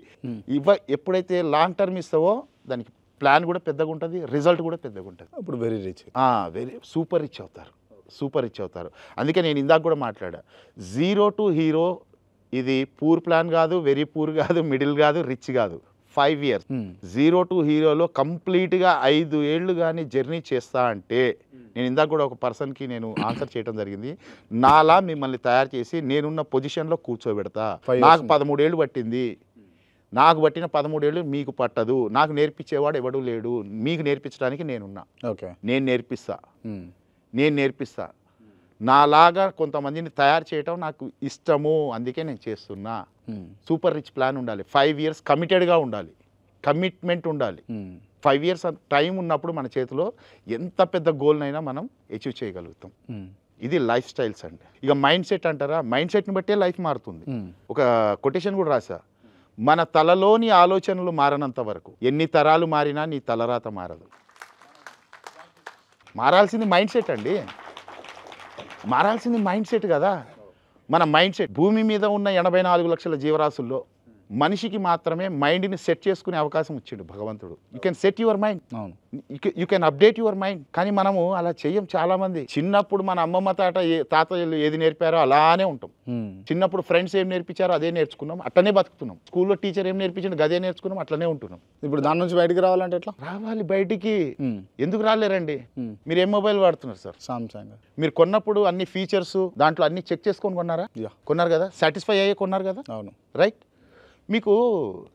ఎప్పుడైతే లాంగ్ టర్మ్ ఇస్తావో దానికి ప్లాన్ కూడా పెద్దగా ఉంటుంది, రిజల్ట్ కూడా పెద్దగా ఉంటుంది. అప్పుడు very rich, very super rich అవుతారు, సూపర్ రిచ్ అవుతారు. అందుకే నేను ఇందాక కూడా మాట్లాడా, 0 to hero ఇది పూర్ ప్లాన్ కాదు, వెరీ పూర్ కాదు, మిడిల్ కాదు, రిచ్ కాదు. 5 years 0 to hero కంప్లీట్గా 5 ఏళ్ళు కానీ జర్నీ చేస్తా అంటే, నేను ఇందాక కూడా ఒక పర్సన్కి నేను ఆన్సర్ చేయడం జరిగింది, నాలా మిమ్మల్ని తయారు చేసి నేనున్న పొజిషన్లో కూర్చోబెడతా. నాకు 13 ఏళ్ళు పట్టింది, నాకు పట్టిన 13 ఏళ్ళు మీకు పట్టదు. నాకు నేర్పించేవాడు ఎవడూ లేడు, మీకు నేర్పించడానికి నేనున్నా. ఓకే, నేను నేర్పిస్తా. నాలాగా కొంతమందిని తయారు చేయటం నాకు ఇష్టము, అందుకే నేను చేస్తున్నా. సూపర్ రిచ్ ప్లాన్ ఉండాలి, 5 years కమిటెడ్గా ఉండాలి, కమిట్మెంట్ ఉండాలి. 5 years టైం ఉన్నప్పుడు మన చేతిలో ఎంత పెద్ద గోల్నైనా మనం అచీవ్ చేయగలుగుతాం. ఇది లైఫ్ స్టైల్స్ అండి. ఇక మైండ్ సెట్ అంటారా, మైండ్ సెట్ని బట్టే లైఫ్ మారుతుంది. ఒక కొటేషన్ కూడా రాసా, మన తలలోని ఆలోచనలు మారనంత వరకు ఎన్ని తరాలు మారినా నీ తలరాత మారదు. మారాల్సింది మైండ్ సెట్ అండి, మారాల్సింది మైండ్ సెట్ కదా. మన మైండ్ సెట్, భూమి మీద ఉన్న 84 లక్షల జీవరాశుల్లో మనిషికి మాత్రమే మైండ్ని సెట్ చేసుకునే అవకాశం ఇచ్చాడు భగవంతుడు. You can set your mind, you can update your mind. కానీ మనము అలా చెయ్యం చాలామంది. చిన్నప్పుడు మన అమ్మమ్మ తాతయ్యలు ఏది నేర్పారో అలానే ఉంటాం. చిన్నప్పుడు ఫ్రెండ్స్ ఏం నేర్పించారో అదే నేర్చుకున్నాం, అట్లనే బతుకుతున్నాం. స్కూల్లో టీచర్ ఏం నేర్పించింది అదే నేర్చుకున్నాం, అట్లనే ఉంటున్నాం. ఇప్పుడు దాని నుంచి బయటికి రావాలంటే ఎట్లా రావాలి? బయటికి ఎందుకు రాలేరండి? మీరు ఏం మొబైల్ వాడుతున్నారు సార్? సామ్సంగ్. మీరు కొన్నప్పుడు అన్ని ఫీచర్స్ దాంట్లో అన్ని చెక్ చేసుకొని కొన్నారా? కొన్నారు కదా, సాటిస్ఫై అయ్యే కొన్నారు కదా. అవును, రైట్. మీకు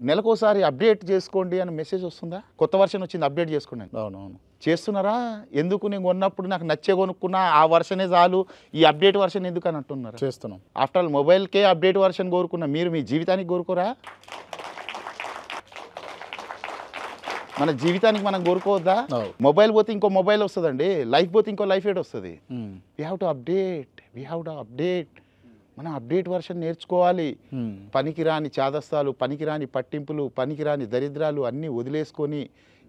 నెలకోసారి అప్డేట్ చేసుకోండి అని మెసేజ్ వస్తుందా? కొత్త వర్షన్ వచ్చింది, అప్డేట్ చేసుకోండి. అవునవును, చేస్తున్నారా? ఎందుకు? నేను కొన్నప్పుడు నాకు నచ్చే కొనుక్కున్నా, ఆ వర్షనే చాలు, ఈ అప్డేట్ వర్షన్ ఎందుకు అని అంటున్నారు. చేస్తున్నాం. ఆఫ్టర్ ఆల్ మొబైల్కే అప్డేట్ వర్షన్ కోరుకున్నా, మీరు మీ జీవితానికి కోరుకోరా? మన జీవితానికి మనం కోరుకోవద్దా? మొబైల్ పోతే ఇంకో మొబైల్ వస్తుందండి, లైఫ్ పోతే ఇంకో లైఫ్ ఏడ్ వస్తుంది. We have to update. మనం అప్డేట్ వర్షన్ నేర్చుకోవాలి. పనికిరాని చాదస్తాలు, పనికిరాని పట్టింపులు, పనికిరాని దరిద్రాలు అన్నీ వదిలేసుకొని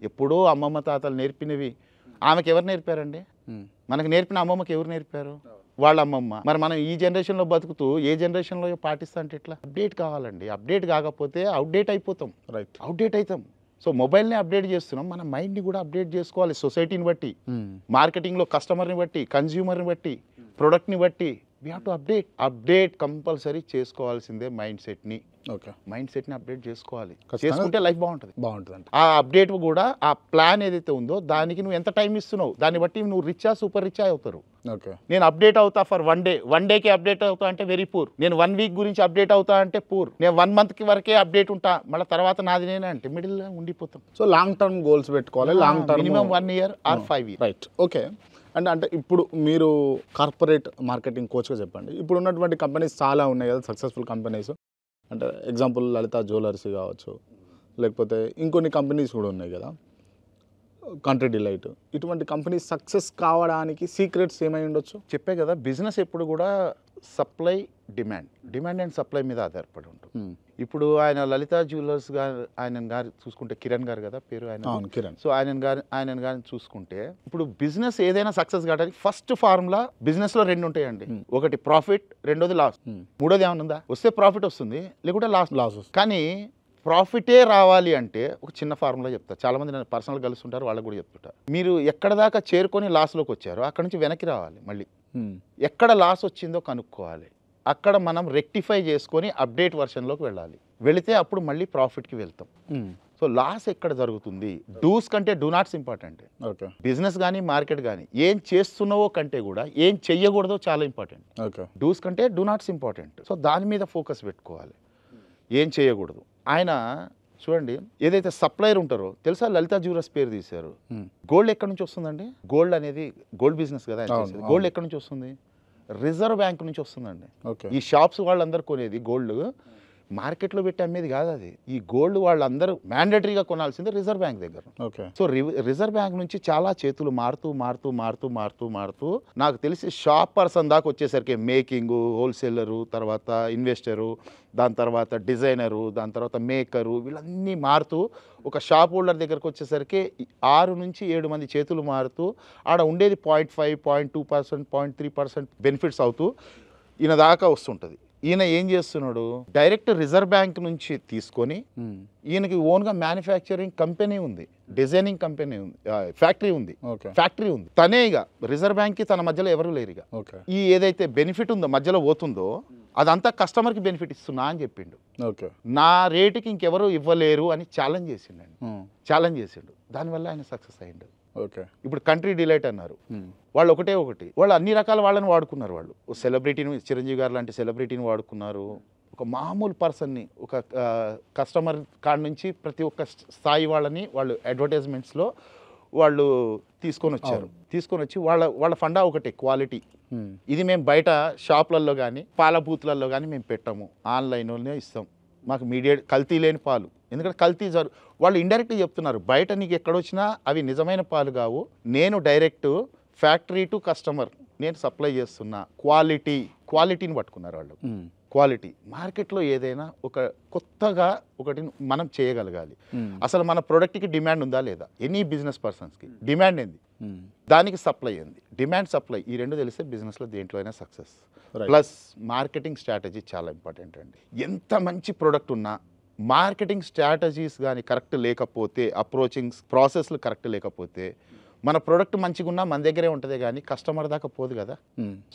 ఎప్పుడో అమ్మమ్మ తాతలు నేర్పినవి ఆమెకు ఎవరు నేర్పారండి? మనకు నేర్పిన అమ్మమ్మకి ఎవరు నేర్పారు? వాళ్ళ అమ్మమ్మ. మరి మనం ఈ జనరేషన్లో బతుకుతూ ఏ జనరేషన్లో పాటిస్తా అంటే ఎట్లా? అప్డేట్ కావాలండి. అప్డేట్ కాకపోతే అవుట్డేట్ అయిపోతాం. రైట్, అవుట్డేట్ అవుతాం. సో మొబైల్ని అప్డేట్ చేస్తున్నాం, మన మైండ్ని కూడా అప్డేట్ చేసుకోవాలి. సొసైటీని బట్టి, మార్కెటింగ్లో కస్టమర్ని బట్టి, కన్జ్యూమర్ని బట్టి, ప్రొడక్ట్ని బట్టి we have to update compulsory చేసుకోవాల్సిందే మైండ్ సెట్ని. ఓకే, మైండ్ సెట్ని అప్డేట్ చేసుకోవాలి, చేసుకుంటే లైఫ్ బాగుంటుంది. అంటే ఆ అప్డేట్ కూడా ఆ ప్లాన్ ఏదైతే ఉందో దానికి నువ్వు ఎంత టైం ఇస్తున్నావు దాన్ని బట్టి నువ్వు రిచా సూపర్ రిచా అవుతారు. ఓకే, నేను అప్డేట్ అవుతా ఫర్ 1 day, 1 dayకి అప్డేట్ అవుతా అంటే వెరీ పూర్. నేను 1 week గురించి అప్డేట్ అవుతా అంటే పూర్. నేను 1 monthకి వరకే అప్డేట్ ఉంటా, మళ్ళీ తర్వాత నాది నేనే అంటే మిడిల్లో ఉండిపోతాం. సో లాంగ్ టర్మ్ గోల్స్ పెట్టుకోవాలి. Long term minimum 1 year or 5 years. Right, okay. అంటే ఇప్పుడు మీరు కార్పొరేట్ మార్కెటింగ్ కోచ్గా చెప్పండి. ఇప్పుడు ఉన్నటువంటి కంపెనీస్ చాలా ఉన్నాయి కదా, సక్సెస్ఫుల్ కంపెనీస్. అంటే ఎగ్జాంపుల్ లలిత జ్యువెలర్స్ కావచ్చు, లేకపోతే ఇంకొన్ని కంపెనీస్ కూడా ఉన్నాయి కదా, కంట్రీ డిలైట్. ఇటువంటి కంపెనీస్ సక్సెస్ కావడానికి సీక్రెట్స్ ఏమై ఉండొచ్చు? చెప్పే కదా, బిజినెస్ ఎప్పుడు కూడా సప్లై డిమాండ్ అండ్ సప్లై మీద ఆధారపడి ఉంటుంది. ఇప్పుడు ఆయన లలిత జ్యువెలర్స్ గారు ఆయన గారు చూసుకుంటే కిరణ్ గారు కదా పేరు ఆయన కిరణ్. సో ఆయన గారిని చూసుకుంటే ఇప్పుడు బిజినెస్ ఏదైనా సక్సెస్ కావడానికి ఫస్ట్ ఫార్ములా బిజినెస్ లో 2 ఉంటాయండి. ఒకటి ప్రాఫిట్, రెండోది లాస్, మూడోది ఏమైనా ఉందా? వస్తే ప్రాఫిట్ వస్తుంది, లేకుంటే లాస్. కానీ ప్రాఫిటే రావాలి అంటే ఒక చిన్న ఫార్ములా చెప్తా. చాలా మంది నన్ను పర్సనల్ కలుస్తుంటారు, వాళ్ళకి కూడా చెప్తుంటారు. మీరు ఎక్కడ దాకా చేరుకొని లాస్లోకి వచ్చారో అక్కడ నుంచి వెనక్కి రావాలి. మళ్ళీ ఎక్కడ లాస్ వచ్చిందో కనుక్కోవాలి, అక్కడ మనం రెక్టిఫై చేసుకొని అప్డేట్ వర్షన్లోకి వెళ్ళాలి. వెళితే అప్పుడు మళ్ళీ ప్రాఫిట్కి వెళ్తాం. సో లాస్ ఎక్కడ జరుగుతుంది? డూస్ కంటే do NATS important. Okay. Business కానీ మార్కెట్ కానీ ఏం చేస్తున్నావో కంటే కూడా ఏం చెయ్యకూడదో చాలా ఇంపార్టెంట్. ఓకే. డూస్ కంటే డూ నాట్స్ ఇంపార్టెంట్. సో దాని మీద ఫోకస్ పెట్టుకోవాలి, ఏం చేయకూడదు. ఆయన చూడండి, ఏదైతే సప్లయర్ ఉంటారో తెలుసా, లలిత జ్యువెలర్స్ పేరు తీశారు. గోల్డ్ ఎక్కడి నుంచి వస్తుందండి? గోల్డ్ అనేది గోల్డ్ బిజినెస్ కదా ఆయన చేసేది. గోల్డ్ ఎక్కడి నుంచి వస్తుంది? రిజర్వ్ బ్యాంక్ నుంచి వస్తుందండి. ఈ షాప్స్ వాళ్ళందరూ కొనేది గోల్డ్ మార్కెట్లో పెట్టి అమ్మేది కాదు. అది ఈ గోల్డ్ వాళ్ళందరూ మ్యాండేటరీగా కొనాల్సింది రిజర్వ్ బ్యాంక్ దగ్గర. ఓకే. సో రిజర్వ్ బ్యాంక్ నుంచి చాలా చేతులు మారుతూ నాకు తెలిసి షాప్ పర్సన్ దాకా వచ్చేసరికి మేకింగ్, హోల్సేలరు, తర్వాత ఇన్వెస్టరు, దాని తర్వాత డిజైనరు, దాని తర్వాత మేకరు, వీళ్ళన్నీ మారుతూ ఒక షాప్ హోల్డర్ దగ్గరకు వచ్చేసరికి 6 నుంచి 7 మంది చేతులు మారుతూ ఆడ ఉండేది 0.5, 0.2%, 0.3% బెనిఫిట్స్ అవుతూ ఈయన దాకా వస్తుంటుంది. ఈయన ఏం చేస్తున్నాడు, డైరెక్ట్ రిజర్వ్ బ్యాంక్ నుంచి తీసుకొని ఈయనకి ఓన్గా మ్యానుఫ్యాక్చరింగ్ కంపెనీ ఉంది, డిజైనింగ్ కంపెనీ ఉంది, ఫ్యాక్టరీ ఉంది. తనే ఇక రిజర్వ్ బ్యాంక్కి తన మధ్యలో ఎవరు లేరు. ఇక ఈ ఏదైతే బెనిఫిట్ ఉందో మధ్యలో పోతుందో అదంతా కస్టమర్కి బెనిఫిట్ ఇస్తున్నా అని చెప్పిండు. నా రేటుకి ఇంకెవరు ఇవ్వలేరు అని ఛాలెంజ్ చేసిండు. దానివల్ల ఆయన సక్సెస్ అయ్యిండు. ఓకే. ఇప్పుడు కంట్రీ డిలైట్ అన్నారు, వాళ్ళు ఒకటి వాళ్ళు అన్ని రకాల వాళ్ళని వాడుకున్నారు. వాళ్ళు సెలబ్రిటీని, చిరంజీవి గారు లాంటి సెలబ్రిటీని వాడుకున్నారు, ఒక మామూలు పర్సన్ని, ఒక కస్టమర్ కాడ నుంచి ప్రతి ఒక్క స్థాయి వాళ్ళని వాళ్ళు అడ్వర్టైజ్మెంట్స్లో వాళ్ళు తీసుకొని వచ్చి వాళ్ళ ఫండా ఒకటి క్వాలిటీ. ఇది మేము బయట షాపులలో కానీ పాల బూత్లలో కానీ మేము పెట్టాము, ఆన్లైన్లోనే ఇస్తాం. మాకు కల్తీ లేని పాలు, ఎందుకంటే వాళ్ళు ఇండైరెక్ట్గా చెప్తున్నారు, బయట నీకు ఎక్కడొచ్చినా అవి నిజమైన పాలు కావు, నేను డైరెక్ట్ ఫ్యాక్టరీ టు కస్టమర్ నేను సప్లై చేస్తున్నా. క్వాలిటీని పట్టుకున్నారు వాళ్ళు. క్వాలిటీ మార్కెట్లో ఏదైనా ఒక కొత్తగా ఒకటి మనం చేయగలగాలి. అసలు మన ప్రోడక్ట్కి డిమాండ్ ఉందా లేదా? ఎనీ బిజినెస్ పర్సన్స్కి డిమాండ్ ఏంది, దానికి సప్లై ఏంది, డిమాండ్ సప్లై ఈ రెండు తెలిస్తే బిజినెస్లో దేంట్లో అయినా సక్సెస్. ప్లస్ మార్కెటింగ్ స్ట్రాటజీ చాలా ఇంపార్టెంట్ అండి. ఎంత మంచి ప్రోడక్ట్ ఉన్నా మార్కెటింగ్ స్ట్రాటజీస్ కానీ కరెక్ట్ లేకపోతే, అప్రోచింగ్ ప్రాసెస్లు కరెక్ట్ లేకపోతే మన ప్రోడక్ట్ మంచిగా ఉన్నా మన దగ్గరే ఉంటుంది కానీ కస్టమర్ దాకా పోదు కదా.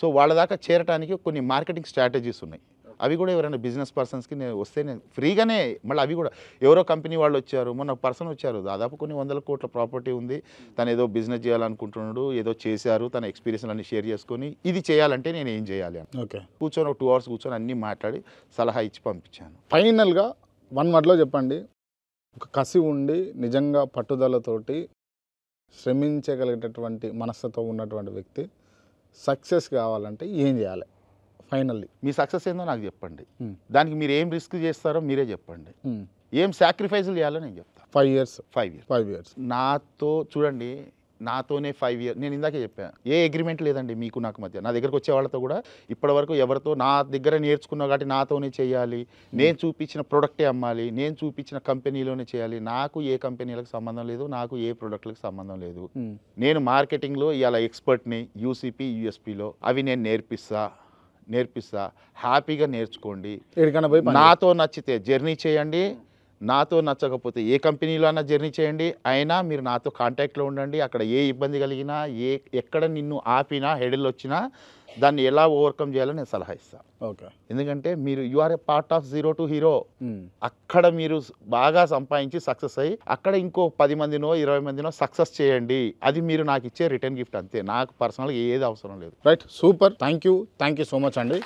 సో వాళ్ళ దాకా చేరడానికి కొన్ని మార్కెటింగ్ స్ట్రాటజీస్ ఉన్నాయి. అవి కూడా ఎవరైనా బిజినెస్ పర్సన్స్కి నేను ఫ్రీగానే, మళ్ళీ అవి కూడా ఎవరో కంపెనీ వాళ్ళు వచ్చారు, మొన్న పర్సన్ వచ్చారు, దాదాపు కొన్ని 100 కోట్ల ప్రాపర్టీ ఉంది, తను ఏదో బిజినెస్ చేయాలనుకుంటున్నాడు, ఏదో చేశారు, తన ఎక్స్పీరియన్స్ అన్ని షేర్ చేసుకొని ఇది చేయాలంటే నేను ఏం చేయాలి అని కూర్చొని ఒక 2 hours కూర్చొని అన్నీ మాట్లాడి సలహా ఇచ్చి పంపించాను. ఫైనల్గా 1 wordలో చెప్పండి, ఒక కసి ఉండి నిజంగా పట్టుదలతోటి శ్రమించగలిగేటటువంటి మనస్తత్వం ఉన్నటువంటి వ్యక్తి సక్సెస్ కావాలంటే ఏం చేయాలి? ఫైనల్లీ మీ సక్సెస్ ఏందో నాకు చెప్పండి, దానికి మీరు ఏం రిస్క్ చేస్తారో మీరే చెప్పండి, ఏం సాక్రిఫైజులు చేయాలో నేను చెప్తాను. 5 years నాతో చూడండి, నాతోనే 5 years నేను ఇందాకే చెప్పాను, ఏ అగ్రిమెంట్ లేదండి మీకు నాకు మధ్య. నా దగ్గరకు వచ్చే వాళ్ళతో కూడా ఇప్పటివరకు ఎవరితో, నా దగ్గర నేర్చుకున్నా కాబట్టి నాతోనే చేయాలి, నేను చూపించిన ప్రోడక్టే అమ్మాలి, నేను చూపించిన కంపెనీలోనే చేయాలి, నాకు ఏ కంపెనీలకు సంబంధం లేదు, నాకు ఏ ప్రోడక్ట్లకు సంబంధం లేదు. నేను మార్కెటింగ్లో ఇవాళ ఎక్స్పర్ట్ని, యూసీపీ యూఎస్పీలో అవి నేను నేర్పిస్తా హ్యాపీగా నేర్చుకోండి. నాతో నచ్చితే జర్నీ చేయండి, నాతో నచ్చకపోతే ఏ కంపెనీలో అయినా జర్నీ చేయండి, అయినా మీరు నాతో కాంటాక్ట్లో ఉండండి. అక్కడ ఏ ఇబ్బంది కలిగినా, ఎక్కడ నిన్ను ఆపినా, హెడిల్ వచ్చినా దాన్ని ఎలా ఓవర్కమ్ చేయాలో నేను సలహా ఇస్తాను. ఓకే. ఎందుకంటే మీరు you are a part of zero to hero. అక్కడ మీరు బాగా సంపాదించి సక్సెస్ అయ్యి అక్కడ ఇంకో 10 మందినో 20 మందినో సక్సెస్ చేయండి. అది మీరు నాకు ఇచ్చే రిటర్న్ గిఫ్ట్ అంతే, నాకు పర్సనల్గా ఏది అవసరం లేదు. Right, super, thank you so much అండి.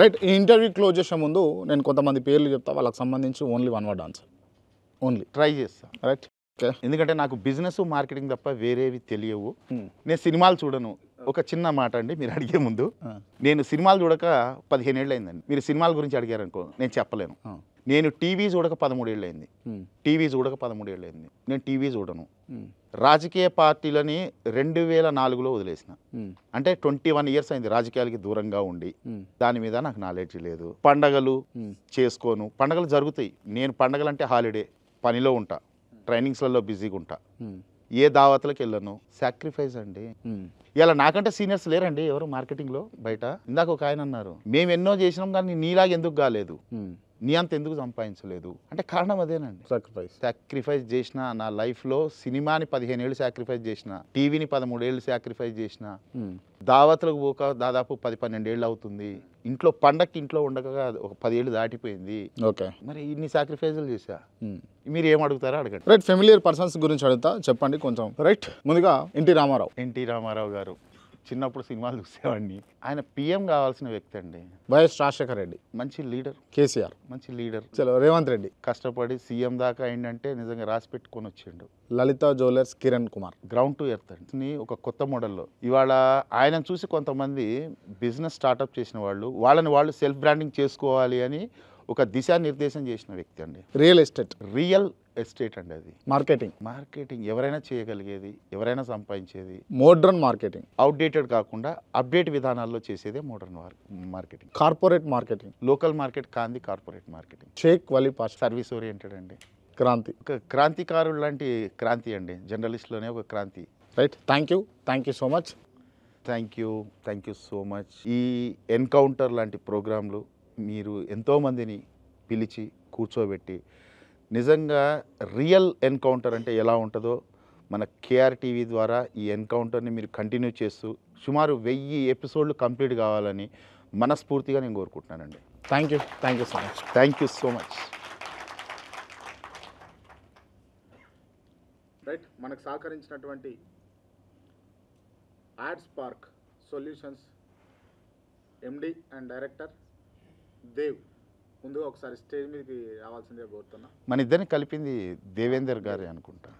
రైట్, ఈ ఇంటర్వ్యూ క్లోజ్ చేసే ముందు నేను కొంతమంది పేర్లు చెప్తా, వాళ్ళకి సంబంధించి only 1 word answer, only try చేస్తాను. రైట్, ఎందుకంటే నాకు బిజినెస్ మార్కెటింగ్ తప్ప వేరేవి తెలియవు. నేను సినిమాలు చూడను, ఒక చిన్న మాట అండి, మీరు అడిగే ముందు నేను సినిమాలు చూడక 15 ఏళ్ళు అయిందండి. మీరు సినిమాల గురించి అడిగారనుకో నేను చెప్పలేను. నేను టీవీ చూడక 13 ఏళ్ళు అయింది. టీవీ చూడక 13 ఏళ్ళు అయింది. నేను టీవీ చూడను. రాజకీయ పార్టీలని 2004లో వదిలేసిన. అంటే 21 ఇయర్స్ అయింది రాజకీయాలకి దూరంగా ఉండి. దాని మీద నాకు నాలెడ్జ్ లేదు. పండగలు చేసుకోను. పండగలు జరుగుతాయి, నేను పండగలంటే హాలిడే, పనిలో ఉంటా, ట్రైనింగ్స్లలో బిజీగా ఉంటా, ఏ దావత్లకు వెళ్ళను. సాక్రిఫైస్ అండి. ఇలా నాకంటే సీనియర్స్ లేరండి ఎవరు మార్కెటింగ్లో బయట. ఇందాక ఒక ఆయన అన్నారు మేము ఎన్నో చేసినాం కానీ నీలాగా ఎందుకు కాలేదు, నీ అంత ఎందుకు సంపాదించలేదు అంటే కారణం అదేనండి. సాక్రిఫైస్ చేసిన నా లైఫ్లో సినిమాని 15 ఏళ్ళు సాక్రిఫైస్ చేసిన, టీవీని 13 ఏళ్ళు సాక్రిఫైస్ చేసిన, దావత్లకు పోక దాదాపు 10-12 ఏళ్ళు అవుతుంది, ఇంట్లో పండక్కి ఇంట్లో ఉండగా ఒక 10 ఏళ్ళు దాటిపోయింది. ఓకే, మరి ఇన్ని సాక్రిఫైజులు చేశా. మీరు ఏం అడుగుతారో అడగండి. రైట్, ఫెమిలియర్ పర్సన్స్ గురించి అడుగుతా, చెప్పండి కొంచెం. రైట్, ముందుగా ఎన్టీ రామారావు గారు చిన్నప్పుడు సినిమాలు చూసేవాడిని. ఆయన పిఎం కావాల్సిన వ్యక్తి అండి. వైఎస్ రాజశేఖర రెడ్డి మంచి లీడర్. కేసీఆర్ మంచి లీడర్. చలో రేవంత్ రెడ్డి కష్టపడి సీఎం దాకా అయిందంటే నిజంగా రాసి పెట్టుకొని వచ్చిండు. Lalitha jewellers Kiran Kumar ground to earth అండి, ఒక కొత్త మోడల్లో. ఇవాళ ఆయన చూసి కొంతమంది బిజినెస్ స్టార్ట్అప్ చేసిన వాళ్ళని వాళ్ళు సెల్ఫ్ బ్రాండింగ్ చేసుకోవాలి అని ఒక దిశానిర్దేశం చేసిన వ్యక్తి అండి. రియల్ ఎస్టేట్ అండి, అది మార్కెటింగ్ ఎవరైనా చేయగలిగేది, ఎవరైనా సంపాదించేది. మోడ్రన్ మార్కెటింగ్, అవుట్డేటెడ్ కాకుండా అప్డేట్ విధానాల్లో చేసేదే modern marketing. Corporate marketing, local market కాంది corporate marketing. Sheikh Wali Pasha service oriented అండి. క్రాంతి, ఒక క్రాంతికారుడు లాంటి క్రాంతి అండి, జర్నలిస్ట్లోనే ఒక క్రాంతి. Right, thank you so much. Thank you so much. ఈ ఎన్కౌంటర్ లాంటి ప్రోగ్రాంలు మీరు ఎంతోమందిని పిలిచి కూర్చోబెట్టి నిజంగా రియల్ ఎన్కౌంటర్ అంటే ఎలా ఉంటుందో మన కేఆర్ టీవీ ద్వారా ఈ ఎన్కౌంటర్ని మీరు కంటిన్యూ చేస్తూ సుమారు 1000 ఎపిసోడ్లు కంప్లీట్ కావాలని మనస్ఫూర్తిగా నేను కోరుకుంటున్నానండి. Thank you so much. Right, మనకు సహకరించినటువంటి ad spark solutions MD and director Dev, ముందుగా ఒకసారి స్టేజ్ మీదకి రావాల్సిందిగా కోరుతున్నా. మన ఇద్దరిని కలిపింది దేవేందర్ గారే అనుకుంటా.